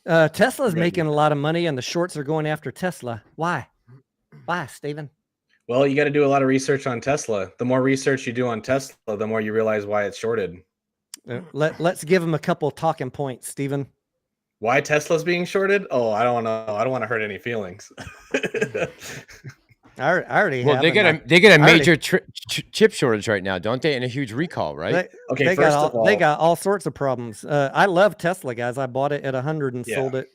Speaker 2: Tesla's making a lot of money, and the shorts are going after Tesla. Why, Steven?
Speaker 4: Well, you got to do a lot of research on Tesla. The more research you do on Tesla, the more you realize why it's shorted.
Speaker 2: Let's give them a couple talking points, Steven.
Speaker 4: Why Tesla's being shorted? Oh, I don't want to hurt any feelings.
Speaker 2: I already
Speaker 3: Well,
Speaker 2: have.
Speaker 3: they
Speaker 2: and
Speaker 3: get a
Speaker 2: I already-
Speaker 3: major chip shortage right now, don't they? And a huge recall, right?
Speaker 4: Okay,
Speaker 2: they
Speaker 4: first
Speaker 2: got
Speaker 4: of all,
Speaker 2: they got all sorts of problems. I love Tesla, guys. I bought it at 100 and
Speaker 4: Yeah.
Speaker 2: sold it.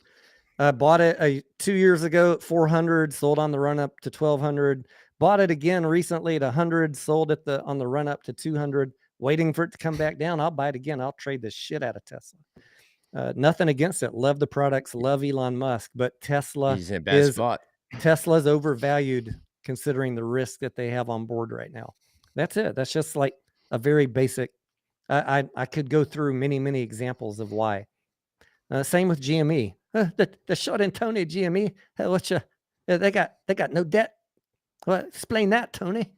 Speaker 2: I bought it 2 years ago at 400, sold on the run up to 1200. Bought it again recently at 100, sold it on the run up to 200. Waiting for it to come back down. I'll buy it again. I'll trade the shit out of Tesla. Nothing against it. Love the products. Love Elon Musk, but Tesla
Speaker 3: He's in a bad spot.
Speaker 2: Tesla's overvalued considering the risk that they have on board right now. That's it. That's just like a very basic. I could go through many examples of why. Same with GME. The short and Tony GME. They got no debt. Well, explain that, Tony.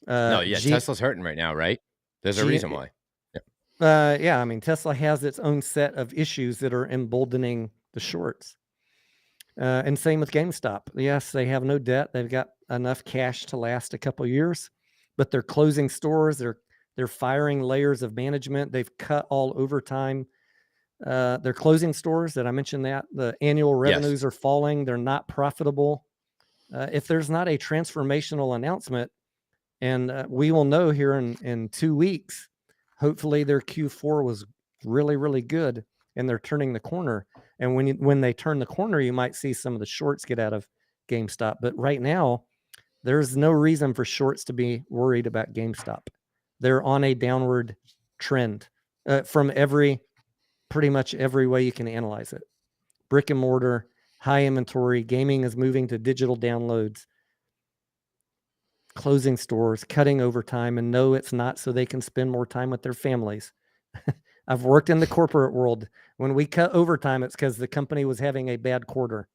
Speaker 3: Tesla's hurting right now, right? There's a reason why.
Speaker 2: I mean, Tesla has its own set of issues that are emboldening the shorts. And same with GameStop. Yes, they have no debt. They've got enough cash to last a couple years, but they're closing stores. They're firing layers of management. They've cut all overtime. They're closing stores. Did I mention that? The annual revenues are falling. They're not profitable. If there's not a transformational announcement, and we will know here in 2 weeks, hopefully their Q4 was really good and they're turning the corner. And when they turn the corner, you might see some of the shorts get out of GameStop. But right now, there's no reason for shorts to be worried about GameStop. They're on a downward trend from pretty much every way you can analyze it. Brick and mortar, high inventory, gaming is moving to digital downloads, closing stores, cutting overtime, and no, it's not so they can spend more time with their families. I've worked in the corporate world. When we cut overtime, it's because the company was having a bad quarter.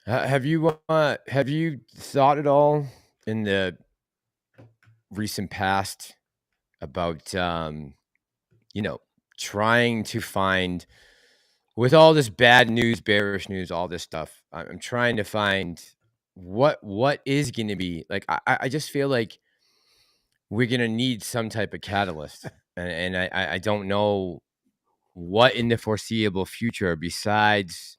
Speaker 3: Have you thought at all in the recent past about trying to find, with all this bad news, bearish news, all this stuff, I'm trying to find what is going to be like. I just feel like we're going to need some type of catalyst, and I don't know what in the foreseeable future besides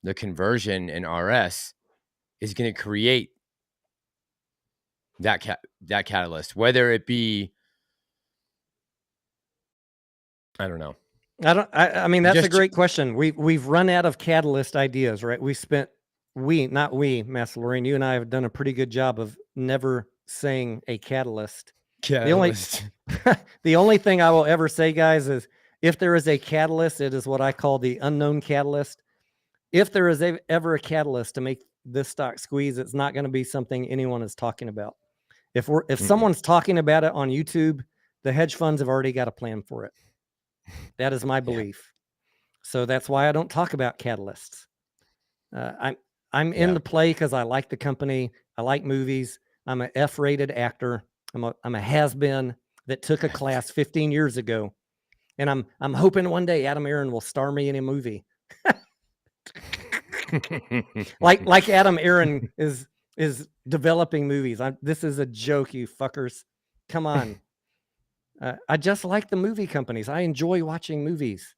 Speaker 3: the conversion in RS is going to create that catalyst, whether it be, I don't know.
Speaker 2: I mean, that's a great question. We've run out of catalyst ideas, right? Not we, Massalorian, you and I have done a pretty good job of never saying a catalyst. The only thing I will ever say, guys, is if there is a catalyst, it is what I call the unknown catalyst. If there is ever a catalyst to make this stock squeeze, it's not going to be something anyone is talking about. If someone's talking about it on YouTube, the hedge funds have already got a plan for it. That is my belief. So that's why I don't talk about catalysts. I'm in the play because I like the company. I like movies. I'm an F-rated actor. I'm a has-been that took a class 15 years ago, and I'm hoping one day Adam Aaron will star me in a movie. like Adam Aaron is developing movies. This is a joke, you fuckers. Come on. I just like the movie companies. I enjoy watching movies.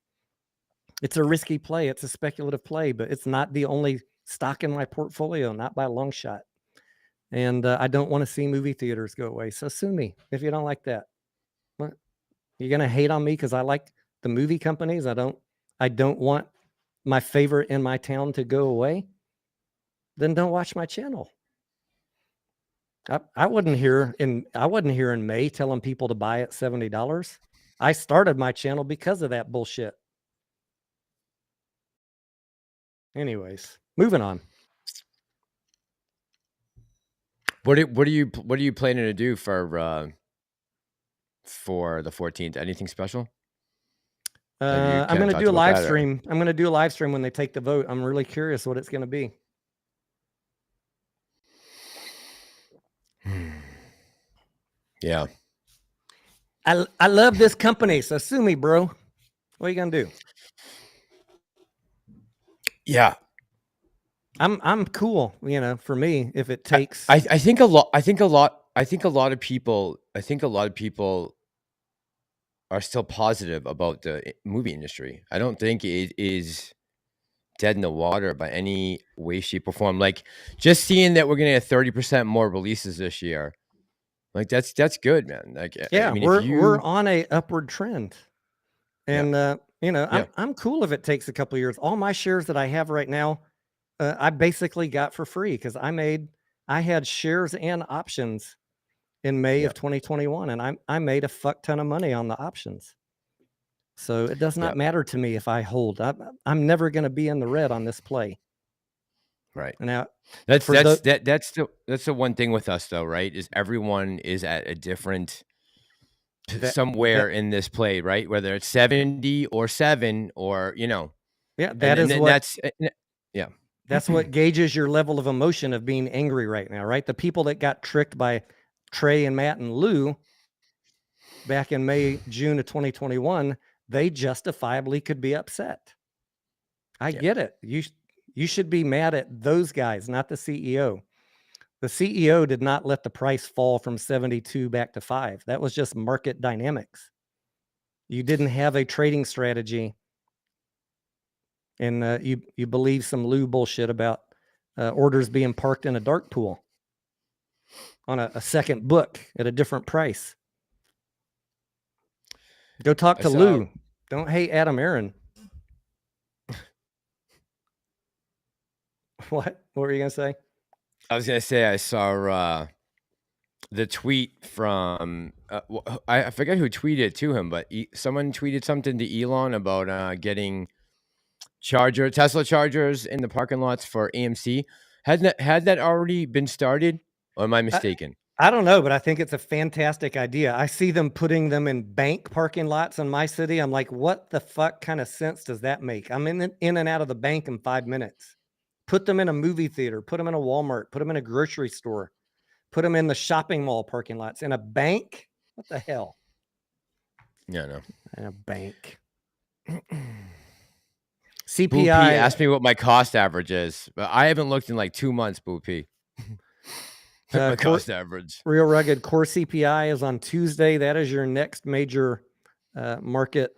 Speaker 2: It's a risky play. It's a speculative play, but it's not the only stock in my portfolio, not by a long shot. And I don't want to see movie theaters go away. So sue me if you don't like that. What? You're going to hate on me because I like the movie companies. I don't want my favorite in my town to go away. Then don't watch my channel. I wasn't here in May telling people to buy at $70. I started my channel because of that bullshit. Anyways, moving on.
Speaker 3: What are you planning to do for the 14th? Anything special?
Speaker 2: I'm going to do a live stream. I'm going to do a live stream when they take the vote. I'm really curious what it's going to be.
Speaker 3: Yeah.
Speaker 2: I love this company, so sue me, bro. What are you gonna do?
Speaker 3: Yeah.
Speaker 2: I'm cool, for me, if it takes
Speaker 3: I think a lot of people are still positive about the movie industry. I don't think it is dead in the water by any way, shape, or form. Like just seeing that we're gonna have 30% more releases this year, like that's good, man. Like
Speaker 2: Yeah,
Speaker 3: I mean,
Speaker 2: we're on a upward trend, and
Speaker 3: Yeah.
Speaker 2: I'm cool if it takes a couple years. All my shares that I have right now, I basically got for free because I had shares and options in May of 2021, and I made a fuck ton of money on the options. So it does not matter to me if I hold. I'm never going to be in the red on this play.
Speaker 3: Right.
Speaker 2: Now,
Speaker 3: that's the one thing with us though, right? Is everyone is at a different somewhere in this play, right? Whether it's 70 or 7 or
Speaker 2: that's what gauges your level of emotion of being angry right now, right? The people that got tricked by Trey and Matt and Lou back in May, June of 2021, they justifiably could be upset. I get it. You should be mad at those guys, not the CEO. The CEO did not let the price fall from 72 back to 5. That was just market dynamics. You didn't have a trading strategy, and you believe some Lou bullshit about orders being parked in a dark pool on a second book at a different price. Go talk to Lou. Don't hate Adam Aaron. What were you gonna say?
Speaker 3: I was gonna say I saw the tweet from I forget who tweeted it to him, but someone tweeted something to Elon about getting Tesla chargers in the parking lots for AMC. Had that already been started, or am I mistaken?
Speaker 2: I don't know, but I think it's a fantastic idea. I see them putting them in bank parking lots in my city. I'm like, what the fuck kind of sense does that make? I'm in and out of the bank in 5 minutes. Put them in a movie theater, put them in a Walmart, put them in a grocery store, put them in the shopping mall parking lots. In a bank? What the hell?
Speaker 3: Yeah, no.
Speaker 2: In a bank. CPI.
Speaker 3: Boo P asked me what my cost average is, but I haven't looked in like 2 months, Boo P. My cost average.
Speaker 2: Real Rugged core CPI is on Tuesday. That is your next major market.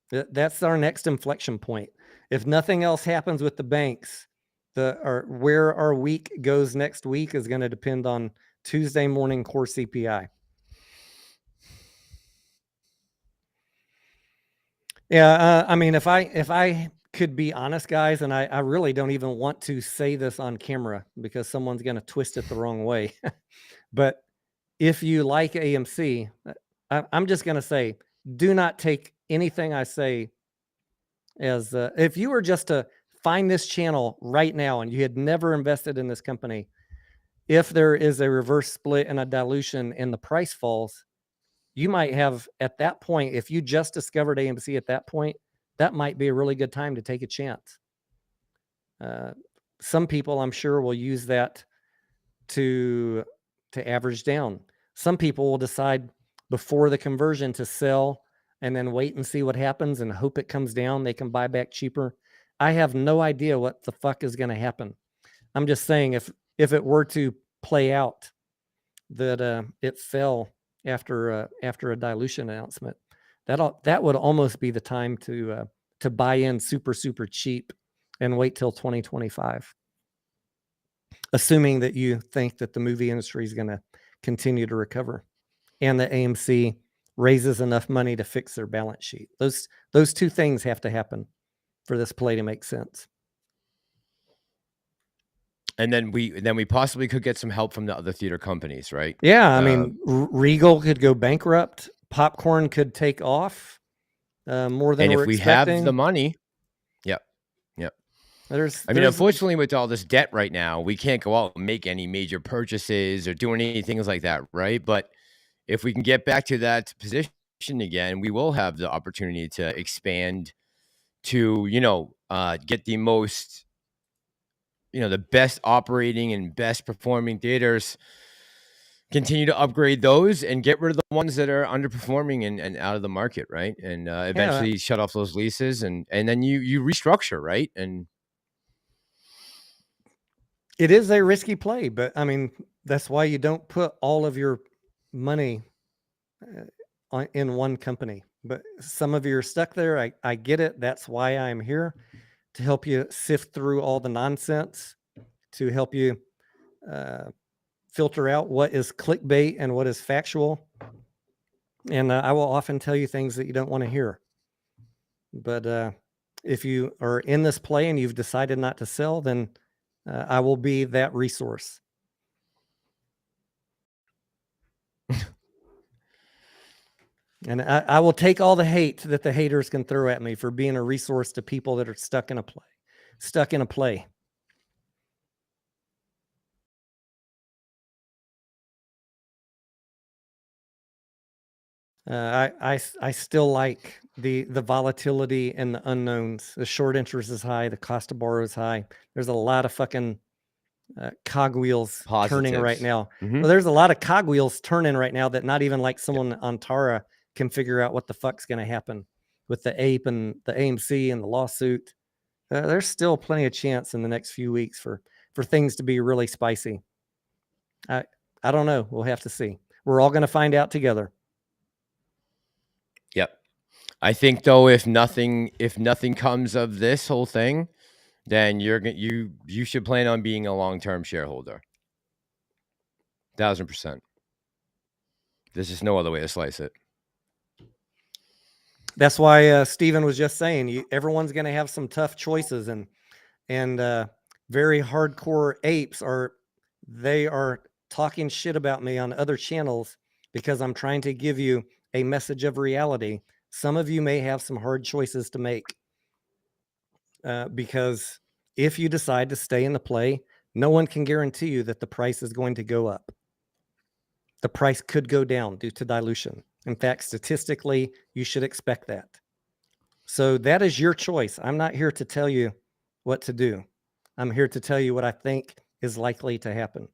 Speaker 2: That's our next inflection point. If nothing else happens with the banks, where our week goes next week is going to depend on Tuesday morning core CPI. Yeah, I mean, if I could be honest, guys, and I really don't even want to say this on camera because someone's going to twist it the wrong way. But if you like AMC, I'm just going to say, do not take anything I say as if you were just to find this channel right now and you had never invested in this company, if there is a reverse split and a dilution and the price falls, you might have at that point, if you just discovered AMC at that point, that might be a really good time to take a chance. Some people, I'm sure, will use that to average down. Some people will decide before the conversion to sell and then wait and see what happens and hope it comes down. They can buy back cheaper. I have no idea what the fuck is going to happen. I'm just saying if it were to play out that it fell after a dilution announcement, that would almost be the time to buy in super cheap and wait till 2025, assuming that you think that the movie industry is going to continue to recover and the AMC raises enough money to fix their balance sheet. Those two things have to happen for this play to make sense.
Speaker 3: And then we possibly could get some help from the other theater companies, right?
Speaker 2: Yeah, I mean, Regal could go bankrupt. Popcorn could take off more than we're expecting. And if we have
Speaker 3: the money, yep. Unfortunately, with all this debt right now, we can't go out and make any major purchases or do anything like that, right? But if we can get back to that position again, we will have the opportunity to expand to, get the most, the best operating and best performing theaters, continue to upgrade those and get rid of the ones that are underperforming and out of the market, right? And eventually shut off those leases and then you restructure, right? And
Speaker 2: it is a risky play, but I mean, that's why you don't put all of your money in one company. But some of you are stuck there. I get it. That's why I'm here, to help you sift through all the nonsense, to help you filter out what is clickbait and what is factual. And I will often tell you things that you don't want to hear. But if you are in this play and you've decided not to sell, then I will be that resource. And I will take all the hate that the haters can throw at me for being a resource to people that are stuck in a play. I still like the volatility and the unknowns. The short interest is high. The cost to borrow is high. There's a lot of fucking cogwheels turning right
Speaker 3: Positives.
Speaker 2: now.
Speaker 3: Mhm.
Speaker 2: Well, there's a lot of cogwheels turning right now that not even like someone on Tara can figure out what the fuck's going to happen with the ape and the AMC and the lawsuit. There's still plenty of chance in the next few weeks for things to be really spicy. I don't know. We'll have to see. We're all going to find out together.
Speaker 3: Yep. I think though, if nothing comes of this whole thing, then you should plan on being a long-term shareholder. 1000%. There's just no other way to slice it.
Speaker 2: That's why Stephen was just saying everyone's going to have some tough choices, and very hardcore apes are talking shit about me on other channels because I'm trying to give you a message of reality. Some of you may have some hard choices to make because if you decide to stay in the play, no one can guarantee you that the price is going to go up. The price could go down due to dilution. In fact, statistically, you should expect that. So that is your choice. I'm not here to tell you what to do. I'm here to tell you what I think is likely to happen.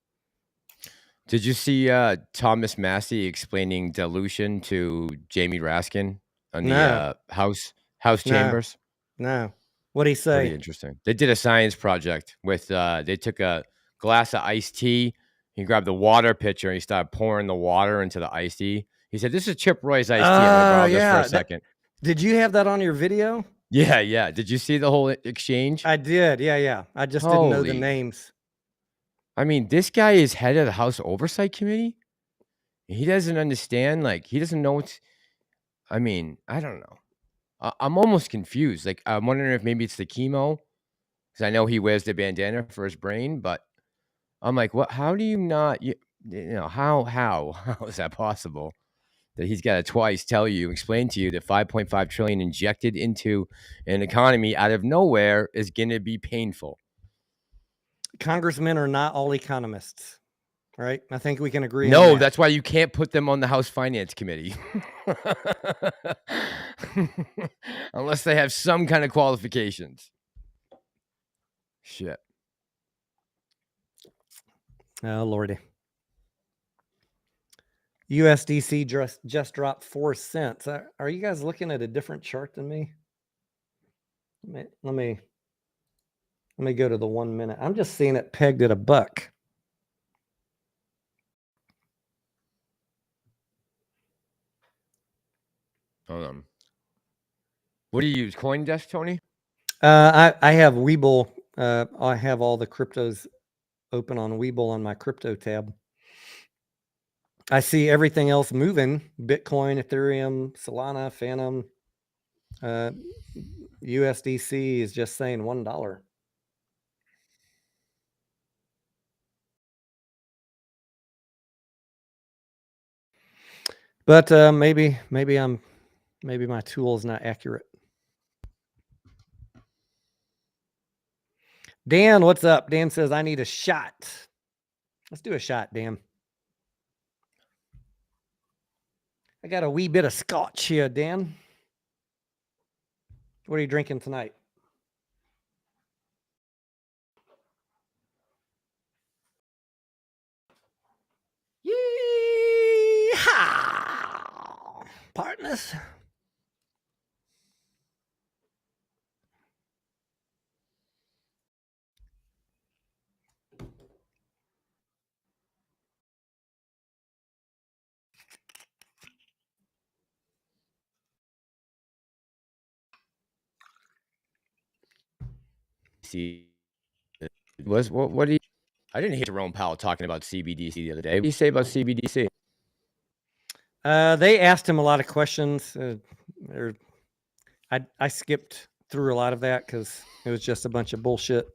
Speaker 3: Did you see Thomas Massey explaining dilution to Jamie Raskin on the House chambers?
Speaker 2: No. What'd he say?
Speaker 3: Pretty interesting. They did a science project with they took a glass of iced tea. He grabbed the water pitcher and he started pouring the water into the iced tea. He said, "This is Chip Roy's iced tea. I'm gonna borrow this for a second."
Speaker 2: Did you have that on your video?
Speaker 3: Yeah. Did you see the whole exchange?
Speaker 2: I did. Yeah. I just didn't know the names.
Speaker 3: I mean, this guy is head of the House Oversight Committee. He doesn't understand. Like, he doesn't know what's. I mean, I don't know. I'm almost confused. Like, I'm wondering if maybe it's the chemo, because I know he wears the bandana for his brain. But I'm like, what? How do you not? You know, how is that possible? That he's got to twice explain to you that 5.5 trillion injected into an economy out of nowhere is going to be painful.
Speaker 2: Congressmen are not all economists, right? I think we can agree.
Speaker 3: No,
Speaker 2: on that.
Speaker 3: That's why you can't put them on the House Finance Committee. Unless they have some kind of qualifications. Shit.
Speaker 2: Oh, Lordy. USDC just dropped 4 cents. Are you guys looking at a different chart than me? Let me go to the 1 minute. I'm just seeing it pegged at $1.
Speaker 3: Hold on. What do you use? CoinDesk, Tony?
Speaker 2: I have Webull. I have all the cryptos open on Webull on my crypto tab. I see everything else moving: Bitcoin, Ethereum, Solana, Phantom. USDC is just saying $1. But maybe my tool is not accurate. Dan, what's up? Dan says, I need a shot. Let's do a shot, Dan. I got a wee bit of scotch here, Dan. What are you drinking tonight? Yeehaw! Partners.
Speaker 3: What do you? I didn't hear Jerome Powell talking about CBDC the other day. What do you say about CBDC?
Speaker 2: They asked him a lot of questions. I skipped through a lot of that because it was just a bunch of bullshit.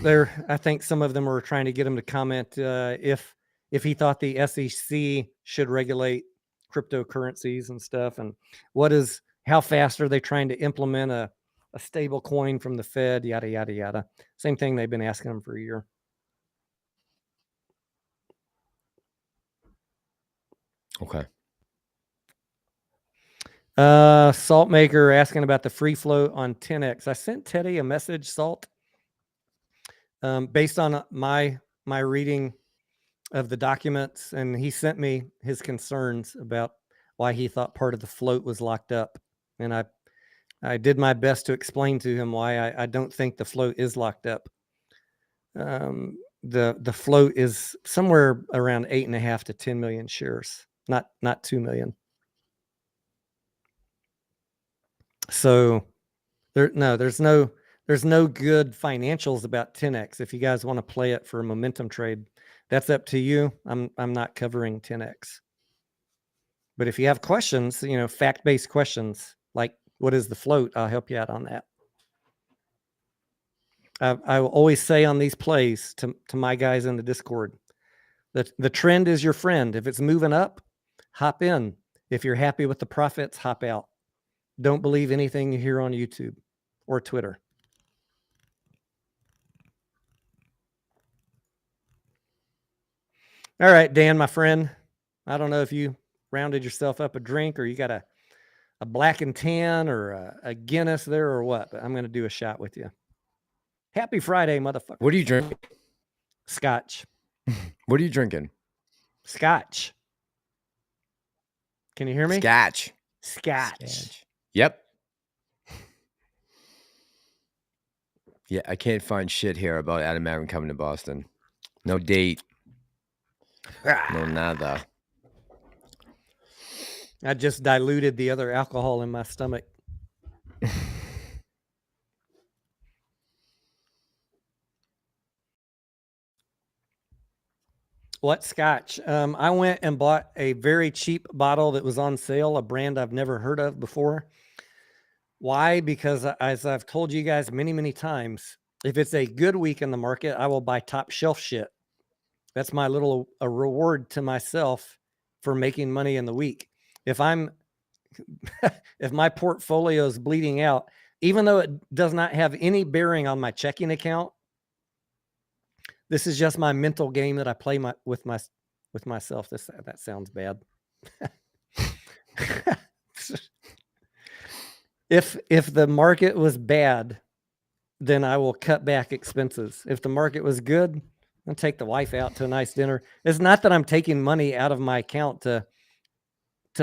Speaker 2: I think some of them were trying to get him to comment if he thought the SEC should regulate cryptocurrencies and stuff, and how fast are they trying to implement a stable coin from the Fed, yada yada yada. Same thing they've been asking him for a year.
Speaker 3: Okay.
Speaker 2: Saltmaker asking about the free float on 10x. I sent Teddy a message, Salt, based on my reading of the documents, and he sent me his concerns about why he thought part of the float was locked up, and I did my best to explain to him why I don't think the float is locked up. The float is somewhere around 8.5 to 10 million shares, not 2 million. So there's no good financials about 10x. If you guys want to play it for a momentum trade, that's up to you. I'm not covering 10x. But if you have questions, fact-based questions like what is the float, I'll help you out on that. I will always say on these plays to my guys in the Discord that the trend is your friend. If it's moving up, hop in. If you're happy with the profits, hop out. Don't believe anything you hear on YouTube or Twitter. All right, Dan, my friend. I don't know if you rounded yourself up a drink or you got a black and tan or a Guinness there or what, but I'm going to do a shot with you. Happy Friday, motherfucker.
Speaker 3: What are you drinking?
Speaker 2: Scotch.
Speaker 3: What are you drinking?
Speaker 2: Scotch. Can you hear me?
Speaker 3: Scotch. Yep. Yeah, I can't find shit here about Adam Aaron coming to Boston. No date. No nada.
Speaker 2: I just diluted the other alcohol in my stomach. What scotch? I went and bought a very cheap bottle that was on sale, a brand I've never heard of before. Why? Because as I've told you guys many, many times, if it's a good week in the market, I will buy top shelf shit. That's my little a reward to myself for making money in the week. If my portfolio is bleeding out, even though it does not have any bearing on my checking account, this is just my mental game that I play with myself. That sounds bad. If the market was bad, then I will cut back expenses. If the market was good, I'll take the wife out to a nice dinner. It's not that I'm taking money out of my account to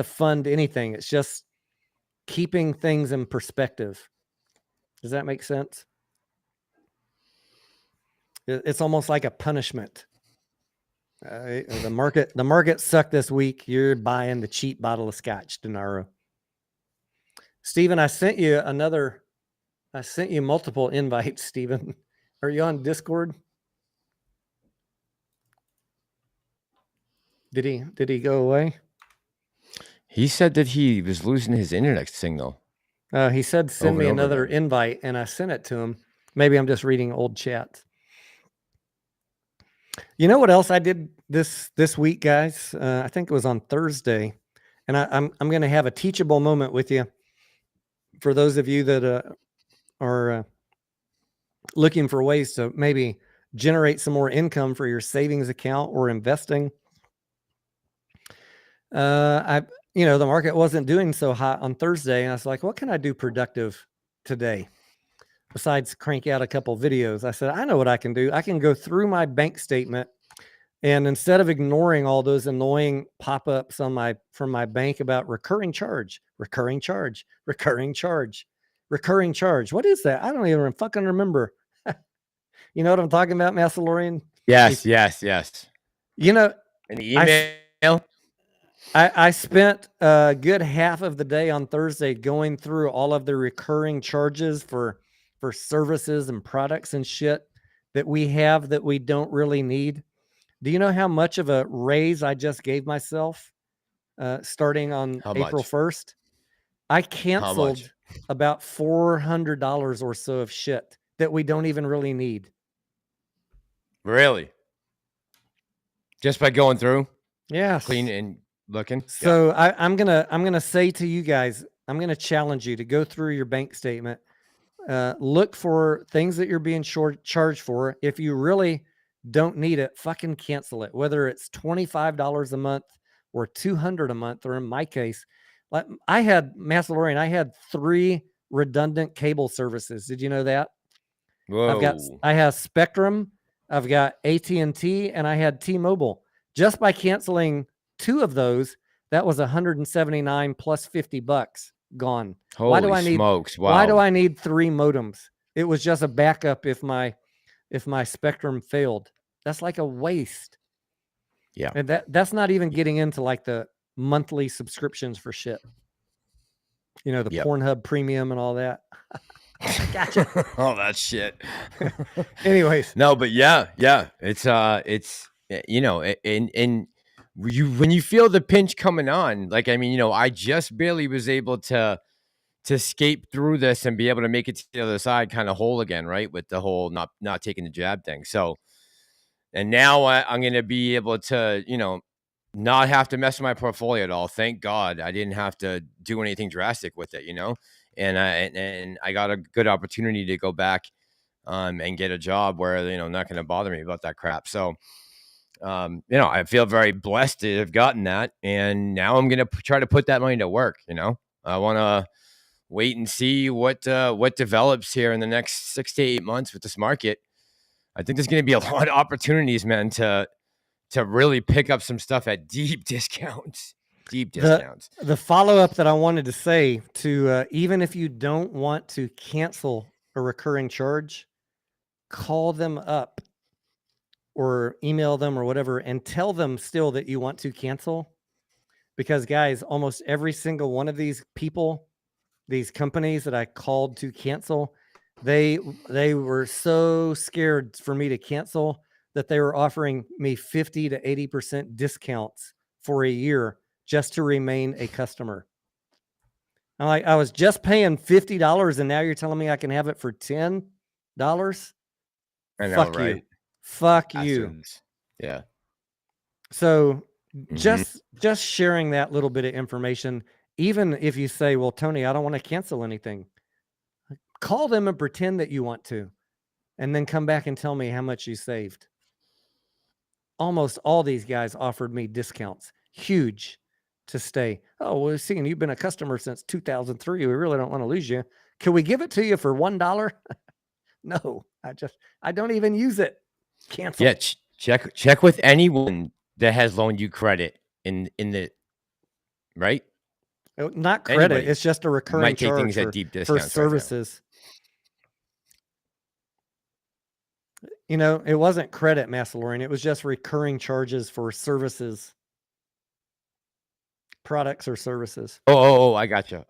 Speaker 2: fund anything. It's just keeping things in perspective. Does that make sense? It's almost like a punishment. The market sucked this week. You're buying the cheap bottle of scotch, Denaro. Steven, I sent you multiple invites, Steven. Are you on Discord? Did he go away?
Speaker 3: He said that he was losing his internet signal.
Speaker 2: He said send me another invite, and I sent it to him. Maybe I'm just reading old chats. You know what else I did this week, guys? I think it was on Thursday, and I'm going to have a teachable moment with you. For those of you that are looking for ways to maybe generate some more income for your savings account or investing, the market wasn't doing so hot on Thursday, and I was like, what can I do productive today besides crank out a couple videos? I said, I know what I can do. I can go through my bank statement, and instead of ignoring all those annoying pop-ups from my bank about recurring charge. What is that? I don't even fucking remember. You know what I'm talking about, Massalorian?
Speaker 3: Yes.
Speaker 2: You know,
Speaker 3: an email.
Speaker 2: I spent a good half of the day on Thursday going through all of the recurring charges for for services and products and shit that we have that we don't really need. Do you know how much of a raise I just gave myself starting on
Speaker 3: How
Speaker 2: April
Speaker 3: much?
Speaker 2: 1st? I
Speaker 3: How
Speaker 2: canceled
Speaker 3: much?
Speaker 2: about $400 or so of shit that we don't even really need.
Speaker 3: Really? Just by going through,
Speaker 2: Yes.
Speaker 3: clean and looking.
Speaker 2: So I'm gonna say to you guys, I'm gonna challenge you to go through your bank statement, look for things that you're being charged for. If you really don't need it, fucking cancel it. Whether it's $25 a month or $200 a month, or in my case, like I had Massalorian, I had 3 redundant cable services. Did you know that?
Speaker 3: Whoa.
Speaker 2: I have Spectrum, I've got AT&T, and I had T-Mobile. Just by canceling 2 of those, that was $179 plus $50 gone.
Speaker 3: Holy smokes. Wow.
Speaker 2: Why do I need 3 modems? It was just a backup if my Spectrum failed. That's like a waste.
Speaker 3: Yeah.
Speaker 2: And that's not even getting into like the monthly subscriptions for shit. You know, the Pornhub premium and all that. Gotcha.
Speaker 3: All that shit.
Speaker 2: Anyways.
Speaker 3: No, but yeah. It's you know, and when you feel the pinch coming on, like, I mean, you know, I just barely was able to escape through this and be able to make it to the other side kind of whole again, right? With the whole not taking the jab thing. So, and now I'm going to be able to, you know, not have to mess with my portfolio at all. Thank God I didn't have to do anything drastic with it, you know? And I got a good opportunity to go back and get a job where, you know, not going to bother me about that crap. So, you know, I feel very blessed to have gotten that. And now I'm going to try to put that money to work. You know, I want to wait and see what develops here in the next 6 to 8 months with this market. I think there's going to be a lot of opportunities, man, to really pick up some stuff at deep discounts.
Speaker 2: The follow-up that I wanted to say to, even if you don't want to cancel a recurring charge, call them up or email them or whatever and tell them still that you want to cancel. Because guys, almost every single one of these people, these companies that I called to cancel, they were so scared for me to cancel that they were offering me 50 to 80% discounts for a year just to remain a customer. I'm like, I was just paying $50 and now you're telling me I can have it for $10?
Speaker 3: I know,
Speaker 2: Fuck
Speaker 3: right?
Speaker 2: you. Fuck
Speaker 3: Bastards.
Speaker 2: you.
Speaker 3: Yeah.
Speaker 2: So just sharing that little bit of information, even if you say, well, Tony, I don't want to cancel anything, call them and pretend that you want to, and then come back and tell me how much you saved. Almost all these guys offered me discounts, huge, to stay. Oh, well, seeing you've been a customer since 2003, we really don't want to lose you. Can we give it to you for $1? No, I don't even use it. Cancel.
Speaker 3: Yeah, check with anyone that has loaned you credit in the right.
Speaker 2: Not credit.
Speaker 3: Anybody
Speaker 2: it's just a recurring
Speaker 3: might take
Speaker 2: charge
Speaker 3: things
Speaker 2: for,
Speaker 3: at deep
Speaker 2: for
Speaker 3: discounts
Speaker 2: services. You know, it wasn't credit, Massalorian. It was just recurring charges for services, products or services.
Speaker 3: Oh, I gotcha.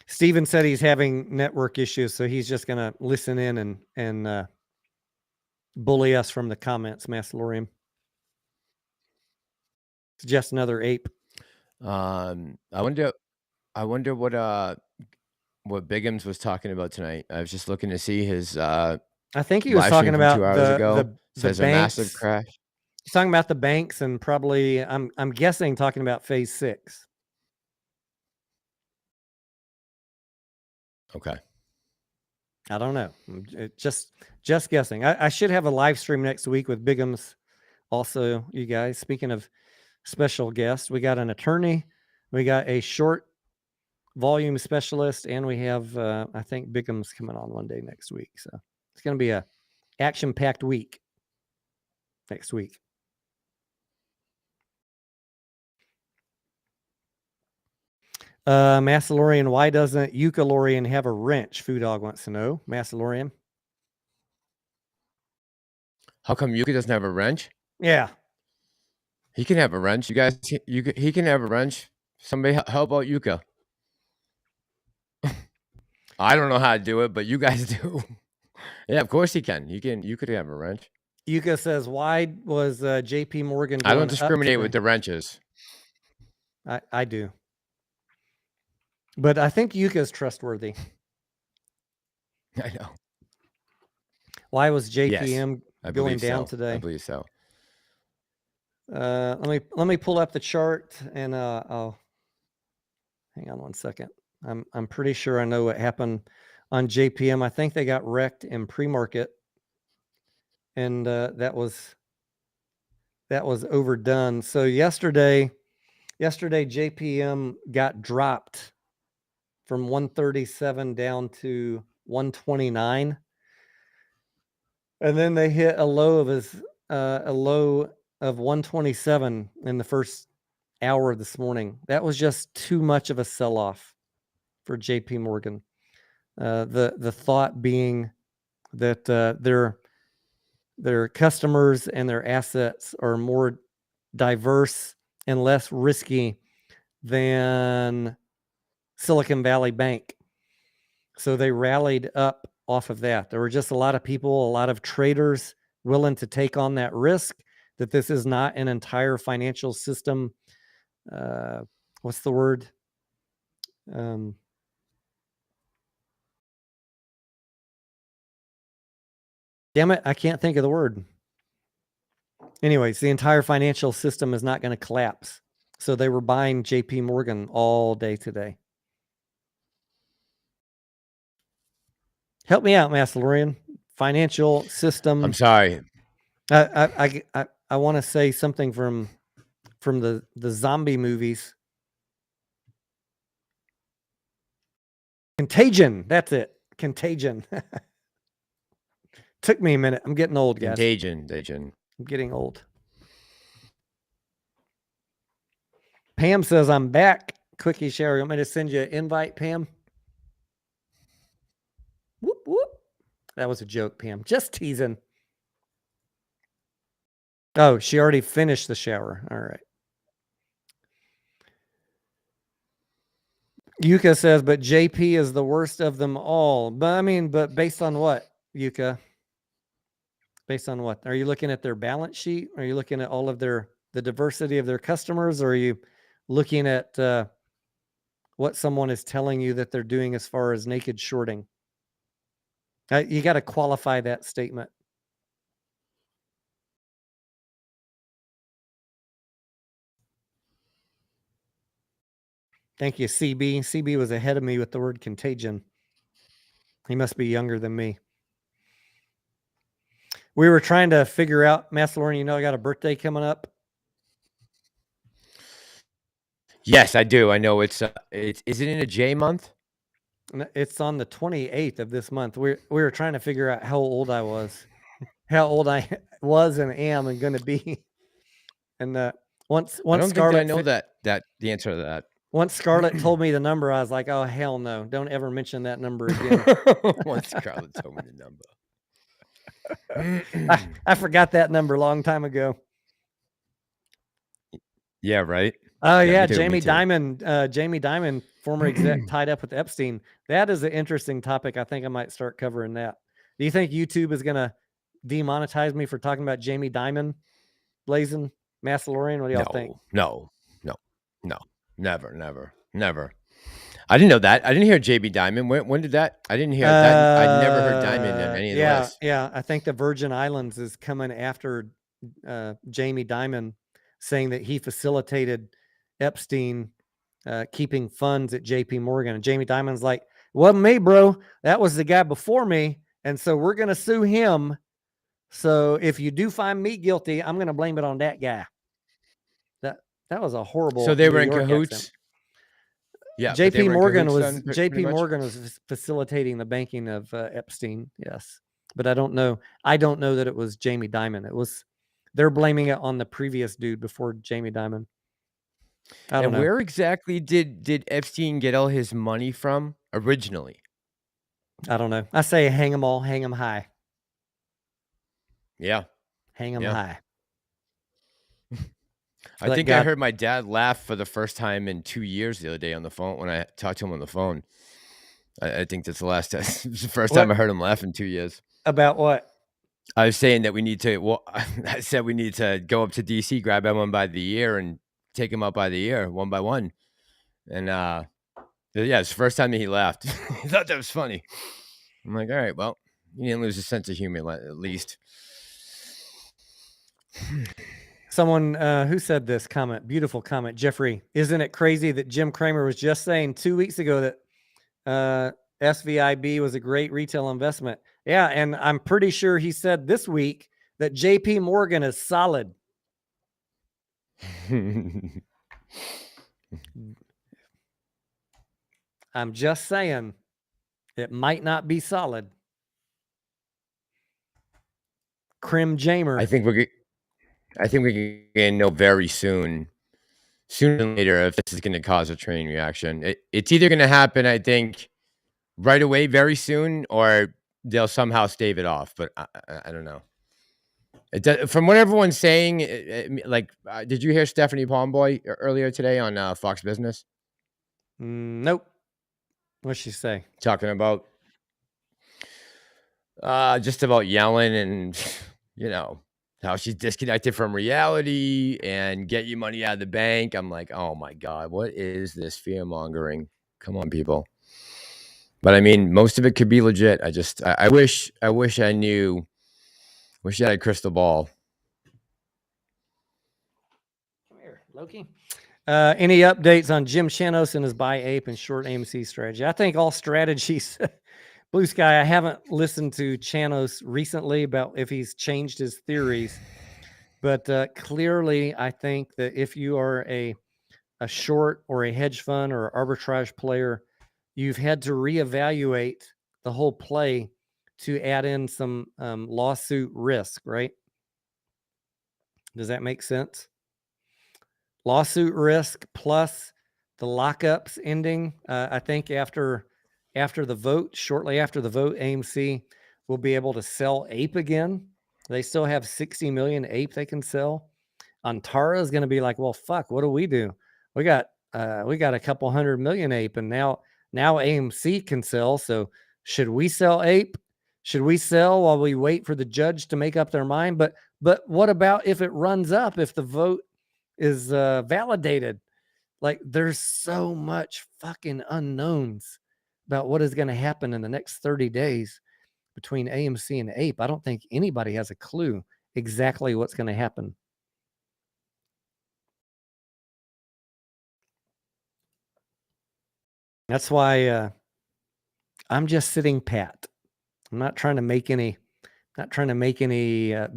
Speaker 2: Steven said he's having network issues, so he's just going to listen in and bully us from the comments, Massalorian. It's just another ape.
Speaker 3: I wonder what Bigums was talking about tonight. I was just looking to see his
Speaker 2: I think he was
Speaker 3: live
Speaker 2: talking
Speaker 3: stream from
Speaker 2: about
Speaker 3: 2 hours ago.
Speaker 2: the
Speaker 3: Says
Speaker 2: banks.
Speaker 3: a massive crash.
Speaker 2: He's talking about the banks and probably I'm guessing talking about phase 6.
Speaker 3: Okay.
Speaker 2: I don't know. Just guessing. I should have a live stream next week with Bigums. Also, you guys, speaking of special guests, we got an attorney, we got a short volume specialist, and we have, I think Bigums coming on one day next week. So it's going to be a action-packed week next week. Massalorian, why doesn't Eucalorian have a wrench? Food Dog wants to know. Massalorian.
Speaker 3: How come Yuka doesn't have a wrench?
Speaker 2: Yeah.
Speaker 3: He can have a wrench. You guys, he can have a wrench. Somebody help out Yuka. I don't know how to do it, but you guys do. Yeah, of course he can. You could have a wrench.
Speaker 2: Yuka says, why was JP Morgan
Speaker 3: I don't
Speaker 2: going up
Speaker 3: discriminate with the wrenches.
Speaker 2: I do. But I think Yuka's trustworthy.
Speaker 3: I know.
Speaker 2: Why was JPM
Speaker 3: I
Speaker 2: going
Speaker 3: believe
Speaker 2: down
Speaker 3: so.
Speaker 2: today?
Speaker 3: I believe so.
Speaker 2: Let me pull up the chart and I'll hang on one second. I'm pretty sure I know what happened on JPM. I think they got wrecked in pre-market, and that was overdone. So yesterday JPM got dropped from 137 down to 129, and then they hit a low of 127 in the first hour this morning. That was just too much of a sell-off for JP Morgan. The thought being that their customers and their assets are more diverse and less risky than Silicon Valley Bank. So they rallied up off of that. There were just a lot of people, a lot of traders willing to take on that risk, that this is not an entire financial system. What's the word? Damn it, I can't think of the word. Anyways, the entire financial system is not going to collapse. So they were buying JP Morgan all day today. Help me out, Massalorian. Financial system.
Speaker 3: I'm sorry.
Speaker 2: I want to say something from the zombie movies. Contagion. That's it. Contagion. Took me a minute. I'm getting old, guys.
Speaker 3: Contagion.
Speaker 2: I'm getting old. Pam says, I'm back. Quickie shower. You want me to send you an invite, Pam? Whoop, whoop. That was a joke, Pam. Just teasing. Oh, she already finished the shower. All right. Yuka says, but JP is the worst of them all. But based on what, Yuka? Based on what? Are you looking at their balance sheet? Are you looking at all of the diversity of their customers? Or are you looking at what someone is telling you that they're doing as far as naked shorting? You got to qualify that statement. Thank you, CB. CB was ahead of me with the word contagion. He must be younger than me. We were trying to figure out, Massalorian, I got a birthday coming up.
Speaker 3: Yes, I do. I know is it in a J month?
Speaker 2: It's on the 28th of this month. We were trying to figure out how old I was, and am and going to be. And once
Speaker 3: I don't
Speaker 2: Scarlett,
Speaker 3: think I know that the answer to that.
Speaker 2: Once Scarlett told me the number, I was like, oh, hell no. Don't ever mention that number again.
Speaker 3: Once Scarlett told me the
Speaker 2: number. I forgot that number a long time ago.
Speaker 3: Yeah, right.
Speaker 2: Oh, yeah. Jamie Dimon, former exec, tied up with Epstein. That is an interesting topic. I think I might start covering that. Do you think YouTube is going to demonetize me for talking about Jamie Dimon, blazing Massalorian? What do y'all think?
Speaker 3: No. Never. I didn't know that. I didn't hear JB Dimon. When did that? I didn't hear that. I never heard Dimon in any of the lists.
Speaker 2: Yeah. I think the Virgin Islands is coming after Jamie Dimon, saying that he facilitated Epstein keeping funds at JP Morgan. And Jamie Dimon's like, it wasn't me, bro. That was the guy before me. And so we're going to sue him. So if you do find me guilty, I'm going to blame it on that guy. That was a horrible.
Speaker 3: So they were in cahoots.
Speaker 2: Accent.
Speaker 3: Yeah.
Speaker 2: JP Morgan was facilitating the banking of Epstein. Yes. But I don't know that it was Jamie Dimon. They're blaming it on the previous dude before Jamie Dimon. I don't know.
Speaker 3: Where exactly did Epstein get all his money from originally?
Speaker 2: I don't know. I say hang them all, hang them high.
Speaker 3: Yeah.
Speaker 2: Hang them
Speaker 3: Yeah.
Speaker 2: high.
Speaker 3: I
Speaker 2: Let
Speaker 3: think I
Speaker 2: God-
Speaker 3: heard my dad laugh for the first time in 2 years the other day on the phone when I talked to him on the phone. I think that's the last time. It was the first time I heard him laugh in 2 years.
Speaker 2: About what?
Speaker 3: I was saying that we need to. Well, I said we need to go up to DC, grab everyone by the ear, and take them out by the ear one by one. And yeah, it's the first time that he laughed. He thought that was funny. I'm like, all right, well, you didn't lose a sense of humor at least.
Speaker 2: Someone who said this comment, beautiful comment, Jeffrey. Isn't it crazy that Jim Cramer was just saying 2 weeks ago that SVIB was a great retail investment? Yeah, and I'm pretty sure he said this week that JP Morgan is solid. I'm just saying it might not be solid. Crim Jamer.
Speaker 3: I think we're gonna know very soon, sooner than later, if this is going to cause a train reaction. It's either going to happen, I think, right away, very soon, or they'll somehow stave it off. But I don't know. From what everyone's saying, did you hear Stephanie Palmboy earlier today on Fox Business?
Speaker 2: Nope. What'd she say?
Speaker 3: Talking about just about Yellen and how she's disconnected from reality and get your money out of the bank. I'm like, oh my God, what is this fear mongering? Come on, people. But I mean, most of it could be legit. I wish I knew. Wish I had a crystal ball.
Speaker 2: Come here, Loki. Any updates on Jim Chanos and his buy ape and short AMC strategy? I think all strategies. Blue Sky, I haven't listened to Chanos recently about if he's changed his theories, but clearly I think that if you are a short or a hedge fund or arbitrage player, you've had to reevaluate the whole play to add in some lawsuit risk, right? Does that make sense? Lawsuit risk plus the lockups ending. I think after the vote, shortly after the vote, AMC will be able to sell ape again. They still have 60 million ape they can sell. Antara is going to be like, well, fuck, what do? We got a couple 100 million ape, and now AMC can sell. So should we sell ape? Should we sell while we wait for the judge to make up their mind? But what about if it runs up, if the vote is validated? Like, there's so much fucking unknowns about what is going to happen in the next 30 days between AMC and ape. I don't think anybody has a clue exactly what's going to happen. That's why I'm just sitting pat. I'm not trying to make any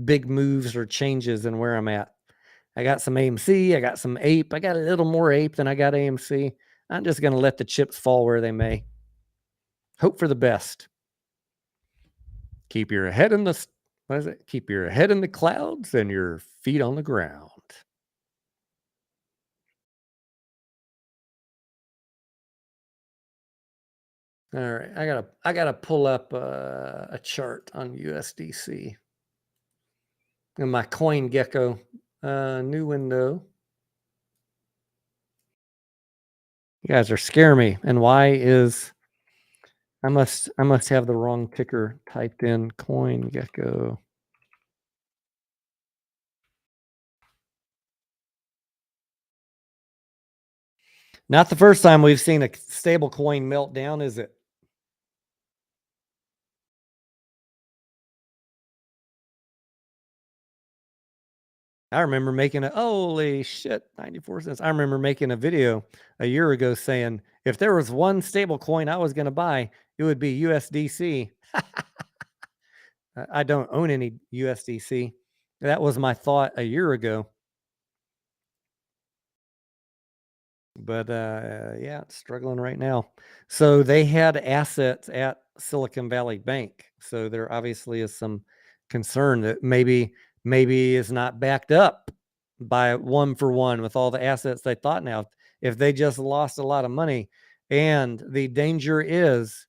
Speaker 2: big moves or changes in where I'm at. I got some AMC, I got some ape, I got a little more ape than I got AMC. I'm just going to let the chips fall where they may. Hope for the best. Keep your head in the Keep your head in the clouds and your feet on the ground. All right, I gotta pull up a chart on USDC. In my CoinGecko new window. You guys are scaring me. And why is I must have the wrong ticker typed in. CoinGecko. Not the first time we've seen a stable coin melt down, is it? I remember making holy shit, 94 cents. I remember making a video a year ago saying if there was one stable coin I was going to buy, it would be USDC. I don't own any USDC. That was my thought a year ago. But yeah, it's struggling right now. So they had assets at Silicon Valley Bank. So there obviously is some concern that maybe is not backed up by 1-for-1 with all the assets they thought. Now, if they just lost a lot of money, and the danger is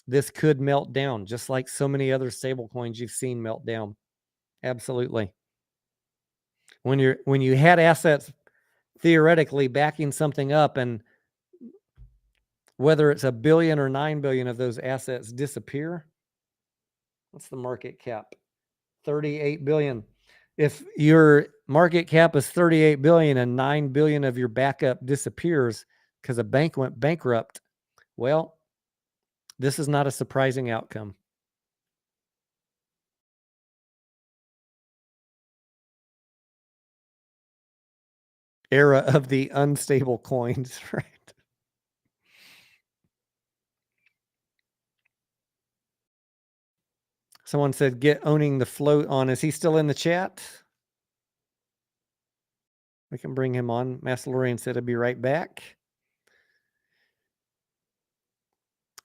Speaker 2: this could melt down, just like so many other stable coins you've seen melt down. Absolutely. When you had assets theoretically backing something up, and whether it's $1 billion or $9 billion of those assets disappear, what's the market cap? 38 billion. If your market cap is 38 billion and 9 billion of your backup disappears because a bank went bankrupt, well, this is not a surprising outcome. Era of the unstable coins, right? Someone said, get owning the float on. Is he still in the chat? We can bring him on. Massalorian said, I'll be right back.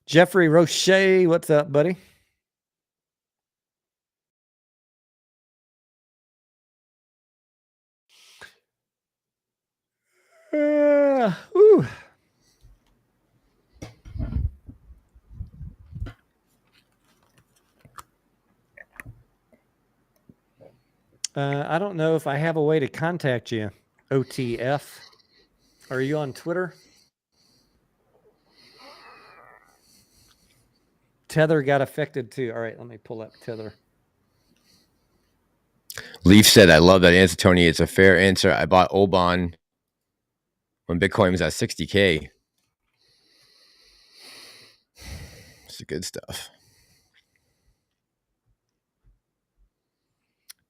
Speaker 2: Jeffrey Roche, what's up, buddy? Ooh. I don't know if I have a way to contact you, OTF. Are you on Twitter? Tether got affected too. All right, let me pull up Tether.
Speaker 3: Leaf said, I love that answer, Tony. It's a fair answer. I bought Oban when Bitcoin was at 60K. It's the good stuff.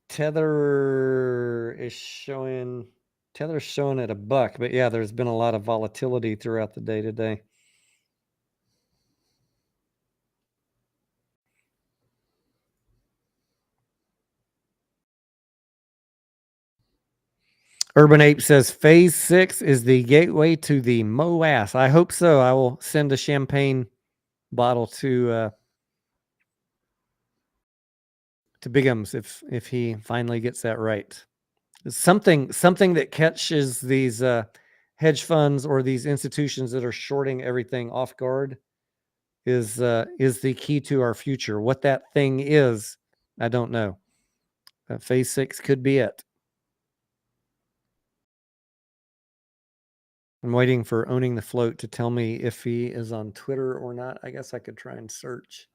Speaker 2: Tether's showing at $1, but yeah, there's been a lot of volatility throughout the day today. Urban Ape says phase 6 is the gateway to the MOAS. I hope so. I will send a champagne bottle to Bigums if he finally gets that right. Something that catches these hedge funds or these institutions that are shorting everything off guard is the key to our future. What that thing is, I don't know. Phase 6 could be it. I'm waiting for owning the float to tell me if he is on Twitter or not. I guess I could try and search.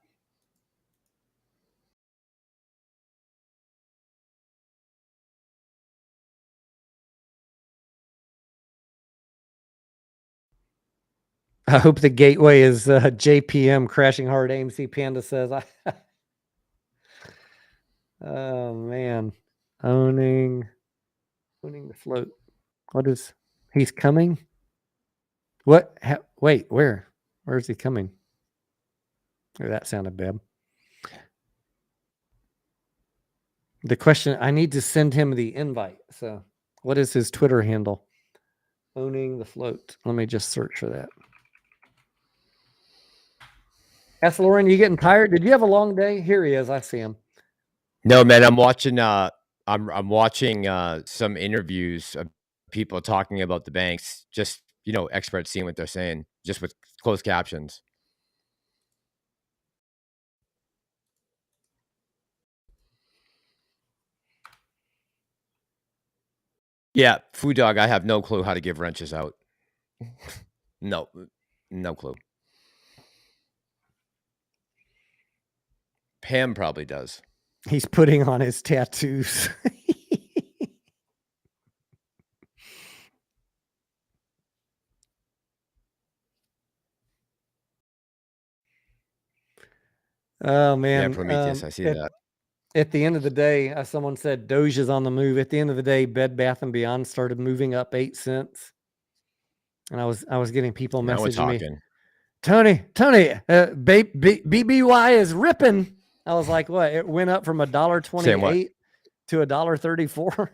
Speaker 2: I hope the gateway is JPM crashing hard. AMC Panda says, oh man, owning the float. What is he's coming? What? Wait, where is he coming? Oh, that sounded bad. The question, I need to send him the invite. So what is his Twitter handle? Owning the float. Let me just search for that. Massalorian, you getting tired? Did you have a long day? Here he is. I see him.
Speaker 3: No, man, I'm watching I'm watching some interviews of people talking about the banks, just experts seeing what they're saying, just with closed captions. Yeah, Food Dog, I have no clue how to give wrenches out. No clue. Pam probably does.
Speaker 2: He's putting on his tattoos. Oh man.
Speaker 3: Yeah, Prometheus, I see that.
Speaker 2: At the end of the day, someone said Doge is on the move. At the end of the day, Bed Bath & Beyond started moving up 8 cents. And I was getting people messaging me, Tony, BBY is ripping. I was like, what? It went up from $1.28 to $1.34.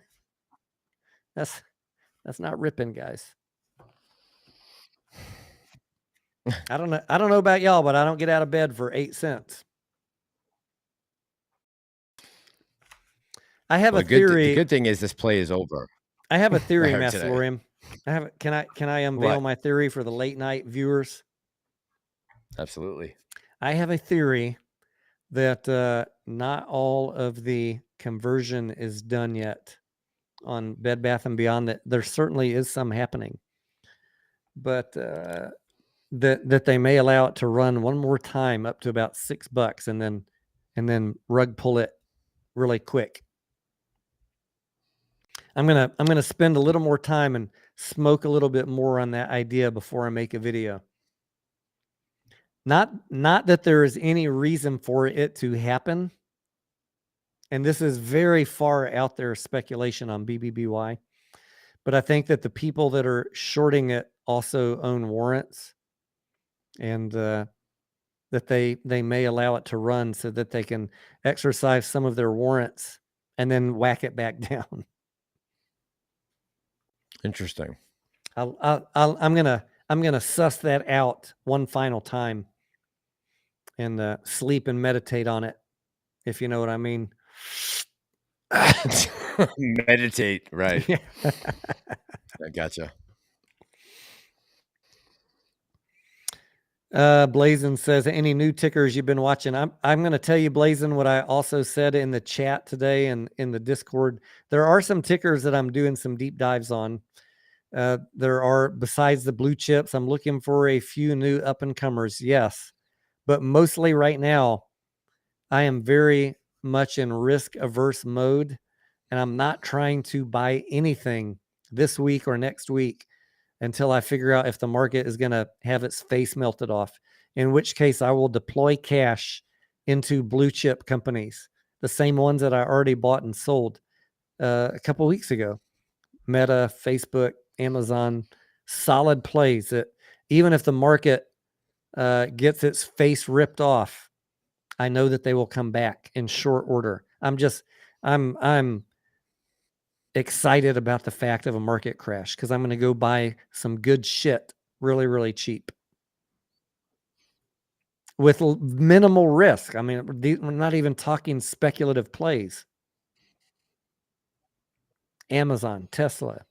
Speaker 2: That's not ripping, guys. I don't know about y'all, but I don't get out of bed for 8 cents. I have a theory.
Speaker 3: The good thing is this play is over.
Speaker 2: I have a theory, Massalorian. Can I unveil my theory for the late night viewers?
Speaker 3: Absolutely.
Speaker 2: I have a theory that not all of the conversion is done yet on Bed Bath & Beyond. That there certainly is some happening, but that they may allow it to run one more time up to about $6 and then rug pull it really quick. I'm gonna spend a little more time and smoke a little bit more on that idea before I make a video. Not that there is any reason for it to happen. And this is very far out there speculation on BBBY. But I think that the people that are shorting it also own warrants, and that they may allow it to run so that they can exercise some of their warrants and then whack it back down.
Speaker 3: Interesting.
Speaker 2: I'm gonna suss that out one final time and sleep and meditate on it, if you know what I mean.
Speaker 3: Meditate, right?
Speaker 2: Yeah.
Speaker 3: I gotcha.
Speaker 2: Blazin says, any new tickers you've been watching? I'm going to tell you, Blazin, what I also said in the chat today and in the Discord. There are some tickers that I'm doing some deep dives on. There are, besides the blue chips, I'm looking for a few new up and comers. Yes, but mostly right now, I am very much in risk averse mode, and I'm not trying to buy anything this week or next week until I figure out if the market is going to have its face melted off, in which case I will deploy cash into blue chip companies, the same ones that I already bought and sold a couple weeks ago. Meta, Facebook, Amazon, solid plays that even if the market gets its face ripped off, I know that they will come back in short order. I'm excited about the fact of a market crash because I'm going to go buy some good shit really, really cheap with minimal risk. I mean, we're not even talking speculative plays. Amazon, Tesla,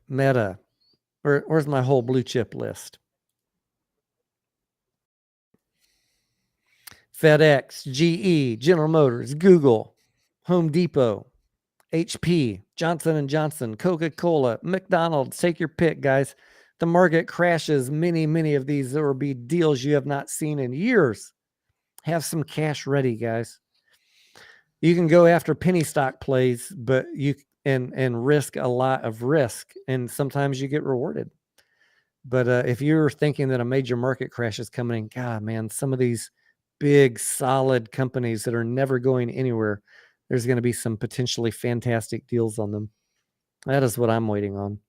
Speaker 2: Meta. Where's my whole blue chip list? FedEx, GE, General Motors, Google, Home Depot, HP, Johnson & Johnson, Coca-Cola, McDonald's. Take your pick, guys. The market crashes. Many of these, there will be deals you have not seen in years. Have some cash ready, guys. You can go after penny stock plays, but you and risk a lot of risk, and sometimes you get rewarded. But if you're thinking that a major market crash is coming, God, man, some of these big, solid companies that are never going anywhere, there's going to be some potentially fantastic deals on them. That is what I'm waiting on.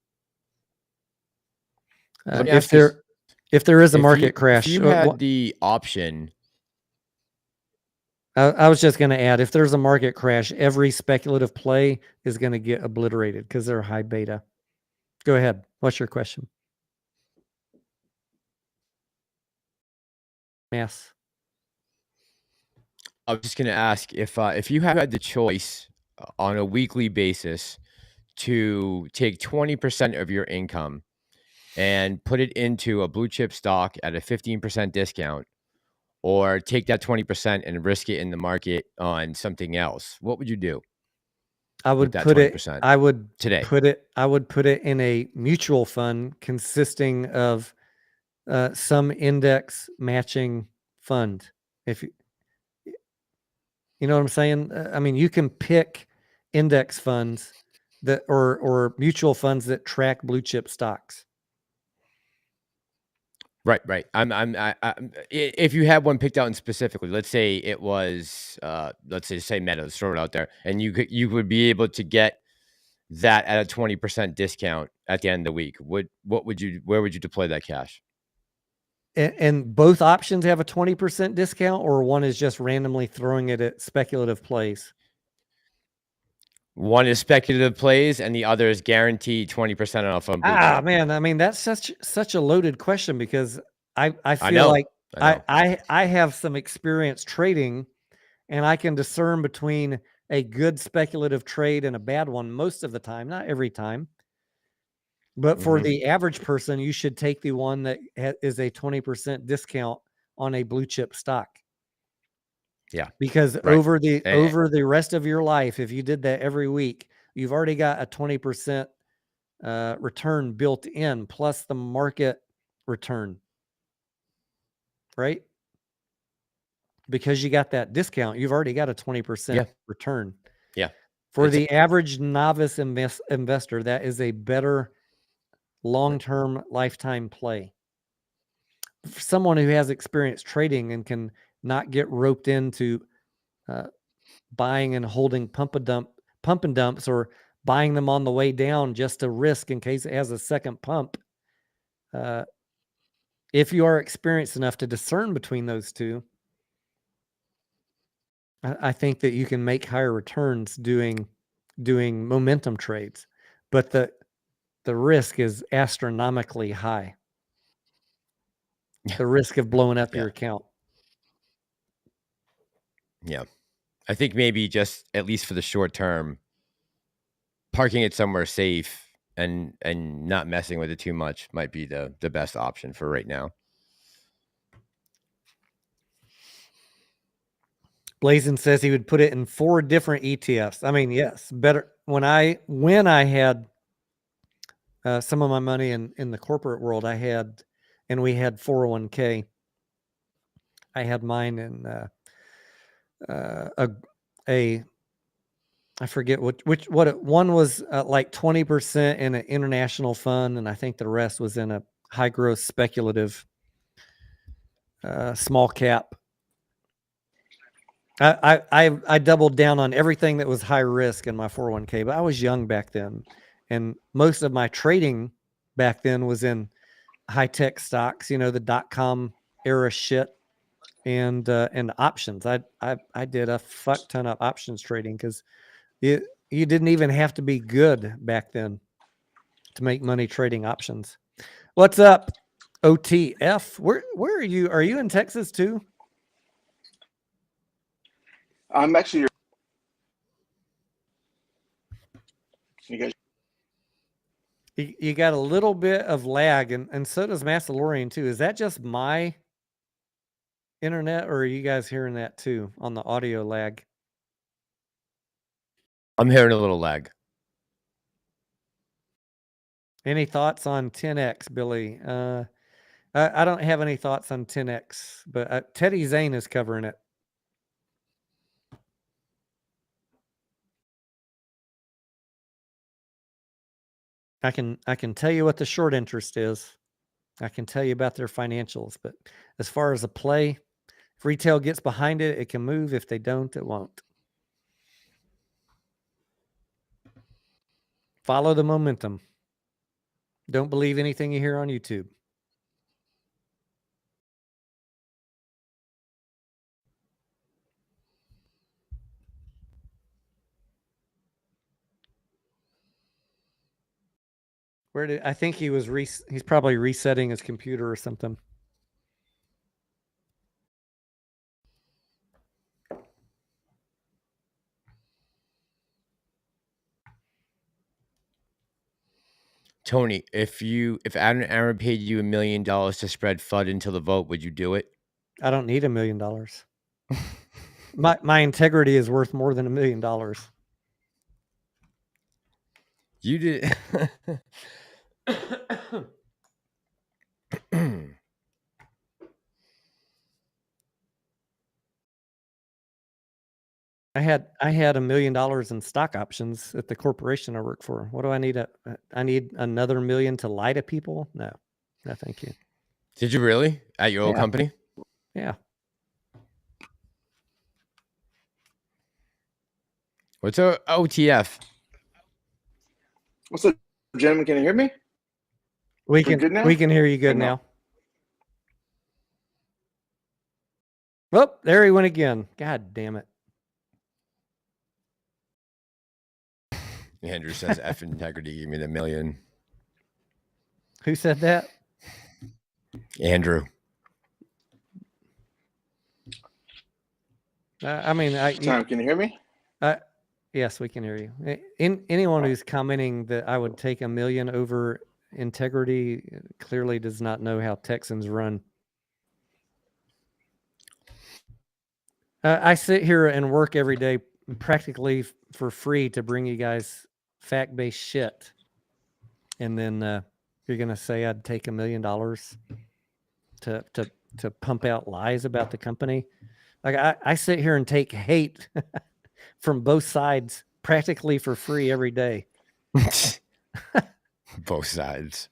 Speaker 2: If there is a market crash,
Speaker 3: if you had the option.
Speaker 2: I was just going to add, if there's a market crash, every speculative play is going to get obliterated because they're high beta. Go ahead. What's your question? Yes.
Speaker 3: I was just going to ask if you had the choice on a weekly basis to take 20% of your income and put it into a blue chip stock at a 15% discount, or take that 20% and risk it in the market on something else, what would you do?
Speaker 2: I would put it. I would put it in a mutual fund consisting of some index matching fund. If you know what I'm saying, I mean, you can pick index funds that or mutual funds that track blue chip stocks.
Speaker 3: Right. If you had one picked out and specifically, let's say it was, let's say Meta, let's throw it out there, and you would be able to get that at a 20% discount at the end of the week. Where would you deploy that cash?
Speaker 2: And both options have a 20% discount, or one is just randomly throwing it at speculative plays?
Speaker 3: One is speculative plays, and the other is guaranteed 20% off on blue chip.
Speaker 2: Man, I mean, that's such a loaded question because I feel like I have some experience trading, and I can discern between a good speculative trade and a bad one most of the time, not every time. But for the average person, you should take the one that is a 20% discount on a blue chip stock.
Speaker 3: Yeah.
Speaker 2: Because
Speaker 3: Right.
Speaker 2: over the rest of your life, if you did that every week, you've already got a 20% return built in, plus the market return, right? Because you got that discount, you've already got a 20% return.
Speaker 3: Yeah.
Speaker 2: For the average novice investor, that is a better long-term lifetime play. For someone who has experience trading and can not get roped into buying and holding pump and dumps, or buying them on the way down just to risk in case it has a second pump. If you are experienced enough to discern between those two, I think that you can make higher returns doing momentum trades, but the risk is astronomically high. The risk of blowing up your account.
Speaker 3: Yeah. I think maybe just at least for the short term, parking it somewhere safe and not messing with it too much might be the best option for right now.
Speaker 2: Blazin says he would put it in 4 different ETFs. I mean, yes, better when I had some of my money in the corporate world, we had 401k. I had mine in I forget what one was like 20% in an international fund, and I think the rest was in a high growth speculative small cap. I doubled down on everything that was high risk in my 401k, but I was young back then, and most of my trading back then was in high tech stocks, the .com era shit, and options. I did a fuck ton of options trading because you didn't even have to be good back then to make money trading options. What's up, OTF? Where are you? Are you in Texas too?
Speaker 5: I'm actually. You guys.
Speaker 2: You got a little bit of lag, and so does Massalorian too. Is that just my internet, or are you guys hearing that too on the audio lag?
Speaker 3: I'm hearing a little lag.
Speaker 2: Any thoughts on 10X, Billy? I don't have any thoughts on 10X, but Teddy Zane is covering it. I can tell you what the short interest is. I can tell you about their financials, but as far as a play, if retail gets behind it, it can move. If they don't, it won't. Follow the momentum. Don't believe anything you hear on YouTube. I think he was he's probably resetting his computer or something.
Speaker 3: Tony, if Adam Aaron paid you $1 million to spread FUD until the vote, would you do it?
Speaker 2: I don't need $1 million. My integrity is worth more than $1 million.
Speaker 3: You did.
Speaker 2: I had $1 million in stock options at the corporation I work for. What do I need? I need another $1 million to lie to people? No, thank you.
Speaker 3: Did you really? At your old company?
Speaker 2: Yeah.
Speaker 3: What's a OTF?
Speaker 5: What's up, gentlemen? Can you hear me?
Speaker 2: We can hear you good now. Oh, there he went again. God damn it.
Speaker 3: Andrew says F integrity, give me the $1 million.
Speaker 2: Who said that?
Speaker 3: Andrew.
Speaker 5: Tom, can you hear me?
Speaker 2: Yes, we can hear you. Anyone who's commenting that I would take $1 million over integrity clearly does not know how Texans run. I sit here and work every day practically for free to bring you guys fact-based shit. And then you're going to say I'd take $1 million to pump out lies about the company. Like I sit here and take hate from both sides practically for free every day.
Speaker 3: Both sides.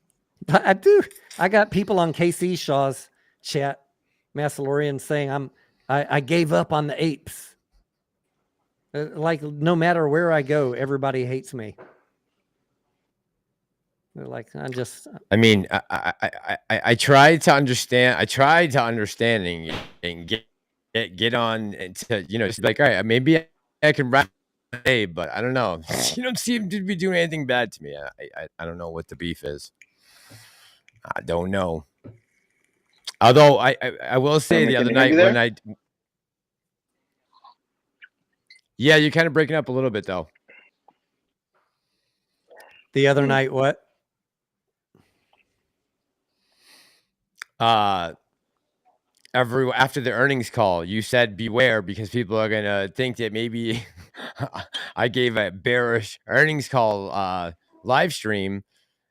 Speaker 2: I do. I got people on KC Shaw's chat, Massalorian, saying I gave up on the apes. Like no matter where I go, everybody hates me. They're like,
Speaker 3: I mean, I tried to understand. I tried to understand and get on and to, you know, just be like, all right, maybe I can rap today, but I don't know. You don't seem to be doing anything bad to me. I don't know what the beef is. I don't know. Although I will say the other night when yeah, you're kind of breaking up a little bit though.
Speaker 2: The other night, what?
Speaker 3: After the earnings call, you said beware because people are gonna think that maybe I gave a bearish earnings call live stream,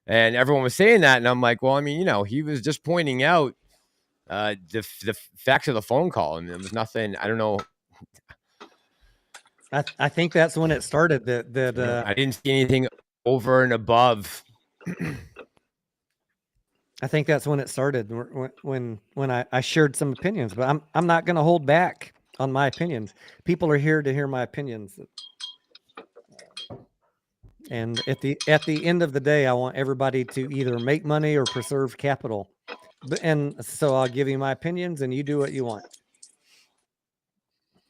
Speaker 3: and everyone was saying that, and I'm like, well, I mean, you know, he was just pointing out the facts of the phone call, and there was nothing. I don't know.
Speaker 2: I think that's when it started. That
Speaker 3: I didn't see anything over and above.
Speaker 2: I think that's when it started. When I shared some opinions, but I'm not going to hold back on my opinions. People are here to hear my opinions. And at the end of the day, I want everybody to either make money or preserve capital. And so I'll give you my opinions, and you do what you want.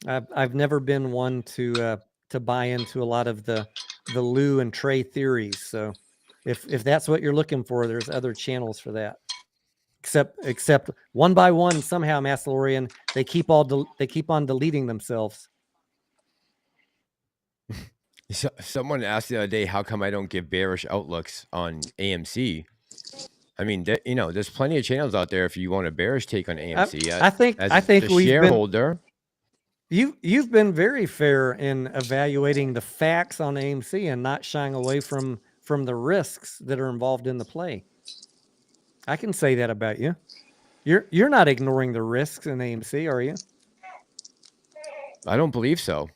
Speaker 2: I've never been one to buy into a lot of the Lou and Trey theories. So if that's what you're looking for, there's other channels for that. Except one by one, somehow, Massalorian, they keep on deleting themselves.
Speaker 3: Someone asked the other day, how come I don't give bearish outlooks on AMC? I mean, you know, there's plenty of channels out there if you want a bearish take on AMC.
Speaker 2: I think
Speaker 3: we've shareholder.
Speaker 2: You've been very fair in evaluating the facts on AMC and not shying away from the risks that are involved in the play. I can say that about you. You're not ignoring the risks in AMC, are you?
Speaker 3: I don't believe so.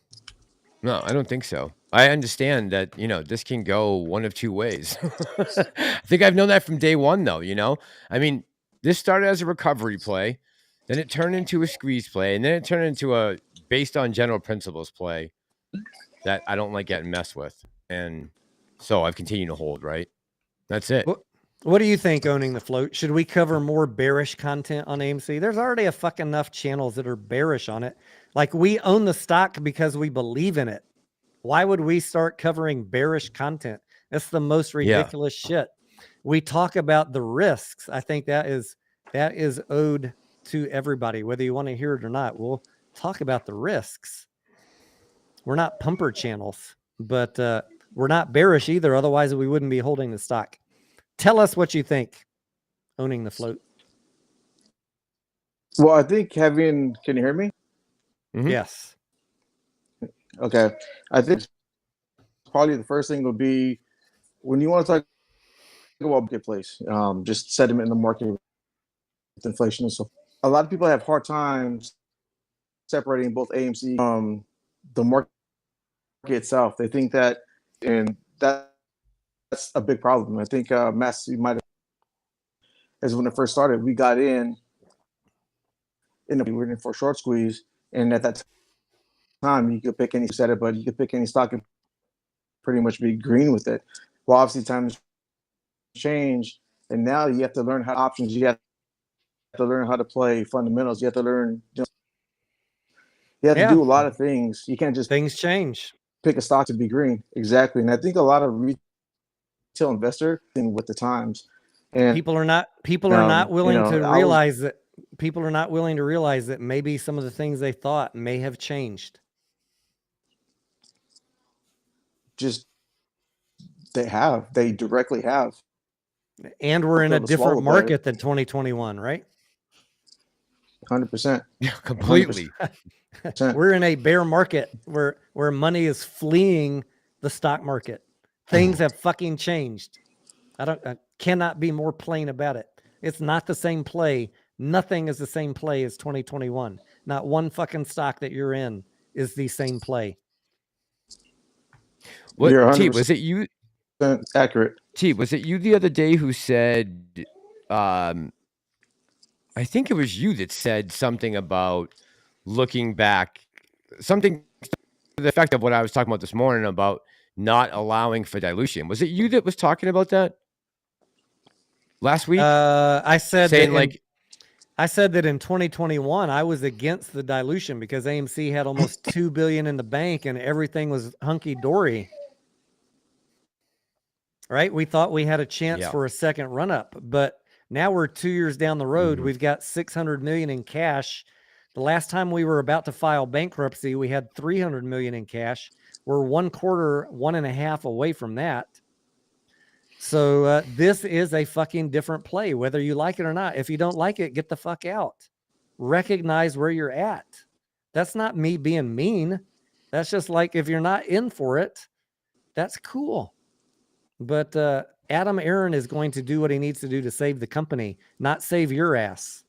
Speaker 3: No, I don't think so. I understand that, you know, this can go one of two ways. I think I've known that from day one, though, you know? I mean, this started as a recovery play, then it turned into a squeeze play, and then it turned into a based on general principles play that I don't like getting messed with. And so I've continued to hold, right? That's it.
Speaker 2: What do you think, owning the float? Should we cover more bearish content on AMC? There's already a fuck enough channels that are bearish on it. Like, we own the stock because we believe in it. Why would we start covering bearish content? That's the most ridiculous shit. We talk about the risks. I think that is owed to everybody, whether you want to hear it or not. We'll talk about the risks. We're not pumper channels, but we're not bearish either. Otherwise, we wouldn't be holding the stock. Tell us what you think, owning the float.
Speaker 5: Well, I think can you hear me?
Speaker 2: Mm-hmm. Yes.
Speaker 5: Okay. I think probably the first thing would be when you want to talk about marketplace, just sentiment in the market with inflation and so. A lot of people have hard times separating both AMC from the market itself. They think that, and that's a big problem. I think Mass, you might have, as when it first started, we got in we were in for a short squeeze, and at that time you could pick any setup, but you could pick any stock and pretty much be green with it. Well, obviously times change, and now you have to learn how options. You have to learn how to play fundamentals. You have to learn. You have to do a lot of things. You can't just
Speaker 2: things change.
Speaker 5: Pick a stock to be green. Exactly, and I think a lot of retail investor thing with the times, and
Speaker 2: people are not willing to realize that. People are not willing to realize that maybe some of the things they thought may have changed.
Speaker 5: Just they directly have.
Speaker 2: And we're in a different market than 2021, right?
Speaker 5: 100%.
Speaker 3: Completely.
Speaker 2: We're in a bear market where money is fleeing the stock market. Things have fucking changed. I cannot be more plain about it. It's not the same play. Nothing is the same play as 2021. Not one fucking stock that you're in is the same play.
Speaker 3: What,
Speaker 5: You're
Speaker 3: T,
Speaker 5: 100%
Speaker 3: was it you?
Speaker 5: accurate.
Speaker 3: T, was it you the other day who said, I think it was you that said something about looking back, something to the effect of what I was talking about this morning about not allowing for dilution. Was it you that was talking about that last week?
Speaker 2: I said
Speaker 3: saying
Speaker 2: that
Speaker 3: like,
Speaker 2: I said that in 2021 I was against the dilution because AMC had almost $2 billion in the bank and everything was hunky dory. Right? We thought we had a chance for a second run up, but now we're 2 years down the road. We've got 600 million in cash. The last time we were about to file bankruptcy, we had 300 million in cash. We're 1.5 away from that. So this is a fucking different play, whether you like it or not. If you don't like it, get the fuck out. Recognize where you're at. That's not me being mean. That's just like, if you're not in for it, that's cool. But Adam Aaron is going to do what he needs to do to save the company, not save your ass.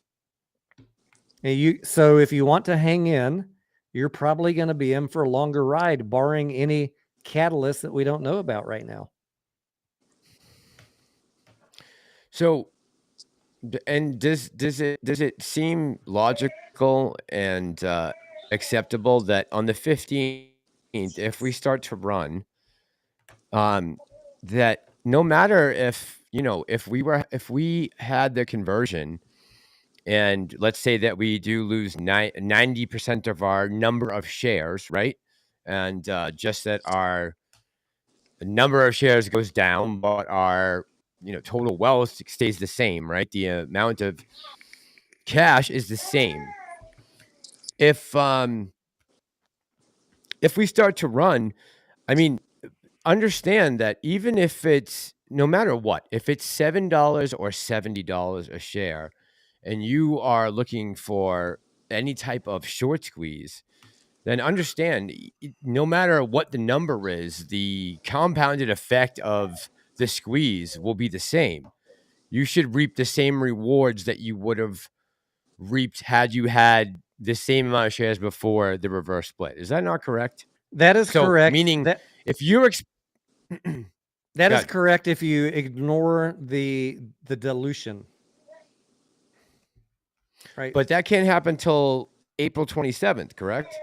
Speaker 2: So if you want to hang in, you're probably going to be in for a longer ride, barring any catalyst that we don't know about right now.
Speaker 3: so, and does it seem logical and acceptable that on the 15th, if we start to run, that no matter if if we had the conversion, and let's say that we do lose 90% of our number of shares, right? And just that our number of shares goes down, but our total wealth stays the same, right? The amount of cash is the same. If we start to run, I mean, understand that even if it's no matter what, if it's $7 or $70 a share, and you are looking for any type of short squeeze, then understand no matter what the number is, the compounded effect of the squeeze will be the same. You should reap the same rewards that you would have reaped had you had the same amount of shares before the reverse split. Is that not correct?
Speaker 2: That is correct.
Speaker 3: Meaning
Speaker 2: that
Speaker 3: if you're
Speaker 2: that is correct if you ignore the dilution. Right.
Speaker 3: But that can't happen till April 27th, correct?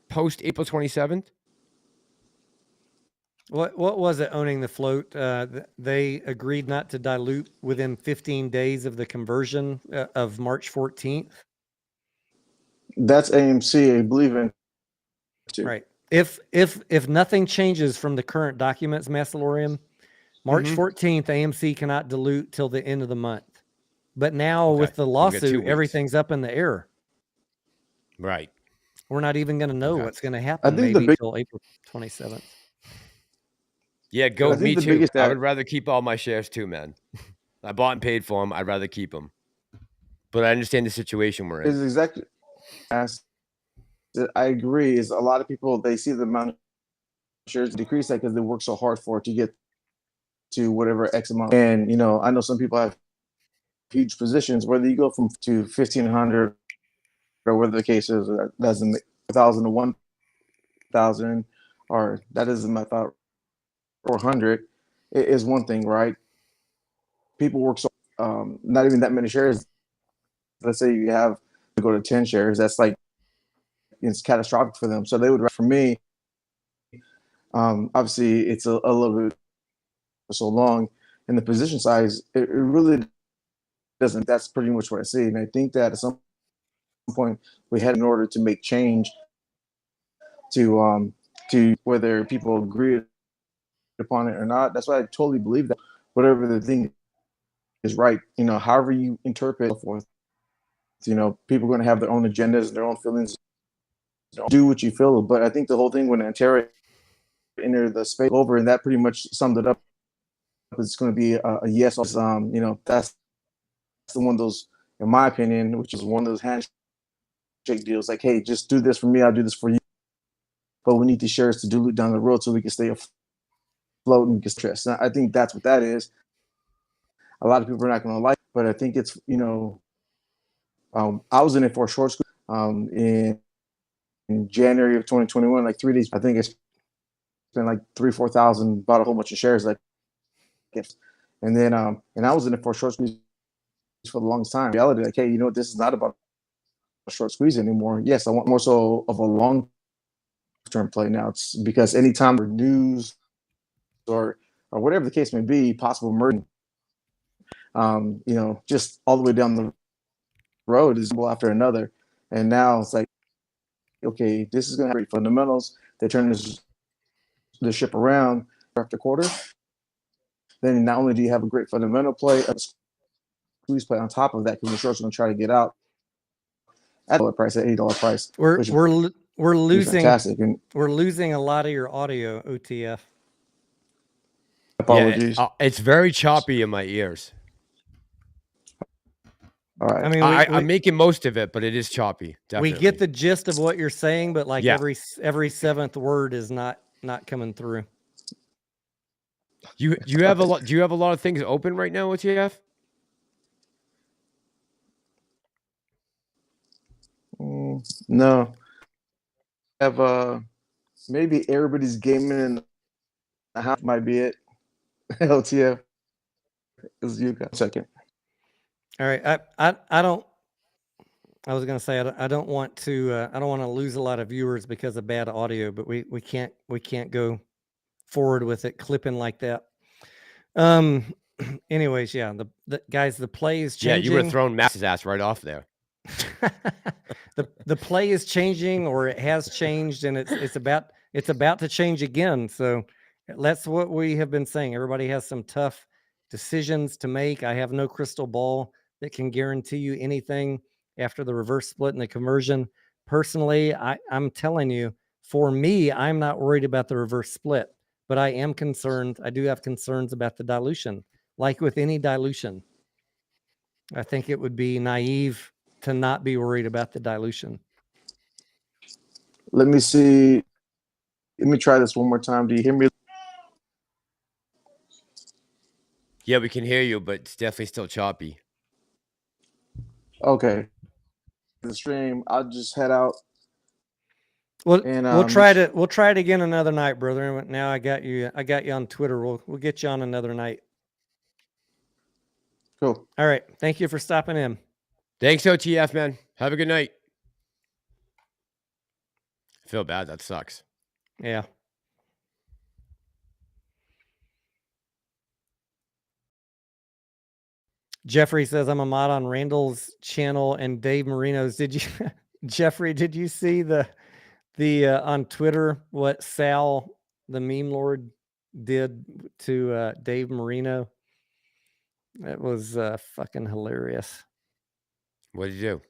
Speaker 3: Post April 27th?
Speaker 2: What was it owning the float? They agreed not to dilute within 15 days of the conversion of March 14th.
Speaker 5: That's AMC, I believe in.
Speaker 2: Right. If nothing changes from the current documents, Massalorian, March 14th, AMC cannot dilute till the end of the month. But now with the lawsuit, everything's up in the air.
Speaker 3: Right.
Speaker 2: We're not even going to know what's going to happen maybe till April 27th.
Speaker 3: Yeah, me too. I would rather keep all my shares too, man. I bought and paid for them. I'd rather keep them. But I understand the situation we're in.
Speaker 5: Is exactly as I agree. Is a lot of people, they see the amount of shares decrease because they work so hard for it to get to whatever X amount. And I know some people have huge positions, whether you go to 1,500 or whether the case is that's 1,000 to 1,000, or that is my thought, 400 is one thing, right? People work so not even that many shares. Let's say you have to go to 10 shares, that's like it's catastrophic for them. So they would, for me, obviously it's a little bit so long, and the position size it really doesn't. That's pretty much what I see, and I think that at some point we had in order to make change to whether people agree upon it or not. That's why I totally believe that whatever the thing is right, however you interpret it, so forth. People are going to have their own agendas, their own feelings. Do what you feel, but I think the whole thing when Antero entered the space over, and that pretty much summed it up. It's going to be a yes. That's the one of those in my opinion, which is one of those handshake deals. Like, hey, just do this for me, I'll do this for you. But we need the shares to dilute down the road so we can stay afloat and get stressed. I think that's what that is. A lot of people are not going to like it, but I think it's, I was in it for a short squeeze in January of 2021, like 3 days. I think it's been like 3,000-4,000, bought a whole bunch of shares, like gifts. And then, and I was in it for a short squeeze for the longest time. Reality, like, hey, you know what? This is not about a short squeeze anymore. Yes, I want more so of a long-term play now. It's because anytime there's news or whatever the case may be, possible merger, just all the way down the road is one after another. And now it's like, okay, this is going to have great fundamentals. They turn the ship around after quarter. Then not only do you have a great fundamental play, a squeeze play on top of that, because the shorts are going to try to get out at $8 price, at $8 price.
Speaker 2: We're losing
Speaker 5: fantastic. And
Speaker 2: we're losing a lot of your audio, OTF.
Speaker 5: apologies.
Speaker 3: Yeah, it's very choppy in my ears.
Speaker 5: All right.
Speaker 2: I mean,
Speaker 3: I'm making most of it, but it is choppy. Definitely.
Speaker 2: We get the gist of what you're saying, but like
Speaker 3: Yeah.
Speaker 2: every seventh word is not coming through.
Speaker 3: You have a lot. Do you have a lot of things open right now, OTF?
Speaker 5: No. I have maybe everybody's gaming in the house might be it. LTF is you guys. Second.
Speaker 2: All right. I don't. I was going to say I don't want to lose a lot of viewers because of bad audio, but we can't go forward with it clipping like that. Anyways, yeah, the guys, the play is changing.
Speaker 3: Yeah, you would have thrown Max's ass right off there.
Speaker 2: the play is changing, or it has changed, and it's about to change again. So that's what we have been saying. Everybody has some tough decisions to make. I have no crystal ball that can guarantee you anything after the reverse split and the conversion. Personally, I'm telling you, for me, I'm not worried about the reverse split, but I am concerned. I do have concerns about the dilution. Like with any dilution, I think it would be naive to not be worried about the dilution.
Speaker 5: Let me see. Let me try this one more time. Do you hear me?
Speaker 3: Yeah, we can hear you, but it's definitely still choppy.
Speaker 5: Okay. The stream. I'll just head out.
Speaker 2: Well,
Speaker 5: and
Speaker 2: we'll try it again another night, brother. Now I got you on Twitter. We'll get you on another night.
Speaker 5: Cool.
Speaker 2: All right. Thank you for stopping in.
Speaker 3: Thanks, OTF, man. Have a good night. I feel bad. That sucks.
Speaker 2: Yeah. Jeffrey says, I'm a mod on Randall's channel and Dave Marino's. Did you, Jeffrey, did you see the on Twitter what Sal, the meme lord, did to Dave Marino? It was fucking hilarious.
Speaker 3: What did you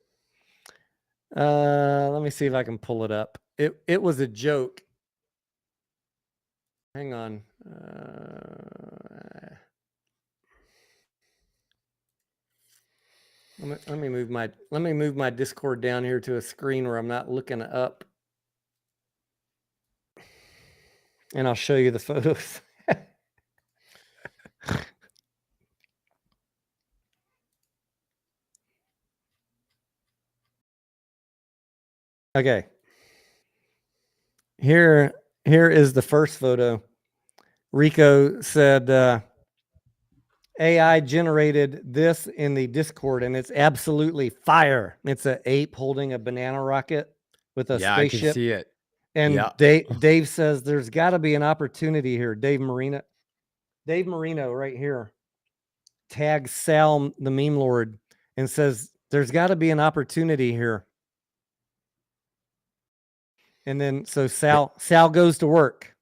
Speaker 3: do?
Speaker 2: Let me see if I can pull it up. It was a joke. Hang on. Let me move my Discord down here to a screen where I'm not looking up, and I'll show you the photos. Okay. Here is the first photo. Rico said, AI generated this in the Discord, and it's absolutely fire. It's an ape holding a banana rocket with a spaceship.
Speaker 3: I can see it.
Speaker 2: And
Speaker 3: yeah.
Speaker 2: Dave says there's got to be an opportunity here. Dave Marino right here tags Sal, the meme lord, and says there's got to be an opportunity here. And then so Sal goes to work.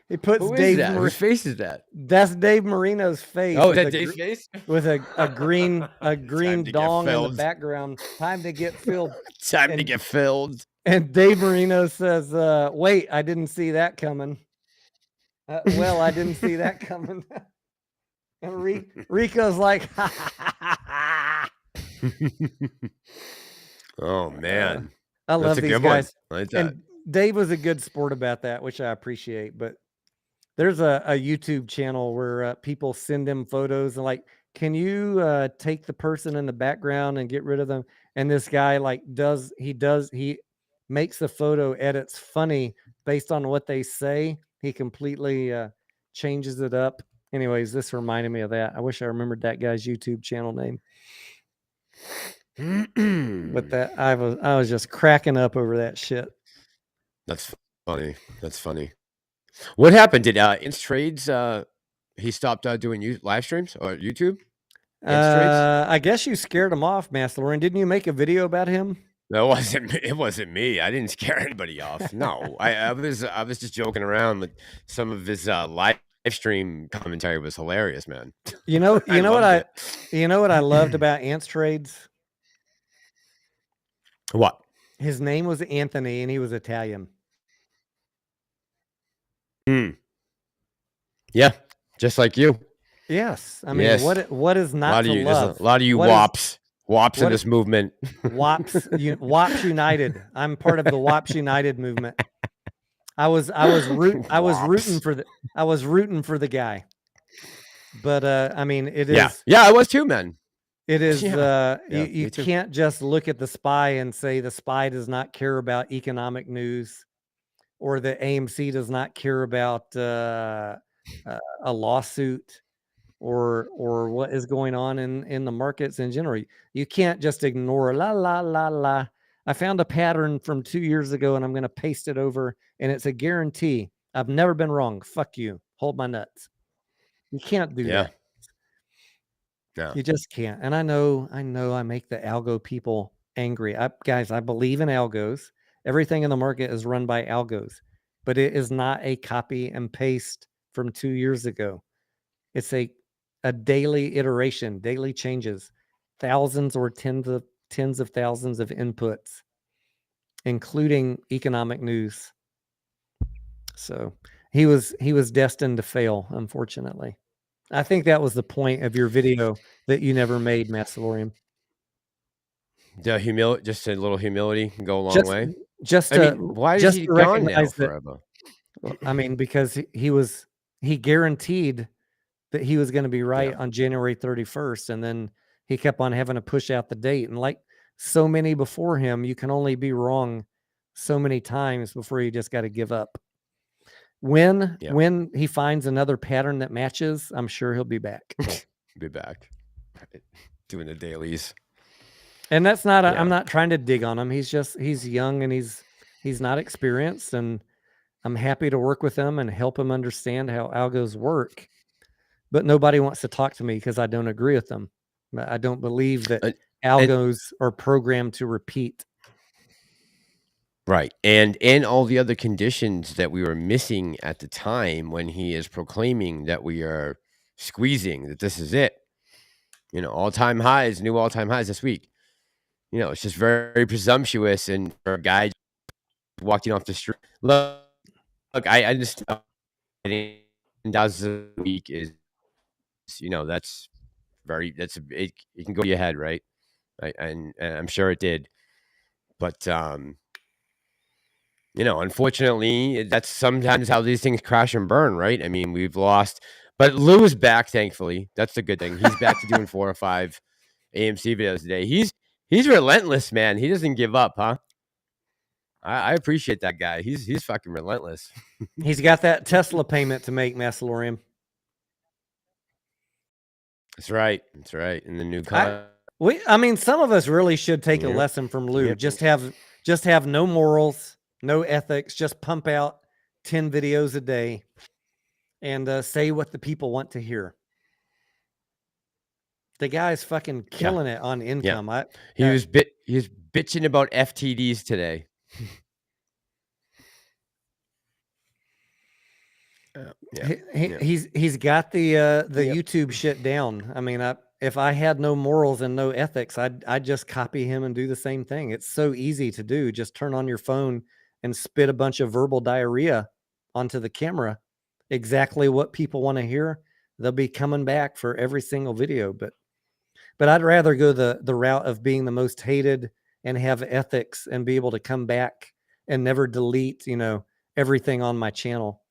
Speaker 2: He puts
Speaker 3: Who
Speaker 2: Dave.
Speaker 3: Is that? Whose face is that?
Speaker 2: That's Dave Marino's face.
Speaker 3: Oh, is that Dave's face?
Speaker 2: With a green dong in the background. Time to get filled.
Speaker 3: To get filled.
Speaker 2: And Dave Marino says, "Wait, I didn't see that coming." Well, I didn't see that coming. And Rico's like,
Speaker 3: Oh man,
Speaker 2: I
Speaker 3: that's
Speaker 2: love
Speaker 3: a
Speaker 2: these
Speaker 3: good
Speaker 2: guys.
Speaker 3: one. I like that.
Speaker 2: And Dave was a good sport about that, which I appreciate. But there's a YouTube channel where people send him photos and like, can you take the person in the background and get rid of them? And this guy like he makes the photo edits funny based on what they say. He completely changes it up. Anyways, this reminded me of that. I wish I remembered that guy's YouTube channel name. But that I was just cracking up over that shit.
Speaker 3: That's funny. That's funny. What happened? Did Inst Trades he stopped doing live streams or YouTube?
Speaker 2: I guess you scared him off, Massalorian. Didn't you make a video about him?
Speaker 3: No, it wasn't me. I didn't scare anybody off. No, I was just joking around. With some of his live stream commentary was hilarious, man.
Speaker 2: You know what I loved
Speaker 3: it.
Speaker 2: about Ants Trades?
Speaker 3: What?
Speaker 2: His name was Anthony, and he was Italian.
Speaker 3: Yeah, just like you.
Speaker 2: Yes, I mean,
Speaker 3: Yes.
Speaker 2: what is not to love?
Speaker 3: There's a lot of you wops in this movement.
Speaker 2: Wops United. I'm part of the Wops United movement. I was rooting for the guy. But I mean, it is.
Speaker 3: Yeah, I was too, man.
Speaker 2: It is.
Speaker 3: Yeah,
Speaker 2: You can't just look at the spy and say the spy does not care about economic news, or the AMC does not care about a lawsuit, or what is going on in the markets in general. You can't just ignore la la la la. I found a pattern from 2 years ago, and I'm going to paste it over, and it's a guarantee. I've never been wrong. Fuck you. Hold my nuts. You can't do that.
Speaker 3: No.
Speaker 2: You just can't. And I know I make the algo people angry. Guys, I believe in algos. Everything in the market is run by algos, but it is not a copy and paste from 2 years ago. It's a daily iteration, daily changes, thousands or tens of thousands of inputs, including economic news. So he was destined to fail, unfortunately. I think that was the point of your video that you never made, Massalorian.
Speaker 3: The just a little humility can go a long way. Why is he gone now forever?
Speaker 2: I mean, because he guaranteed that he was going to be right on January 31st, and then he kept on having to push out the date. And like so many before him, you can only be wrong so many times before you just got to give up. When he finds another pattern that matches, I'm sure he'll be back.
Speaker 3: Be back doing the dailies.
Speaker 2: And that's not I'm not trying to dig on him. He's young and he's not experienced, and I'm happy to work with him and help him understand how algos work. But nobody wants to talk to me because I don't agree with them. I don't believe that algos are programmed to repeat.
Speaker 3: Right. And all the other conditions that we were missing at the time when he is proclaiming that we are squeezing, that this is it. You know, all-time highs, new all-time highs this week. You know, it's just very, very presumptuous. And for a guy walking off the street, look, I just, $10,000 a week is, you know, it can go to your head, right? And I'm sure it did. But, you know, unfortunately, that's sometimes how these things crash and burn, right? I mean, we've lost, but Lou is back, thankfully. That's the good thing. He's back to doing 4 or 5 AMC videos a day. He's relentless, man. He doesn't give up, huh? I appreciate that guy. He's fucking relentless.
Speaker 2: He's got that Tesla payment to make, Massalorian.
Speaker 3: That's right. That's right. And the new car.
Speaker 2: I mean, some of us really should take a lesson from Lou. Just have no morals, no ethics. Just pump out 10 videos a day and say what the people want to hear. The guy's fucking killing it on income.
Speaker 3: Yeah. He was bitching about FTDs today.
Speaker 2: He's got the YouTube shit down. I mean, if I had no morals and no ethics, I'd just copy him and do the same thing. It's so easy to do. Just turn on your phone and spit a bunch of verbal diarrhea onto the camera, exactly what people want to hear, they'll be coming back for every single video. But I'd rather go the route of being the most hated and have ethics and be able to come back and never delete, everything on my channel.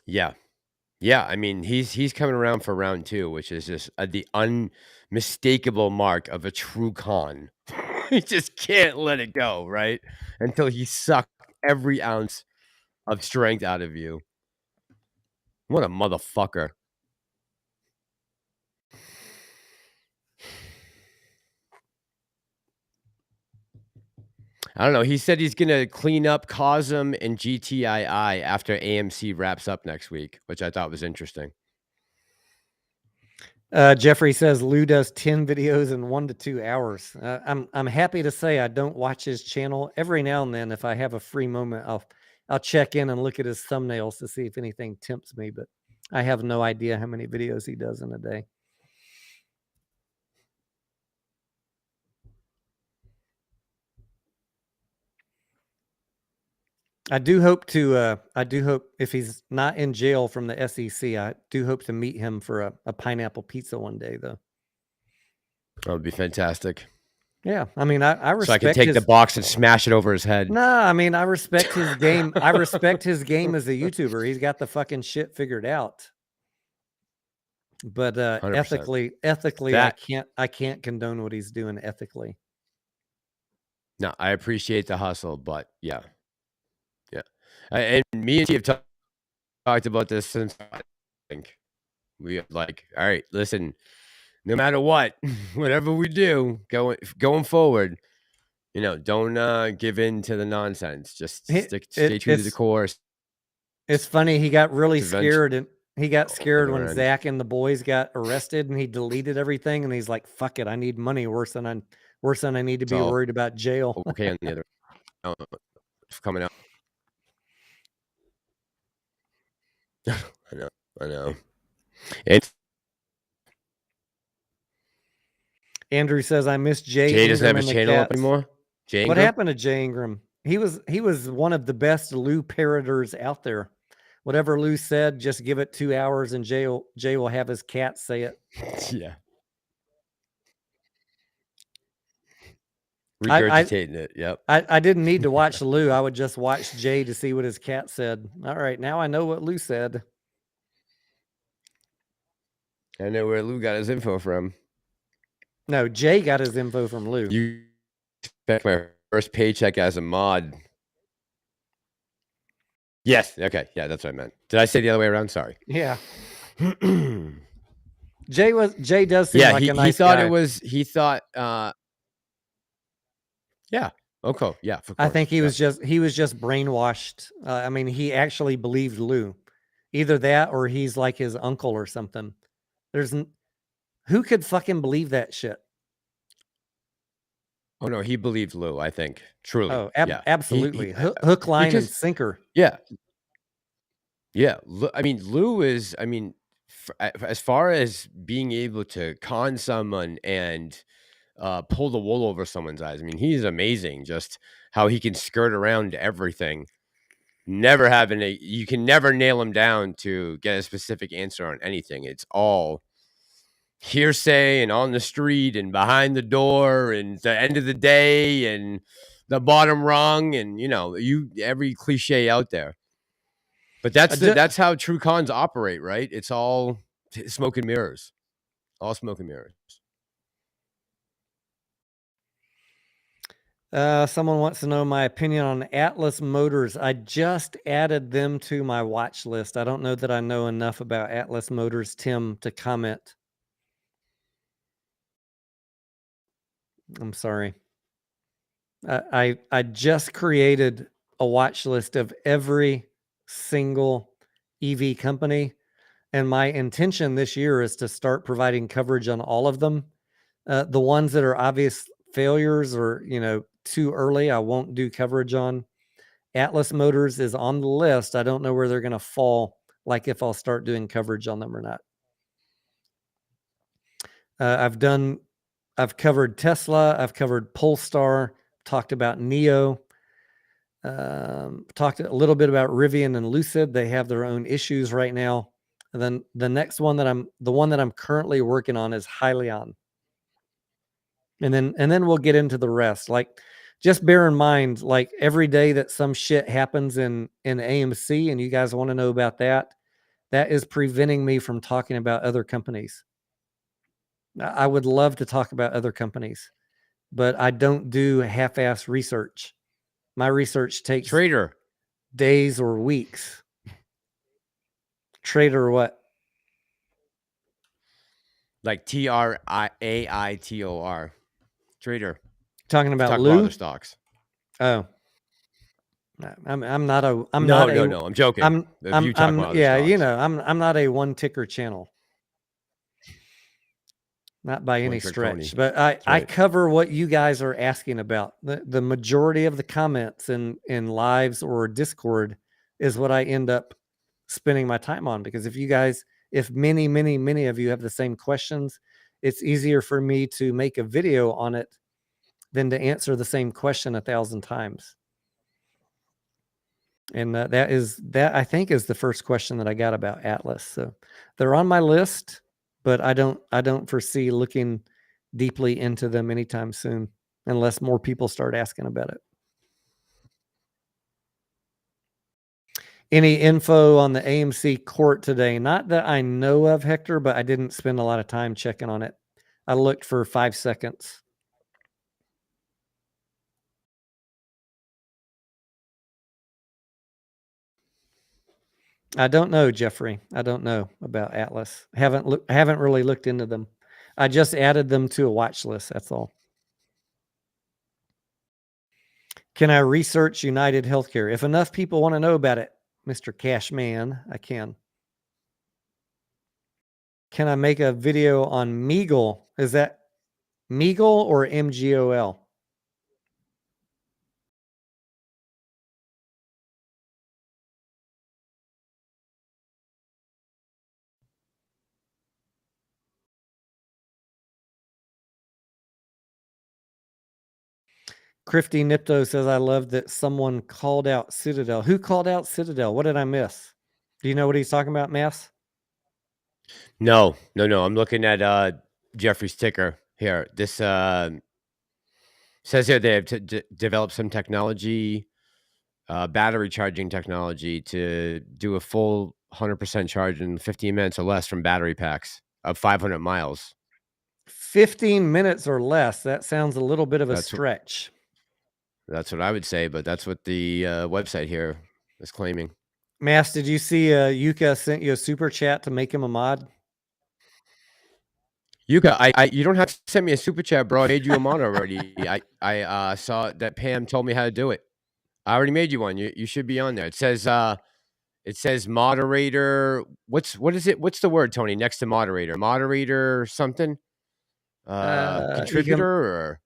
Speaker 3: Yeah. Yeah, I mean, he's coming around for round 2, which is just the unmistakable mark of a true con. He just can't let it go, right? Until he sucked every ounce of strength out of you. What a motherfucker. I don't know. He said he's going to clean up Cosm and GTII after AMC wraps up next week, which I thought was interesting.
Speaker 2: Jeffrey says Lou does 10 videos in 1 to 2 hours. I'm happy to say I don't watch his channel. Every now and then, if I have a free moment, I'll check in and look at his thumbnails to see if anything tempts me. But I have no idea how many videos he does in a day. I do hope if he's not in jail from the SEC, I do hope to meet him for a pineapple pizza one day, though.
Speaker 3: That would be fantastic.
Speaker 2: Yeah, I mean, I respect.
Speaker 3: So I can take the box and smash it over his head.
Speaker 2: No, I mean, I respect his game. I respect his game as a YouTuber. He's got the fucking shit figured out. But
Speaker 3: 100%.
Speaker 2: ethically, I can't condone what he's doing ethically.
Speaker 3: No, I appreciate the hustle, but yeah. And me and Steve talked about this since I think we like, all right, listen, no matter what, whatever we do going forward, don't give in to the nonsense. Just stay true to the course.
Speaker 2: It's funny. He got really scared, and he got
Speaker 3: Oh,
Speaker 2: scared when
Speaker 3: never end.
Speaker 2: Zach and the boys got arrested, and he deleted everything. And he's like, "Fuck it, I need money worse than I need to be worried about jail."
Speaker 3: Okay, on the other coming out. I know.
Speaker 2: Andrew says, "I miss Jay.
Speaker 3: Jay doesn't have
Speaker 2: Ingram
Speaker 3: his
Speaker 2: and the
Speaker 3: channel up
Speaker 2: cats."
Speaker 3: anymore. Jay
Speaker 2: What
Speaker 3: Ingram?
Speaker 2: happened to Jay Ingram? He was one of the best Lou parroters out there. Whatever Lou said, just give it 2 hours, and Jay will have his cat say it.
Speaker 3: Yeah. Regurgitating it. Yep.
Speaker 2: I didn't need to watch Lou. I would just watch Jay to see what his cat said. All right, now I know what Lou said.
Speaker 3: I know where Lou got his info from.
Speaker 2: No, Jay got his info from Lou.
Speaker 3: You expect my first paycheck as a mod. Yes. Okay. Yeah, that's what I meant. Did I say the other way around? Sorry.
Speaker 2: Yeah. Jay does seem like a nice guy.
Speaker 3: He thought yeah. Okay. Yeah. Of course.
Speaker 2: I think he was just brainwashed. I mean, he actually believed Lou. Either that or he's like his uncle or something. Who could fucking believe that shit?
Speaker 3: Oh no, he believed Lou, I think. Truly.
Speaker 2: Oh,
Speaker 3: yeah.
Speaker 2: absolutely. Hook, line, and sinker.
Speaker 3: Yeah. Yeah. I mean, Lou is, as far as being able to con someone and pull the wool over someone's eyes, I mean, he's amazing. Just how he can skirt around everything. You can never nail him down to get a specific answer on anything. It's all hearsay and on the street and behind the door and the end of the day and the bottom rung and every cliche out there. But that's how true cons operate, right? It's all smoke and mirrors. All smoke and mirrors.
Speaker 2: Someone wants to know my opinion on Atlas Motors. I just added them to my watch list. I don't know that I know enough about Atlas Motors, Tim, to comment. I'm sorry. I just created a watch list of every single EV company, and my intention this year is to start providing coverage on all of them. The ones that are obvious failures or too early, I won't do coverage on. Atlas Motors is on the list. I don't know where they're going to fall, like if I'll start doing coverage on them or not. I've covered Tesla. I've covered Polestar, talked about NIO. Talked a little bit about Rivian and Lucid. They have their own issues right now. And then the next one that I'm currently working on is Hyliion. And then we'll get into the rest. Like, just bear in mind, like, every day that some shit happens in AMC and you guys want to know about that, that is preventing me from talking about other companies. I would love to talk about other companies, but I don't do half-ass research. My research takes
Speaker 3: Trader.
Speaker 2: days or weeks. Trader what?
Speaker 3: Like TRAITOR. Trader.
Speaker 2: Talking about
Speaker 3: Talk
Speaker 2: Lou?
Speaker 3: about other stocks.
Speaker 2: Oh. I'm not a I'm
Speaker 3: No,
Speaker 2: not
Speaker 3: no,
Speaker 2: a
Speaker 3: no. I'm joking.
Speaker 2: I'm
Speaker 3: If you talk about other
Speaker 2: yeah,
Speaker 3: stocks.
Speaker 2: you know, I'm not a one ticker channel. Not by any
Speaker 3: trick
Speaker 2: stretch,
Speaker 3: pony.
Speaker 2: but I
Speaker 3: right.
Speaker 2: cover what you guys are asking about. The majority of the comments in lives or Discord is what I end up spending my time on, because if many of you have the same questions, it's easier for me to make a video on it than to answer the same question 1,000 times. And that I think is the first question that I got about Atlas. So they're on my list, but I don't foresee looking deeply into them anytime soon, unless more people start asking about it. Any info on the AMC court today? Not that I know of, Hector, but I didn't spend a lot of time checking on it. I looked for 5 seconds. I don't know, Jeffrey. I don't know about Atlas. Haven't really looked into them. I just added them to a watch list. That's all. Can I research United Healthcare? If enough people want to know about it, Mr. Cashman, I can. Can I make a video on Meagle? Is that Meagle or MGOL? Crifty Nipto says, I love that someone called out Citadel. Who called out Citadel? What did I miss? Do you know what he's talking about, Mass?
Speaker 3: No. I'm looking at Jeffrey's ticker here. This says here they have developed some technology, battery charging technology, to do a full 100% charge in 15 minutes or less from battery packs of 500 miles.
Speaker 2: 15 minutes or less. That sounds a little bit of a stretch.
Speaker 3: That's what I would say, but that's what the website here is claiming.
Speaker 2: Mass, did you see Yuka sent you a super chat to make him a mod?
Speaker 3: Yuka, you don't have to send me a super chat, bro. I made you a mod already. I saw that Pam told me how to do it. I already made you one. You should be on there. It says moderator. What is it? What's the word, Tony? Next to moderator, moderator something. Contributor or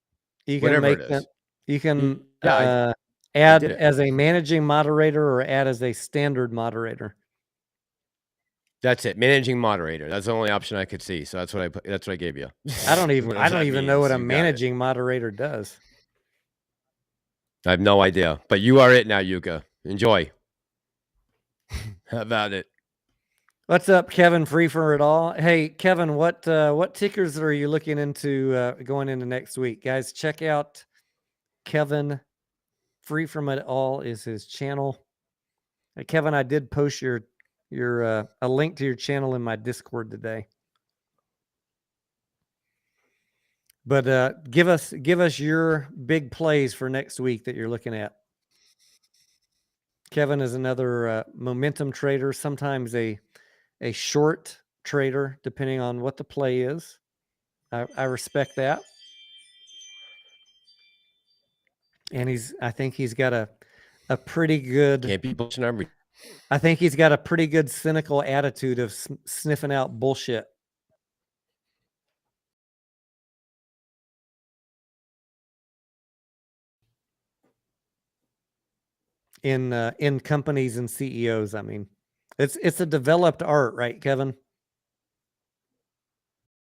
Speaker 3: whatever it is.
Speaker 2: You can
Speaker 3: I
Speaker 2: add
Speaker 3: did it.
Speaker 2: as a managing moderator or add as a standard moderator.
Speaker 3: That's it. Managing moderator. That's the only option I could see. So that's what I put. That's what I gave you.
Speaker 2: I don't even know what a
Speaker 3: You got it.
Speaker 2: managing moderator does.
Speaker 3: I have no idea. But you are it now, Yuka. Enjoy. How about it?
Speaker 2: What's up, Kevin? Free for it all. Hey, Kevin, what tickers are you looking into going into next week, guys? Check out Kevin. Free from it all is his channel. Kevin, I did post your a link to your channel in my Discord today. But give us your big plays for next week that you're looking at. Kevin is another momentum trader, sometimes a short trader, depending on what the play is. I respect that. And I think he's got a pretty good.
Speaker 3: Can't be bullshit every.
Speaker 2: I think he's got a pretty good cynical attitude of sniffing out bullshit. In companies and CEOs. I mean, it's a developed art, right, Kevin?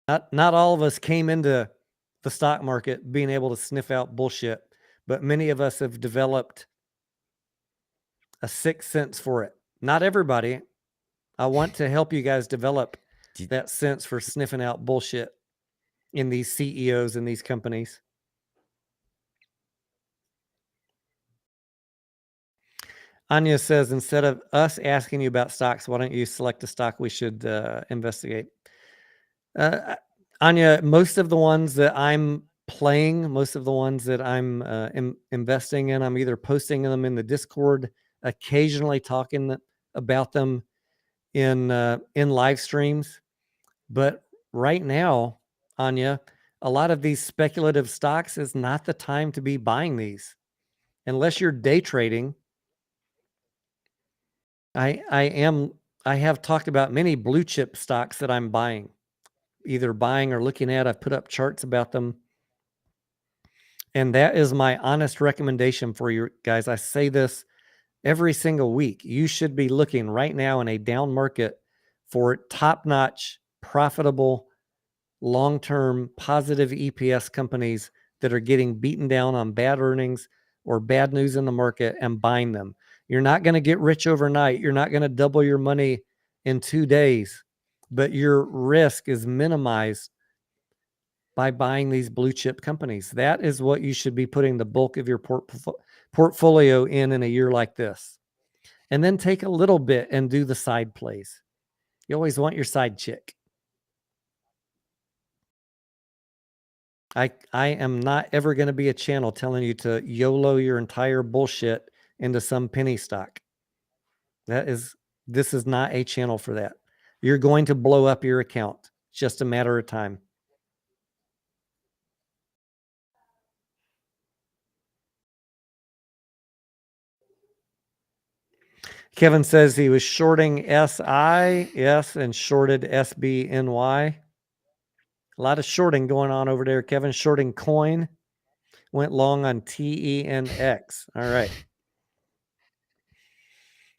Speaker 2: Not all of us came into the stock market being able to sniff out bullshit, but many of us have developed a sixth sense for it. Not everybody. I want to help you guys develop that sense for sniffing out bullshit in these CEOs and these companies. Anya says, instead of us asking you about stocks, why don't you select a stock we should investigate? Anya, most of the ones that I'm playing, most of the ones that I'm investing in, I'm either posting them in the Discord, occasionally talking about them in live streams. But right now, Anya, a lot of these speculative stocks is not the time to be buying these. Unless you're day trading. I have talked about many blue chip stocks that I'm buying, either buying or looking at. I've put up charts about them. And that is my honest recommendation for you guys. I say this every single week. You should be looking right now in a down market for top-notch, profitable, long-term, positive EPS companies that are getting beaten down on bad earnings or bad news in the market and buying them. You're not going to get rich overnight. You're not going to double your money in 2 days, but your risk is minimized by buying these blue chip companies. That is what you should be putting the bulk of your portfolio in a year like this. And then take a little bit and do the side plays. You always want your side chick. I am not ever going to be a channel telling you to YOLO your entire bullshit into some penny stock. This is not a channel for that. You're going to blow up your account. It's just a matter of time. Kevin says he was shorting SI, yes, and shorted SBNY. A lot of shorting going on over there. Kevin shorting coin. Went long on TENX. All right.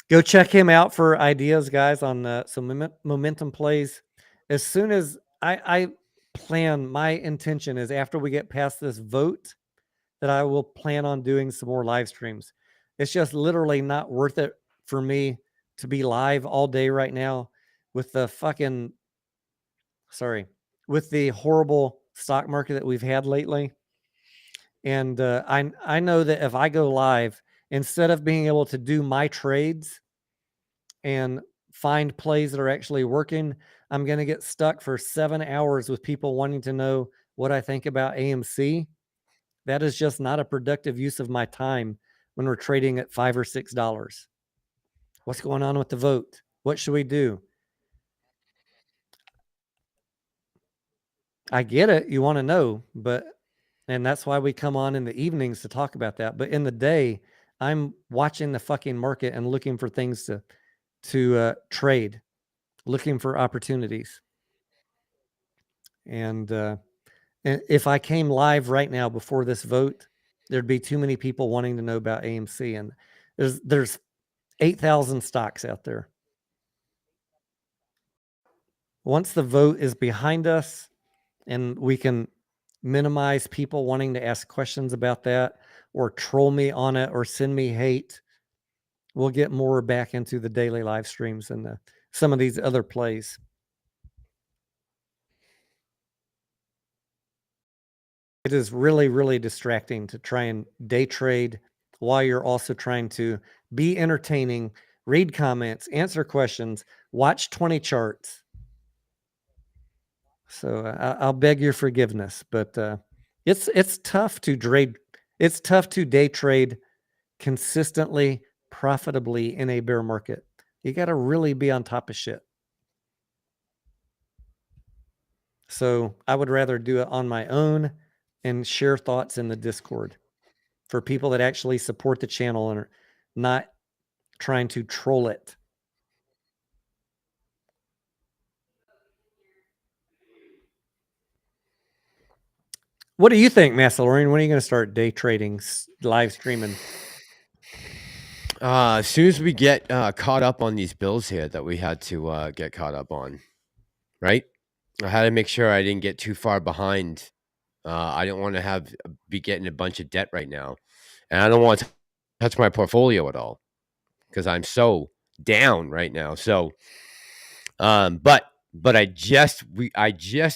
Speaker 2: Go check him out for ideas, guys, on some momentum plays. As soon as I plan, my intention is after we get past this vote, that I will plan on doing some more live streams. It's just literally not worth it for me to be live all day right now with the with the horrible stock market that we've had lately. And I know that if I go live, instead of being able to do my trades and find plays that are actually working, I'm going to get stuck for 7 hours with people wanting to know what I think about AMC. That is just not a productive use of my time when we're trading at $5 or $6. What's going on with the vote? What should we do? I get it. You want to know, and that's why we come on in the evenings to talk about that. But in the day, I'm watching the fucking market and looking for things to trade, looking for opportunities. And if I came live right now before this vote, there'd be too many people wanting to know about AMC. And there's 8,000 stocks out there. Once the vote is behind us and we can minimize people wanting to ask questions about that or troll me on it or send me hate, we'll get more back into the daily live streams and some of these other plays. It is really, really distracting to try and day trade while you're also trying to be entertaining, read comments, answer questions, watch 20 charts. So I'll beg your forgiveness, but it's tough to trade. It's tough to day trade consistently, profitably in a bear market. You got to really be on top of shit. So I would rather do it on my own and share thoughts in the Discord for people that actually support the channel and are not trying to troll it. What do you think, Massalorian? When are you going to start day trading, live streaming?
Speaker 3: As soon as we get caught up on these bills here that we had to get caught up on, right? I had to make sure I didn't get too far behind. I didn't want to be getting a bunch of debt right now, and I don't want to touch my portfolio at all because I'm so down right now. So, but I just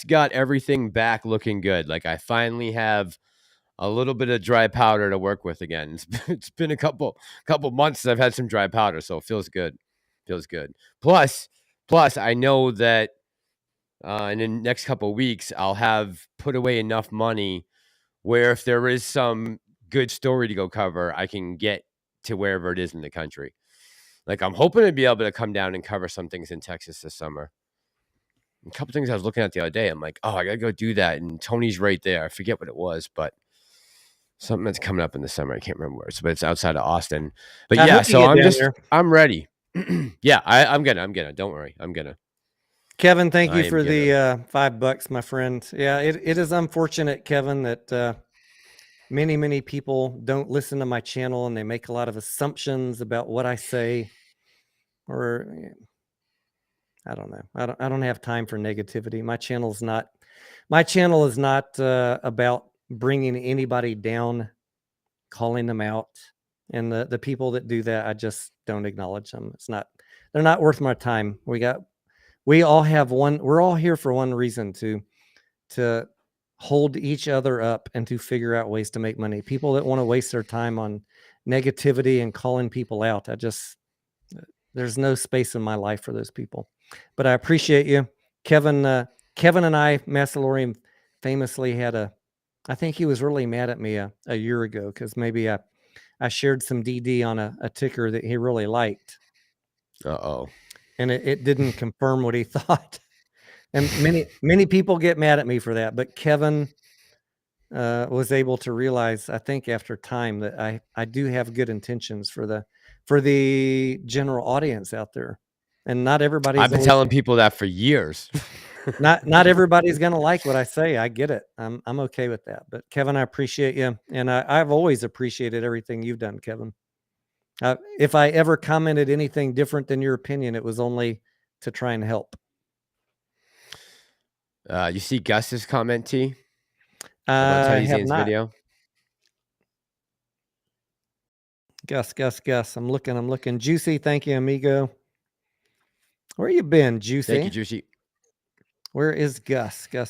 Speaker 3: got everything back looking good. Like I finally have a little bit of dry powder to work with again. It's been a couple months since I've had some dry powder, so it feels good. Feels good. Plus, I know that in the next couple of weeks, I'll have put away enough money where if there is some good story to go cover, I can get to wherever it is in the country. Like I'm hoping to be able to come down and cover some things in Texas this summer. A couple things I was looking at the other day. I'm like, oh, I gotta go do that. And Tony's right there. I forget what it was, but something that's coming up in the summer. I can't remember where it's, but it's outside of Austin. But
Speaker 2: I
Speaker 3: yeah,
Speaker 2: hope you
Speaker 3: so
Speaker 2: get down there.
Speaker 3: I'm ready. Yeah, I'm gonna. Don't worry, I'm gonna.
Speaker 2: Kevin, thank you
Speaker 3: I am
Speaker 2: for the
Speaker 3: gonna.
Speaker 2: $5, my friend. Yeah, it is unfortunate, Kevin, that many people don't listen to my channel and they make a lot of assumptions about what I say, or I don't know. I don't have time for negativity. My channel is not about bringing anybody down, calling them out, and the people that do that, I just don't acknowledge them. They're not worth my time. We're all here for one reason, to hold each other up and to figure out ways to make money. People that want to waste their time on negativity and calling people out, there's no space in my life for those people. But I appreciate you. Kevin and I, Massalorian, famously I think he was really mad at me a year ago because maybe I shared some DD on a ticker that he really liked.
Speaker 3: Uh-oh.
Speaker 2: And it didn't confirm what he thought. And many people get mad at me for that. But Kevin was able to realize, I think after time, that I do have good intentions for the general audience out there. And not everybody's
Speaker 3: I've been telling people that for years.
Speaker 2: not everybody's going to like what I say. I get it. I'm okay with that. But Kevin, I appreciate you. And I've always appreciated everything you've done, Kevin. If I ever commented anything different than your opinion, it was only to try and help.
Speaker 3: You see Gus's comment, T?
Speaker 2: I
Speaker 3: About Teddy
Speaker 2: have
Speaker 3: Zane's
Speaker 2: not.
Speaker 3: video?
Speaker 2: Gus. I'm looking. Juicy, thank you, amigo. Where you been, Juicy?
Speaker 3: Thank you, Juicy.
Speaker 2: Where is Gus? Gus.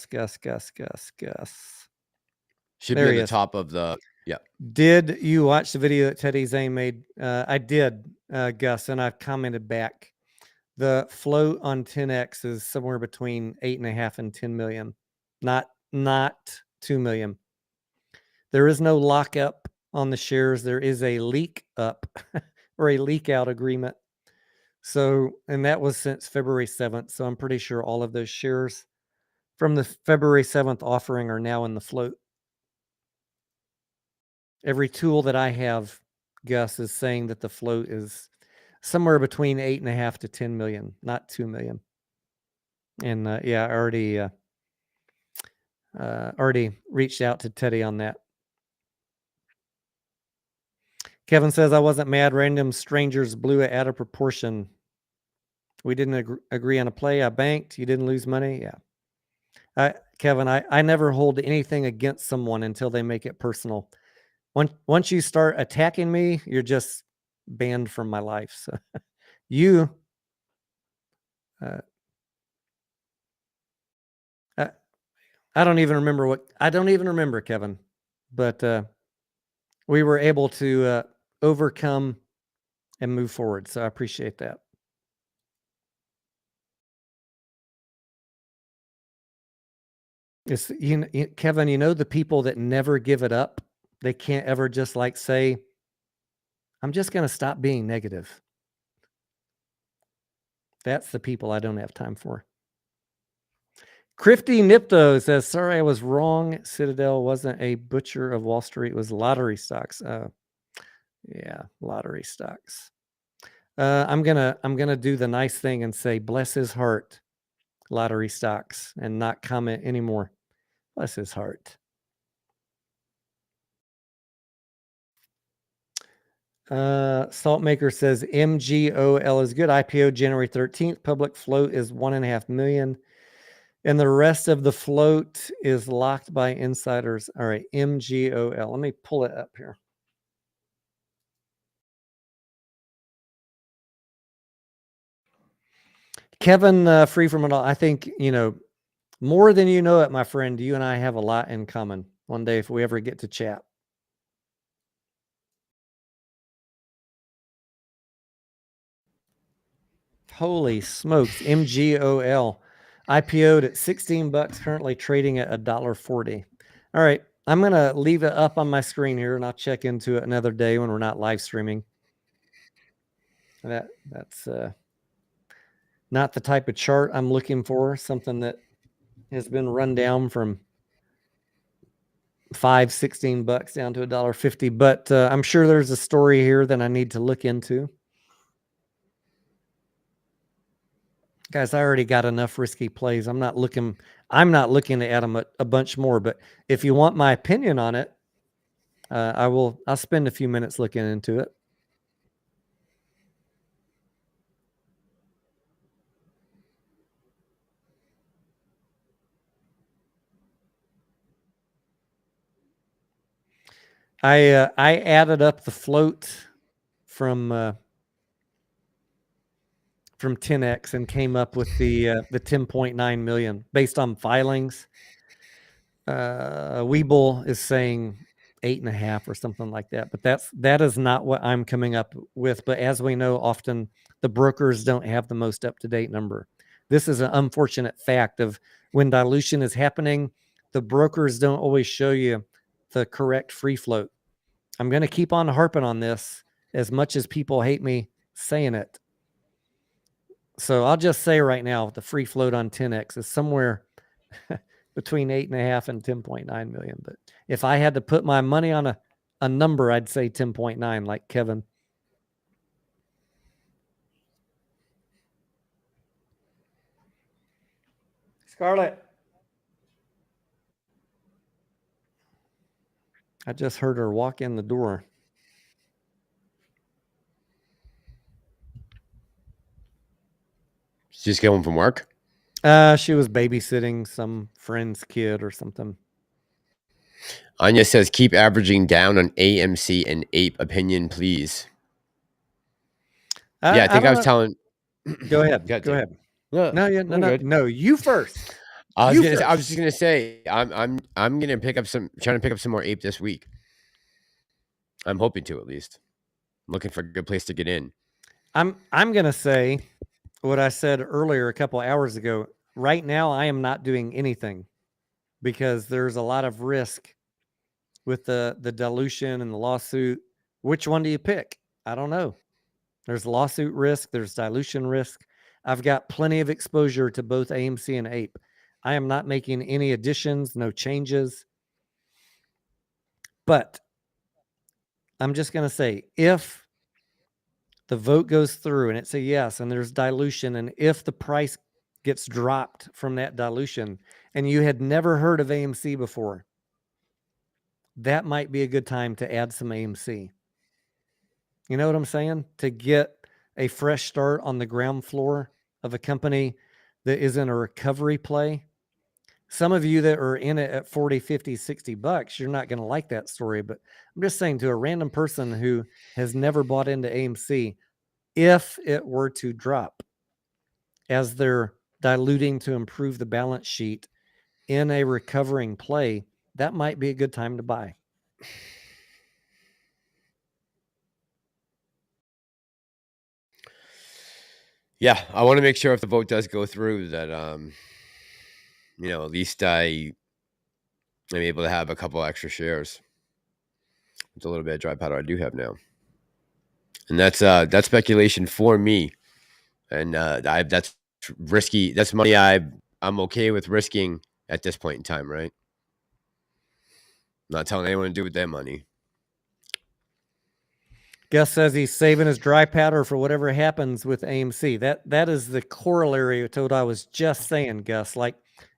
Speaker 3: Should
Speaker 2: There
Speaker 3: be at
Speaker 2: he
Speaker 3: the
Speaker 2: is.
Speaker 3: top of the, yeah.
Speaker 2: Did you watch the video that Teddy Zane made? I did, Gus, and I've commented back. The float on 10X is somewhere between 8.5 and 10 million, not 2 million. There is no lockup on the shares. There is a leak up or a leak out agreement. So, and that was since February 7th. So I'm pretty sure all of those shares from the February 7th offering are now in the float. Every tool that I have, Gus, is saying that the float is somewhere between 8.5 to 10 million, not 2 million. And yeah, I already reached out to Teddy on that. Kevin says, I wasn't mad. Random strangers blew it out of proportion. We didn't agree on a play. I banked. You didn't lose money. Yeah. Kevin, I never hold anything against someone until they make it personal. Once you start attacking me, you're just banned from my life. So I don't even remember Kevin, but we were able to overcome and move forward. So I appreciate that. It's, Kevin, the people that never give it up, they can't ever just like say, I'm just going to stop being negative. That's the people I don't have time for. Crifty Nipto says, sorry, I was wrong. Citadel wasn't a butcher of Wall Street. It was lottery stocks. Yeah, lottery stocks. I'm gonna do the nice thing and say, bless his heart, lottery stocks, and not comment anymore. Bless his heart. Saltmaker says MGOL is good. IPO January 13th. Public float is 1.5 million. And the rest of the float is locked by insiders. All right, MGOL. Let me pull it up here. Kevin, free from it all. I think, more than you know it, my friend, you and I have a lot in common. One day, if we ever get to chat. Holy smokes. MGOL IPO'd at 16 bucks, currently trading at $1.40. All right. I'm going to leave it up on my screen here and I'll check into it another day when we're not live streaming. That's not the type of chart I'm looking for. Something that has been run down from $16 down to $1.50. But I'm sure there's a story here that I need to look into. Guys, I already got enough risky plays. I'm not looking to add them a bunch more. But if you want my opinion on it, I'll spend a few minutes looking into it. I added up the float from 10x and came up with the 10.9 million based on filings. Webull is saying 8.5 or something like that, but that is not what I'm coming up with. But as we know, often the brokers don't have the most up-to-date number. This is an unfortunate fact of when dilution is happening, the brokers don't always show you the correct free float. I'm going to keep on harping on this as much as people hate me saying it. So I'll just say right now, the free float on 10x is somewhere between 8.5 and 10.9 million. But if I had to put my money on a number, I'd say 10.9, like Kevin. Scarlett. I just heard her walk in the door.
Speaker 3: She's just going from work?
Speaker 2: She was babysitting some friend's kid or something.
Speaker 3: Anya says, keep averaging down on AMC and Ape opinion, please. I think I was telling.
Speaker 2: Go ahead. Go ahead. No, you first.
Speaker 3: I was just gonna say, I'm gonna trying to pick up some more Ape this week. I'm hoping to, at least. I'm looking for a good place to get in.
Speaker 2: I'm gonna say what I said earlier a couple hours ago. Right now, I am not doing anything because there's a lot of risk with the dilution and the lawsuit. Which one do you pick? I don't know. There's lawsuit risk. There's dilution risk. I've got plenty of exposure to both AMC and Ape. I am not making any additions, no changes. But I'm just going to say, if the vote goes through and it's a yes, and there's dilution, and if the price gets dropped from that dilution, and you had never heard of AMC before, that might be a good time to add some AMC. You know what I'm saying? To get a fresh start on the ground floor of a company that is in a recovery play. Some of you that are in it at 40, 50, 60 bucks, you're not going to like that story. But I'm just saying, to a random person who has never bought into AMC, if it were to drop as they're diluting to improve the balance sheet in a recovering play, that might be a good time to buy.
Speaker 3: Yeah, I want to make sure if the vote does go through that, at least I am able to have a couple extra shares. It's a little bit of dry powder I do have now, and that's speculation for me, and that's risky. That's money I'm okay with risking at this point in time, right? Not telling anyone to do with their money.
Speaker 2: Gus says he's saving his dry powder for whatever happens with AMC. That is the corollary to what I was just saying, Gus. Like,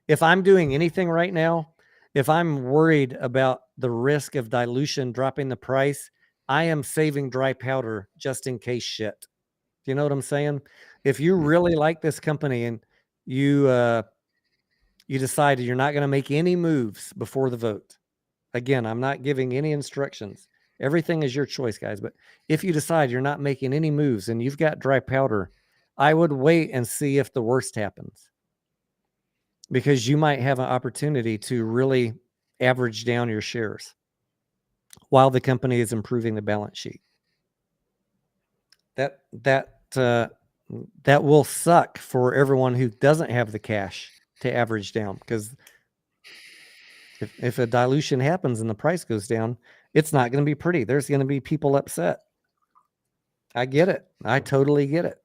Speaker 2: if I'm doing anything right now, if I'm worried about the risk of dilution dropping the price, I am saving dry powder just in case shit. Do you know what I'm saying? If you really like this company and you decide you're not going to make any moves before the vote. Again, I'm not giving any instructions. Everything is your choice, guys. But if you decide you're not making any moves and you've got dry powder, I would wait and see if the worst happens, because you might have an opportunity to really average down your shares while the company is improving the balance sheet. That will suck for everyone who doesn't have the cash to average down, because if a dilution happens and the price goes down, it's not going to be pretty. There's going to be people upset. I get it. I totally get it.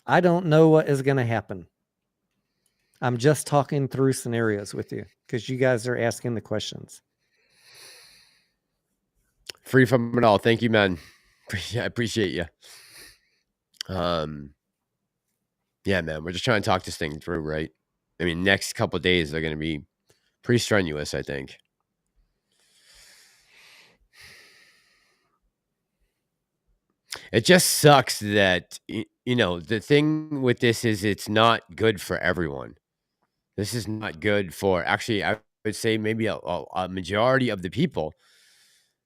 Speaker 2: I don't know what is going to happen. I'm just talking through scenarios with you because you guys are asking the questions.
Speaker 3: Free from it all. Thank you, man. I appreciate you. Yeah, man, we're just trying to talk this thing through, right? I mean, next couple of days are going to be pretty strenuous, I think. It just sucks that, you know, the thing with this is it's not good for everyone. This is not good for, actually, I would say maybe a majority of the people,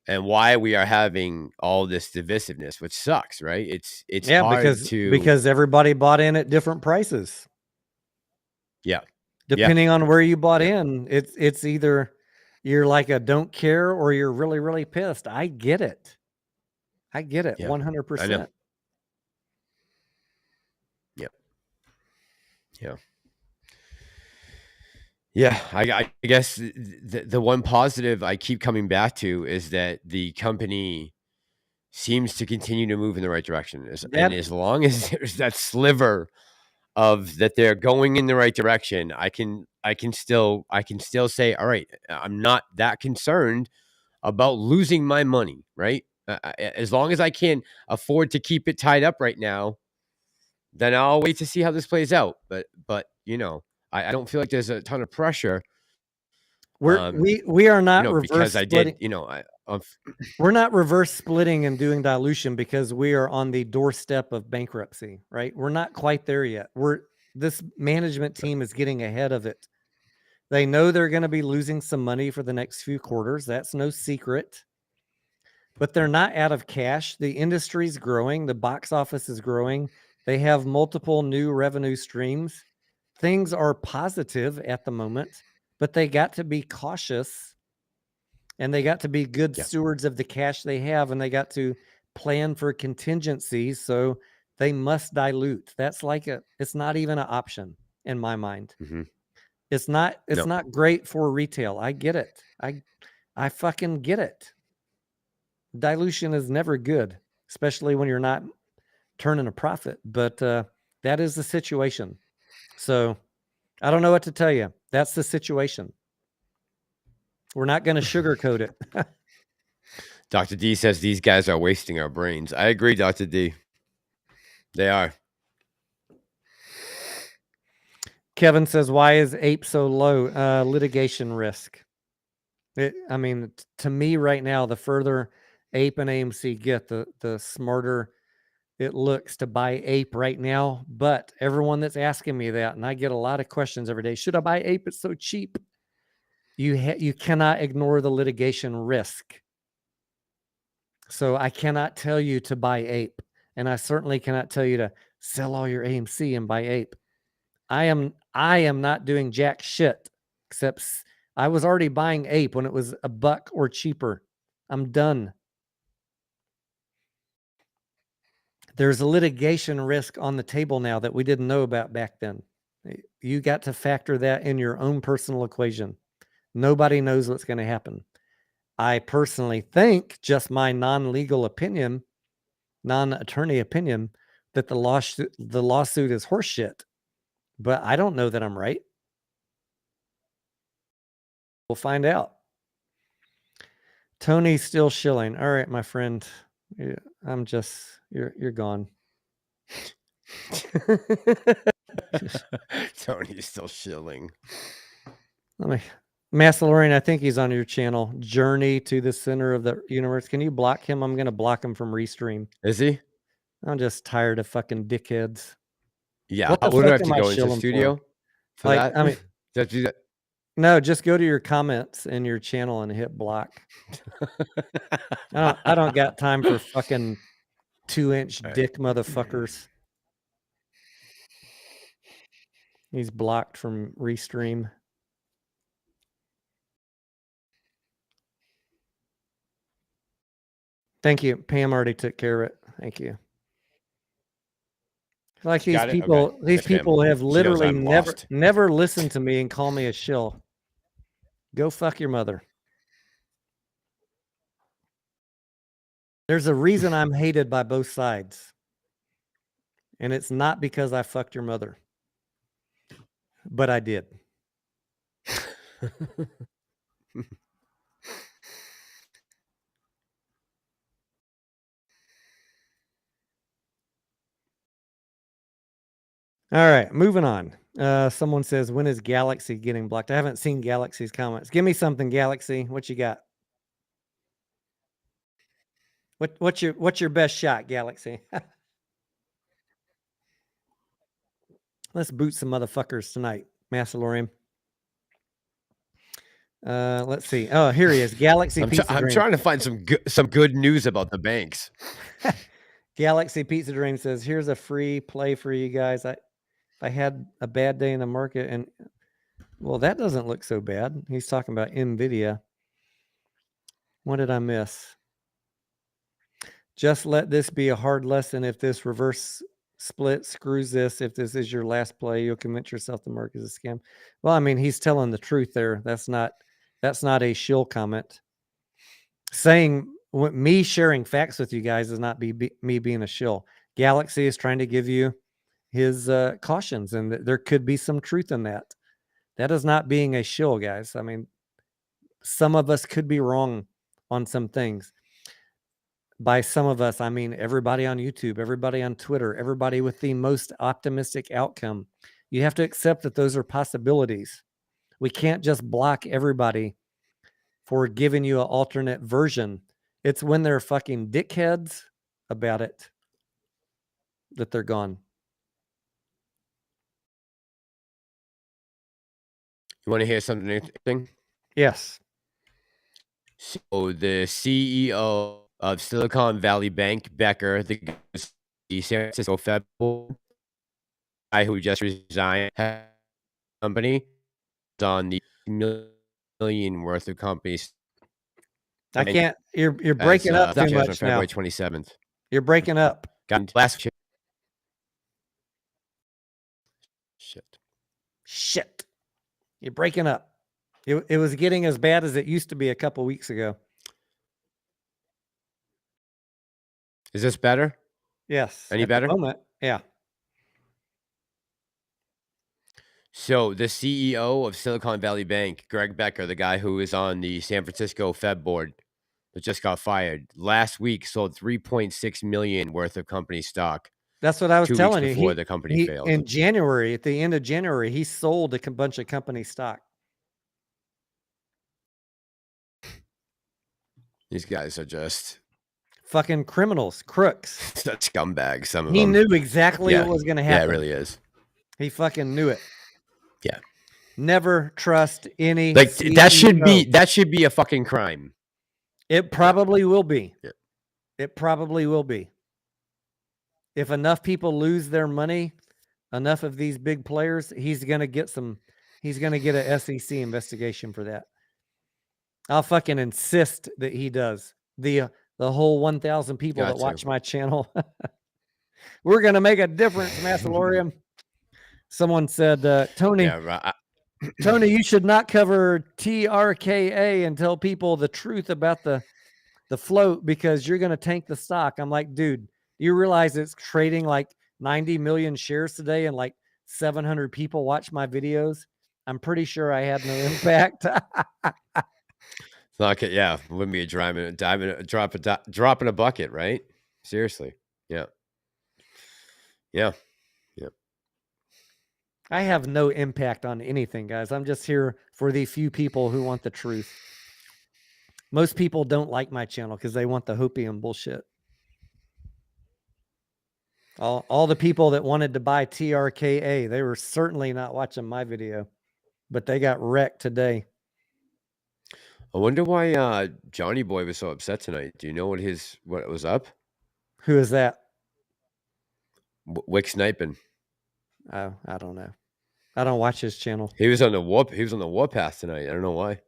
Speaker 3: and why we are having all this divisiveness, which sucks, right? It's hard
Speaker 2: because everybody bought in at different prices.
Speaker 3: Yeah.
Speaker 2: Depending on where you bought in, it's either you're like a don't care or you're really, really pissed. I get it. I get it. 100%.
Speaker 3: I know. Yep. Yeah. Yeah, I guess the one positive I keep coming back to is that the company seems to continue to move in the right direction. And as long as there's that sliver of that they're going in the right direction, I can still say, all right, I'm not that concerned about losing my money, right? As long as I can afford to keep it tied up right now, then I'll wait to see how this plays out. But you know, I don't feel like there's a ton of pressure.
Speaker 2: We are not reverse
Speaker 3: because I
Speaker 2: splitting.
Speaker 3: did, you know,
Speaker 2: we're not reverse splitting and doing dilution because we are on the doorstep of bankruptcy, right? We're not quite there yet. This management team is getting ahead of it. They know they're going to be losing some money for the next few quarters. That's no secret. But they're not out of cash. The industry's growing. The box office is growing. They have multiple new revenue streams. Things are positive at the moment, but they got to be cautious, and they got to be good stewards of the cash they have, and they got to plan for contingencies. So they must dilute. That's like it's not even an option in my mind.
Speaker 3: Mm-hmm.
Speaker 2: It's not great for retail. I get it. I fucking get it. Dilution is never good, especially when you're not turning a profit. But that is the situation. So I don't know what to tell you. That's the situation. We're not going to sugarcoat it.
Speaker 3: Dr. D says these guys are wasting our brains. I agree, Dr. D. They are.
Speaker 2: Kevin says, why is APE so low? Litigation risk. To me right now, the further APE and AMC get, the smarter it looks to buy APE right now. But everyone that's asking me that, and I get a lot of questions every day, should I buy APE? It's so cheap. You cannot ignore the litigation risk. So I cannot tell you to buy APE, and I certainly cannot tell you to sell all your AMC and buy APE. I am not doing jack shit, except I was already buying APE when it was $1 or cheaper. I'm done. There's a litigation risk on the table now that we didn't know about back then. You got to factor that in your own personal equation. Nobody knows what's going to happen. I personally think, just my non-legal opinion, non-attorney opinion, that the lawsuit is horseshit. But I don't know that I'm right. We'll find out. Tony's still shilling. All right, my friend. You're gone.
Speaker 3: Tony's still shilling.
Speaker 2: Massalorian, I think he's on your channel. Journey to the Center of the Universe. Can you block him? I'm going to block him from Restream.
Speaker 3: Is he?
Speaker 2: I'm just tired of fucking dickheads.
Speaker 3: Yeah. What do I have to go into the studio for that?
Speaker 2: I mean,
Speaker 3: do that?
Speaker 2: No, just go to your comments in your channel and hit block. I don't got time for fucking 2-inch dick motherfuckers. He's blocked from Restream. Thank you. Pam already took care of it. Thank you. Like these people,
Speaker 3: Okay.
Speaker 2: these
Speaker 3: Thanks, Pam.
Speaker 2: people have
Speaker 3: She knows
Speaker 2: literally
Speaker 3: I'm
Speaker 2: never
Speaker 3: lost.
Speaker 2: listened to me and call me a shill. Go fuck your mother. There's a reason I'm hated by both sides. And it's not because I fucked your mother. But I did. All right, moving on. Someone says, when is Galaxy getting blocked? I haven't seen Galaxy's comments. Give me something, Galaxy. What you got? What's your best shot, Galaxy? Let's boot some motherfuckers tonight, Massalorian. Let's see. Oh, here he is. Galaxy Pizza Dream.
Speaker 3: I'm trying to find some good news about the banks.
Speaker 2: Galaxy Pizza Dream says, here's a free play for you guys. I had a bad day in the market, and well, that doesn't look so bad. He's talking about NVIDIA. What did I miss? Just let this be a hard lesson. If this reverse split screws this, if this is your last play, you'll convince yourself the market is a scam. Well, I mean, he's telling the truth there. That's not a shill comment. Saying me sharing facts with you guys is not me being a shill. Galaxy is trying to give you his cautions, and there could be some truth in that. That is not being a shill, guys. I mean, some of us could be wrong on some things. By some of us, I mean everybody on YouTube, everybody on Twitter, everybody with the most optimistic outcome. You have to accept that those are possibilities. We can't just block everybody for giving you an alternate version. It's when they're fucking dickheads about it that they're gone.
Speaker 3: You want to hear something interesting?
Speaker 2: Yes.
Speaker 3: So the CEO of Silicon Valley Bank, Becker, the San Francisco Fed guy who just resigned, company, is on the million worth of companies.
Speaker 2: I can't. You're breaking up too much
Speaker 3: on February
Speaker 2: now.
Speaker 3: 27th.
Speaker 2: You're breaking up. Shit. You're breaking up. It was getting as bad as it used to be a couple weeks ago.
Speaker 3: Is this better?
Speaker 2: Yes.
Speaker 3: Any
Speaker 2: at
Speaker 3: better?
Speaker 2: the moment, yeah.
Speaker 3: So the CEO of Silicon Valley Bank, Greg Becker, the guy who is on the San Francisco Fed board that just got fired, last week sold $3.6 million worth of company stock.
Speaker 2: That's what I was
Speaker 3: 2
Speaker 2: telling
Speaker 3: weeks
Speaker 2: you.
Speaker 3: before the company failed.
Speaker 2: In January, at the end of January, he sold a bunch of company stock.
Speaker 3: These guys are just
Speaker 2: fucking criminals, crooks.
Speaker 3: Such scumbags, some of
Speaker 2: He
Speaker 3: them.
Speaker 2: knew exactly what was going to happen.
Speaker 3: Yeah, it really is.
Speaker 2: He fucking knew it.
Speaker 3: Yeah.
Speaker 2: Never trust any
Speaker 3: like
Speaker 2: CEO.
Speaker 3: that should be a fucking crime.
Speaker 2: It probably will be.
Speaker 3: Yeah.
Speaker 2: It probably will be. If enough people lose their money, enough of these big players, he's going to get a SEC investigation for that. I'll fucking insist that he does. The whole 1,000 people that watch my channel. We're going to make a difference, Massalorian. Someone said, Tony,
Speaker 3: yeah, right.
Speaker 2: Tony, you should not cover TRKA and tell people the truth about the float because you're going to tank the stock. I'm like, dude, you realize it's trading like 90 million shares today and like 700 people watch my videos? I'm pretty sure I had no impact.
Speaker 3: Like, yeah, wouldn't be dropping a bucket, right? Seriously. Yeah. Yeah. Yeah.
Speaker 2: I have no impact on anything, guys. I'm just here for the few people who want the truth. Most people don't like my channel because they want the hopium bullshit. All the people that wanted to buy TRKA, they were certainly not watching my video, but they got wrecked today.
Speaker 3: I wonder why Johnny Boy was so upset tonight. Do you know what was up?
Speaker 2: Who is that?
Speaker 3: Wick sniping.
Speaker 2: Oh, I don't know. I don't watch his channel.
Speaker 3: He was on the warpath tonight. I don't know why.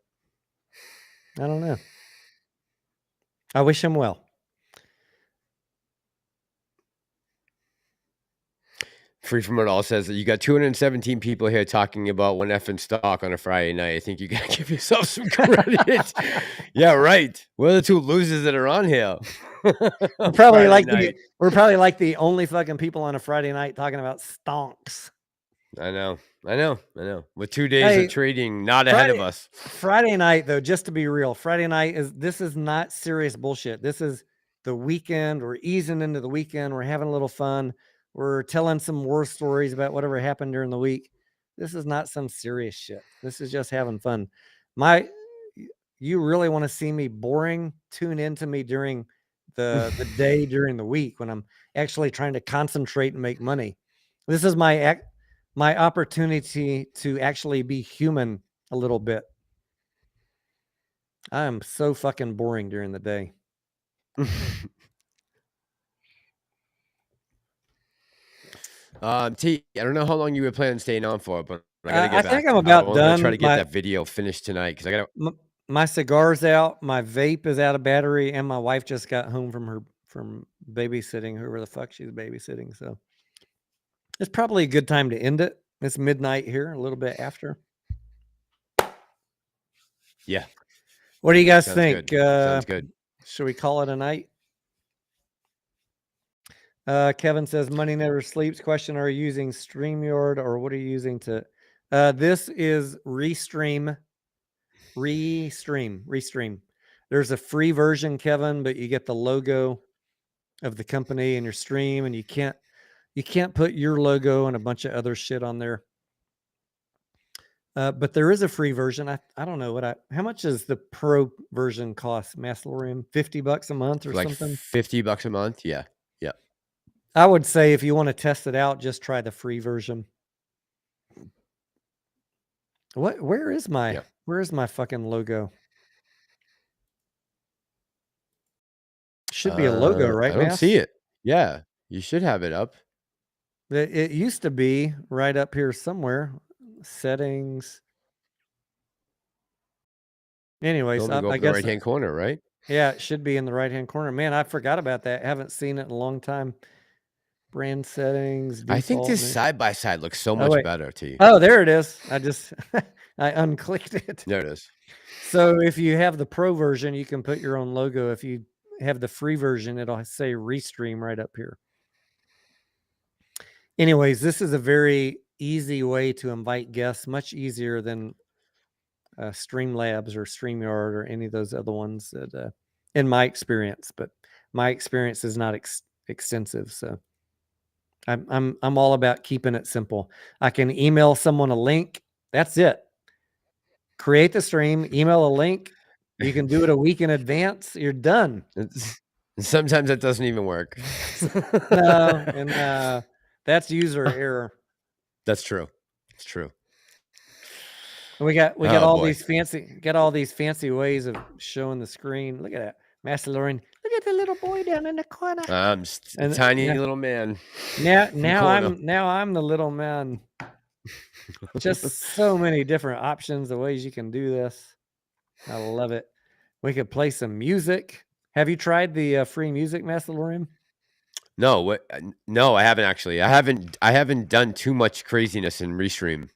Speaker 2: I don't know. I wish him well.
Speaker 3: Free from It All says that you got 217 people here talking about one effing stock on a Friday night. I think you gotta give yourself some credit. Yeah, right. We're the two losers that are on here.
Speaker 2: We're probably like the only fucking people on a Friday night talking about stonks.
Speaker 3: I know. With 2 days of trading not ahead of us.
Speaker 2: Friday night, though, just to be real, Friday night this is not serious bullshit. This is the weekend. We're easing into the weekend. We're having a little fun. We're telling some war stories about whatever happened during the week. This is not some serious shit. This is just having fun. You really want to see me boring? Tune into me during the day during the week when I'm actually trying to concentrate and make money. This is my opportunity to actually be human a little bit. I am so fucking boring during the day.
Speaker 3: T, I don't know how long you were planning on staying on for, but I gotta get back.
Speaker 2: I think I'm about done.
Speaker 3: I'm try to get that video finished tonight because I gotta.
Speaker 2: My cigar's out, my vape is out of battery, and my wife just got home from babysitting whoever the fuck she's babysitting. So it's probably a good time to end it. It's midnight here, a little bit after.
Speaker 3: Yeah.
Speaker 2: What do you guys think?
Speaker 3: Good. Sounds good.
Speaker 2: Should we call it a night? Kevin says Money Never Sleeps. Question: are you using StreamYard or what are you using to? This is Restream. There's a free version, Kevin, but you get the logo of the company in your stream, and you can't put your logo and a bunch of other shit on there. But there is a free version. I don't know how much does the pro version cost? Massalorian, $50 a month or
Speaker 3: like
Speaker 2: something.
Speaker 3: $50 a month. Yeah.
Speaker 2: I would say if you want to test it out, just try the free version. Where is my fucking logo? Should be a logo, right?
Speaker 3: I don't see it. Yeah, you should have it up.
Speaker 2: It used to be right up here somewhere. Settings. Anyways,
Speaker 3: I guess the right-hand corner, right?
Speaker 2: Yeah, it should be in the right-hand corner. Man, I forgot about that. Haven't seen it in a long time. Brand settings. Default,
Speaker 3: I think this side-by-side looks so much better to you.
Speaker 2: Oh, there it is. I unclicked it.
Speaker 3: There it is.
Speaker 2: So if you have the pro version, you can put your own logo. If you have the free version, it'll say Restream right up here. Anyways, this is a very easy way to invite guests, much easier than Streamlabs or StreamYard or any of those other ones that, in my experience, but my experience is not extensive. So I'm all about keeping it simple. I can email someone a link. That's it. Create the stream, email a link. You can do it a week in advance. You're done.
Speaker 3: Sometimes that doesn't even work.
Speaker 2: No, that's user error.
Speaker 3: That's true. It's true.
Speaker 2: We got all these fancy ways of showing the screen. Look at that, Massalorian. Look at the little boy down in the corner.
Speaker 3: I'm a tiny little man.
Speaker 2: Now I'm the little man. Just so many different options of ways you can do this. I love it. We could play some music. Have you tried the free music, Massalorian?
Speaker 3: No, I haven't actually. I haven't done too much craziness in Restream.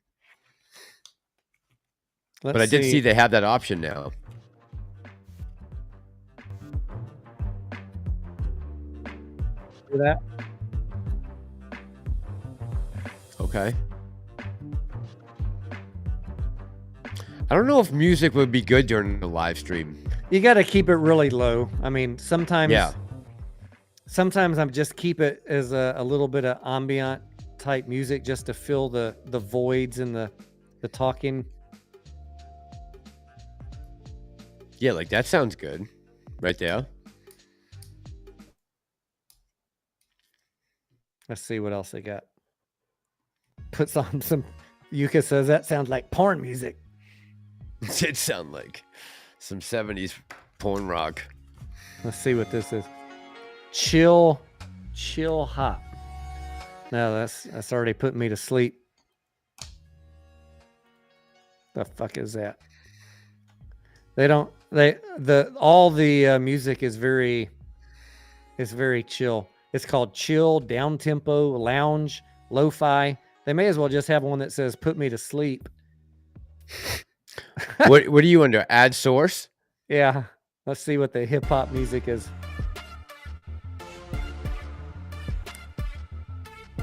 Speaker 3: But I did see they have that option now.
Speaker 2: Do that.
Speaker 3: Okay. I don't know if music would be good during the live stream.
Speaker 2: You got to keep it really low. I mean, sometimes I'm just keep it as a little bit of ambient type music just to fill the voids in the talking.
Speaker 3: Yeah, like that sounds good right there.
Speaker 2: Let's see what else they got. Puts on some. Yuka says that sounds like porn music.
Speaker 3: It did sound like some 70s porn rock.
Speaker 2: Let's see what this is. Chill hop. No, that's already putting me to sleep. The fuck is that? All the music is very chill. It's called chill, down tempo, lounge, lo-fi. They may as well just have one that says "Put me to sleep."
Speaker 3: What are you under? Add source?
Speaker 2: Yeah. Let's see what the hip hop music is.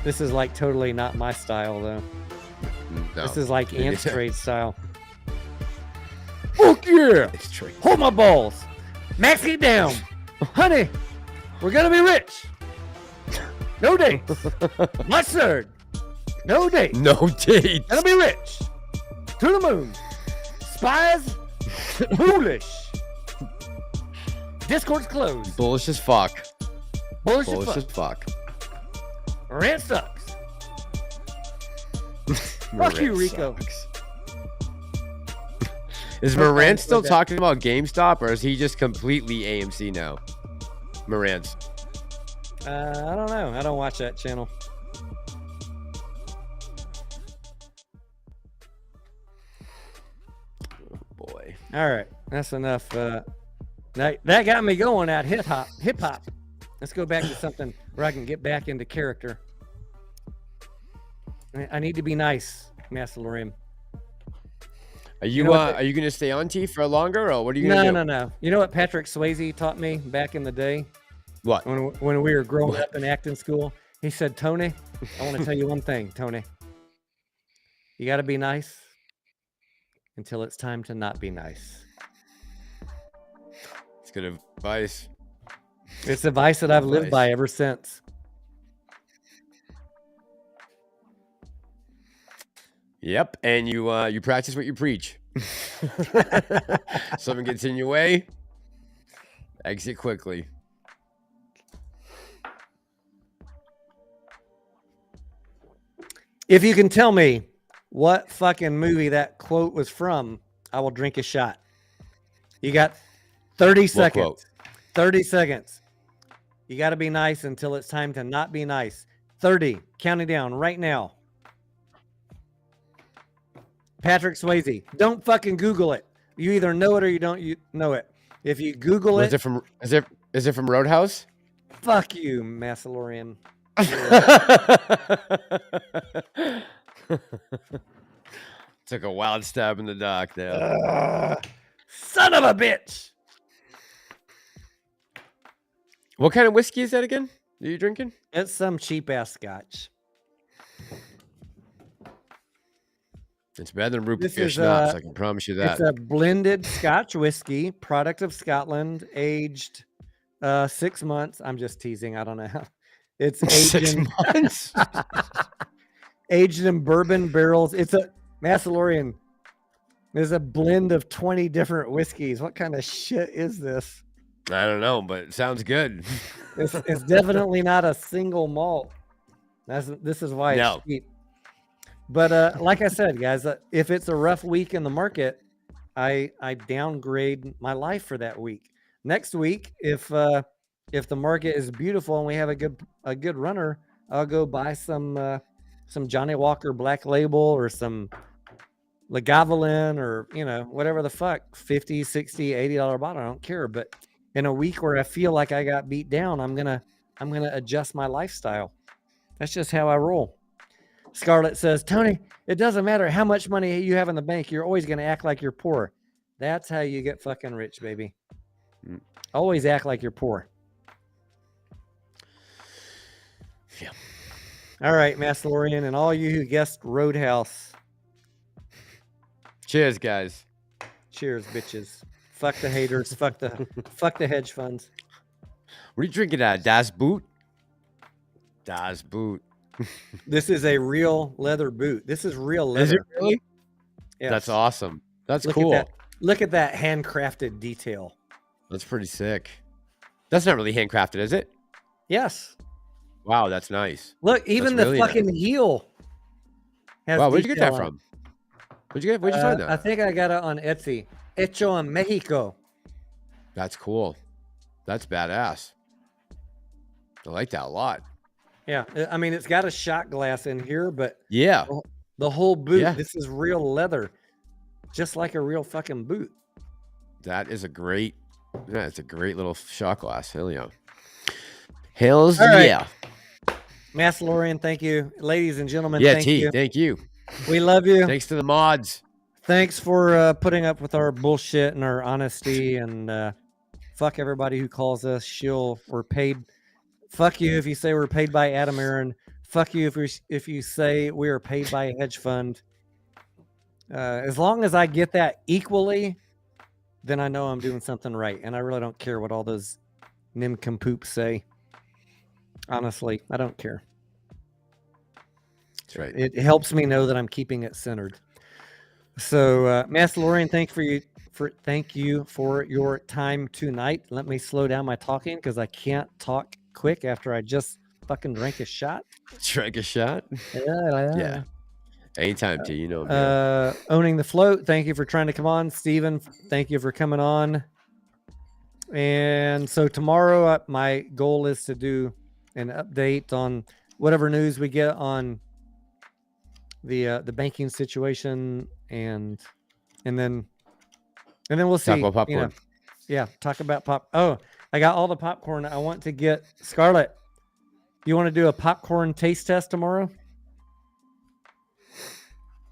Speaker 2: This is like totally not my style though.
Speaker 3: No.
Speaker 2: This is like Ants Trade style. Fuck yeah!
Speaker 3: It's true.
Speaker 2: Hold my balls. Max it down. Honey, we're gonna be rich. No dates. Mustard. No dates.
Speaker 3: No dates.
Speaker 2: Gonna be rich. To the moon. Spies. Foolish. Discord's closed.
Speaker 3: Bullish as fuck.
Speaker 2: Bullish
Speaker 3: Bullish
Speaker 2: as
Speaker 3: as
Speaker 2: fuck.
Speaker 3: fuck.
Speaker 2: Rant sucks. Fuck you, Rico.
Speaker 3: Is Morant still talking about GameStop, or is he just completely AMC now? Morant.
Speaker 2: I don't know. I don't watch that channel.
Speaker 3: Oh, boy.
Speaker 2: All right, that's enough. That got me going at hip hop. Let's go back to something where I can get back into character. I need to be nice, Massalorian.
Speaker 3: Are you are you gonna stay on T for longer, or what are you gonna do?
Speaker 2: No. You know what Patrick Swayze taught me back in the day
Speaker 3: What?
Speaker 2: when we were growing up in acting school? He said, "Tony, I want to tell you one thing, Tony. You got to be nice until it's time to not be nice."
Speaker 3: It's good advice.
Speaker 2: It's advice that I've lived by ever since.
Speaker 3: Yep, and you practice what you preach. Someone gets in your way, exit quickly.
Speaker 2: If you can tell me what fucking movie that quote was from, I will drink a shot. You got 30 seconds.
Speaker 3: Quote?
Speaker 2: 30 seconds. You got to be nice until it's time to not be nice. 30. Counting down right now. Patrick Swayze. Don't fucking Google it. You either know it or you don't know it. If you Google
Speaker 3: Is it from Roadhouse?
Speaker 2: fuck you, Massalorian.
Speaker 3: Took a wild stab in the dark there.
Speaker 2: Son of a bitch.
Speaker 3: What kind of whiskey is that again? Are you drinking?
Speaker 2: It's some cheap ass scotch.
Speaker 3: It's better than root
Speaker 2: This
Speaker 3: beer
Speaker 2: is,
Speaker 3: schnapps. I can promise you that.
Speaker 2: It's a blended Scotch whiskey, product of Scotland, aged 6 months. I'm just teasing. I don't know how. It's aged
Speaker 3: 6
Speaker 2: in,
Speaker 3: months.
Speaker 2: aged in bourbon barrels. It's a Massalorian. There's a blend of 20 different whiskeys. What kind of shit is this?
Speaker 3: I don't know, but it sounds good.
Speaker 2: It's definitely not a single malt. This is why
Speaker 3: No.
Speaker 2: it's cheap. But like I said, guys, if it's a rough week in the market, I downgrade my life for that week. Next week, if the market is beautiful and we have a good runner, I'll go buy some Johnny Walker Black Label or some Lagavulin or whatever the fuck, $50, $60, $80 bottle. I don't care. But in a week where I feel like I got beat down, I'm gonna adjust my lifestyle. That's just how I roll. Scarlett says, Tony, it doesn't matter how much money you have in the bank. You're always going to act like you're poor. That's how you get fucking rich, baby. Always act like you're poor.
Speaker 3: Yeah.
Speaker 2: All right, Massalorian, and all you who guessed Roadhouse.
Speaker 3: Cheers, guys.
Speaker 2: Cheers, bitches. Fuck the haters. fuck the hedge funds.
Speaker 3: What are you drinking at? Das Boot? Das Boot.
Speaker 2: This is a real leather boot. This is real leather.
Speaker 3: Is it really?
Speaker 2: Yes.
Speaker 3: That's awesome. That's
Speaker 2: Look
Speaker 3: cool.
Speaker 2: at that. Look at that handcrafted detail.
Speaker 3: That's pretty sick. That's not really handcrafted, is it?
Speaker 2: Yes.
Speaker 3: Wow, that's nice.
Speaker 2: Look, even
Speaker 3: That's
Speaker 2: the
Speaker 3: really
Speaker 2: fucking heel. has
Speaker 3: Wow, where'd you get that
Speaker 2: detail on it.
Speaker 3: from? Where'd you find that?
Speaker 2: I think I got it on Etsy. Hecho en Mexico.
Speaker 3: That's cool. That's badass. I like that a lot.
Speaker 2: Yeah, I mean, it's got a shot glass in here, but
Speaker 3: Yeah.
Speaker 2: the whole boot,
Speaker 3: Yeah.
Speaker 2: this is real leather. just like a real fucking boot.
Speaker 3: That is a great. Yeah, it's a great little shot glass. Hell yeah. Hells
Speaker 2: All right.
Speaker 3: yeah.
Speaker 2: Massalorian, thank you. Ladies and gentlemen,
Speaker 3: Yeah,
Speaker 2: thank
Speaker 3: T.
Speaker 2: you.
Speaker 3: Thank you.
Speaker 2: We love you.
Speaker 3: Thanks to the mods.
Speaker 2: Thanks for putting up with our bullshit and our honesty, and fuck everybody who calls us shill. We're paid. Fuck you if you say we're paid by Adam Aaron. Fuck you if you say we are paid by a hedge fund. As long as I get that equally, then I know I'm doing something right. And I really don't care what all those nincompoops say. Honestly, I don't care.
Speaker 3: That's right.
Speaker 2: It helps me know that I'm keeping it centered. So, Massalorian, thank you for your time tonight. Let me slow down my talking because I can't talk quick after I just fucking drank a shot.
Speaker 3: Drank a shot? Yeah. Anytime, T. You know. Man.
Speaker 2: Owning the float. Thank you for trying to come on, Steven. Thank you for coming on. And so tomorrow, my goal is to do an update on whatever news we get on the banking situation, and then we'll see.
Speaker 3: Talk about popcorn.
Speaker 2: You know, yeah, talk about pop. Oh, I got all the popcorn. I want to get Scarlett. You want to do a popcorn taste test tomorrow?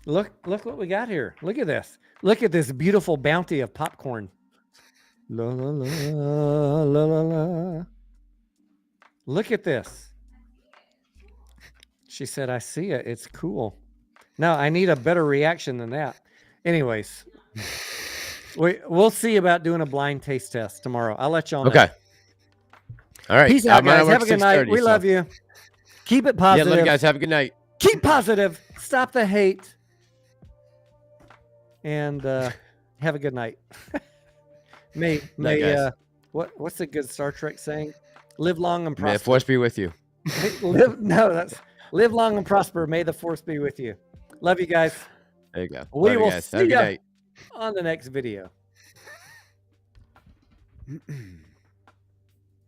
Speaker 2: Look what we got here. Look at this. Look at this beautiful bounty of popcorn. La la la la la la. Look at this. She said, I see it. It's cool. No, I need a better reaction than that. Anyways, we'll see about doing a blind taste test tomorrow. I'll let y'all know.
Speaker 3: Okay. All right.
Speaker 2: Peace out, guys. Have a good night. We love you. Keep it positive.
Speaker 3: Yeah, love you guys. Have a good night.
Speaker 2: Keep positive. Stop the hate. And have a good night. What's a good Star Trek saying? Live long and prosper.
Speaker 3: May the force be with you.
Speaker 2: Live long and prosper. May the force be with you. Love you guys.
Speaker 3: There you go.
Speaker 2: We will
Speaker 3: guys.
Speaker 2: see you on the next video.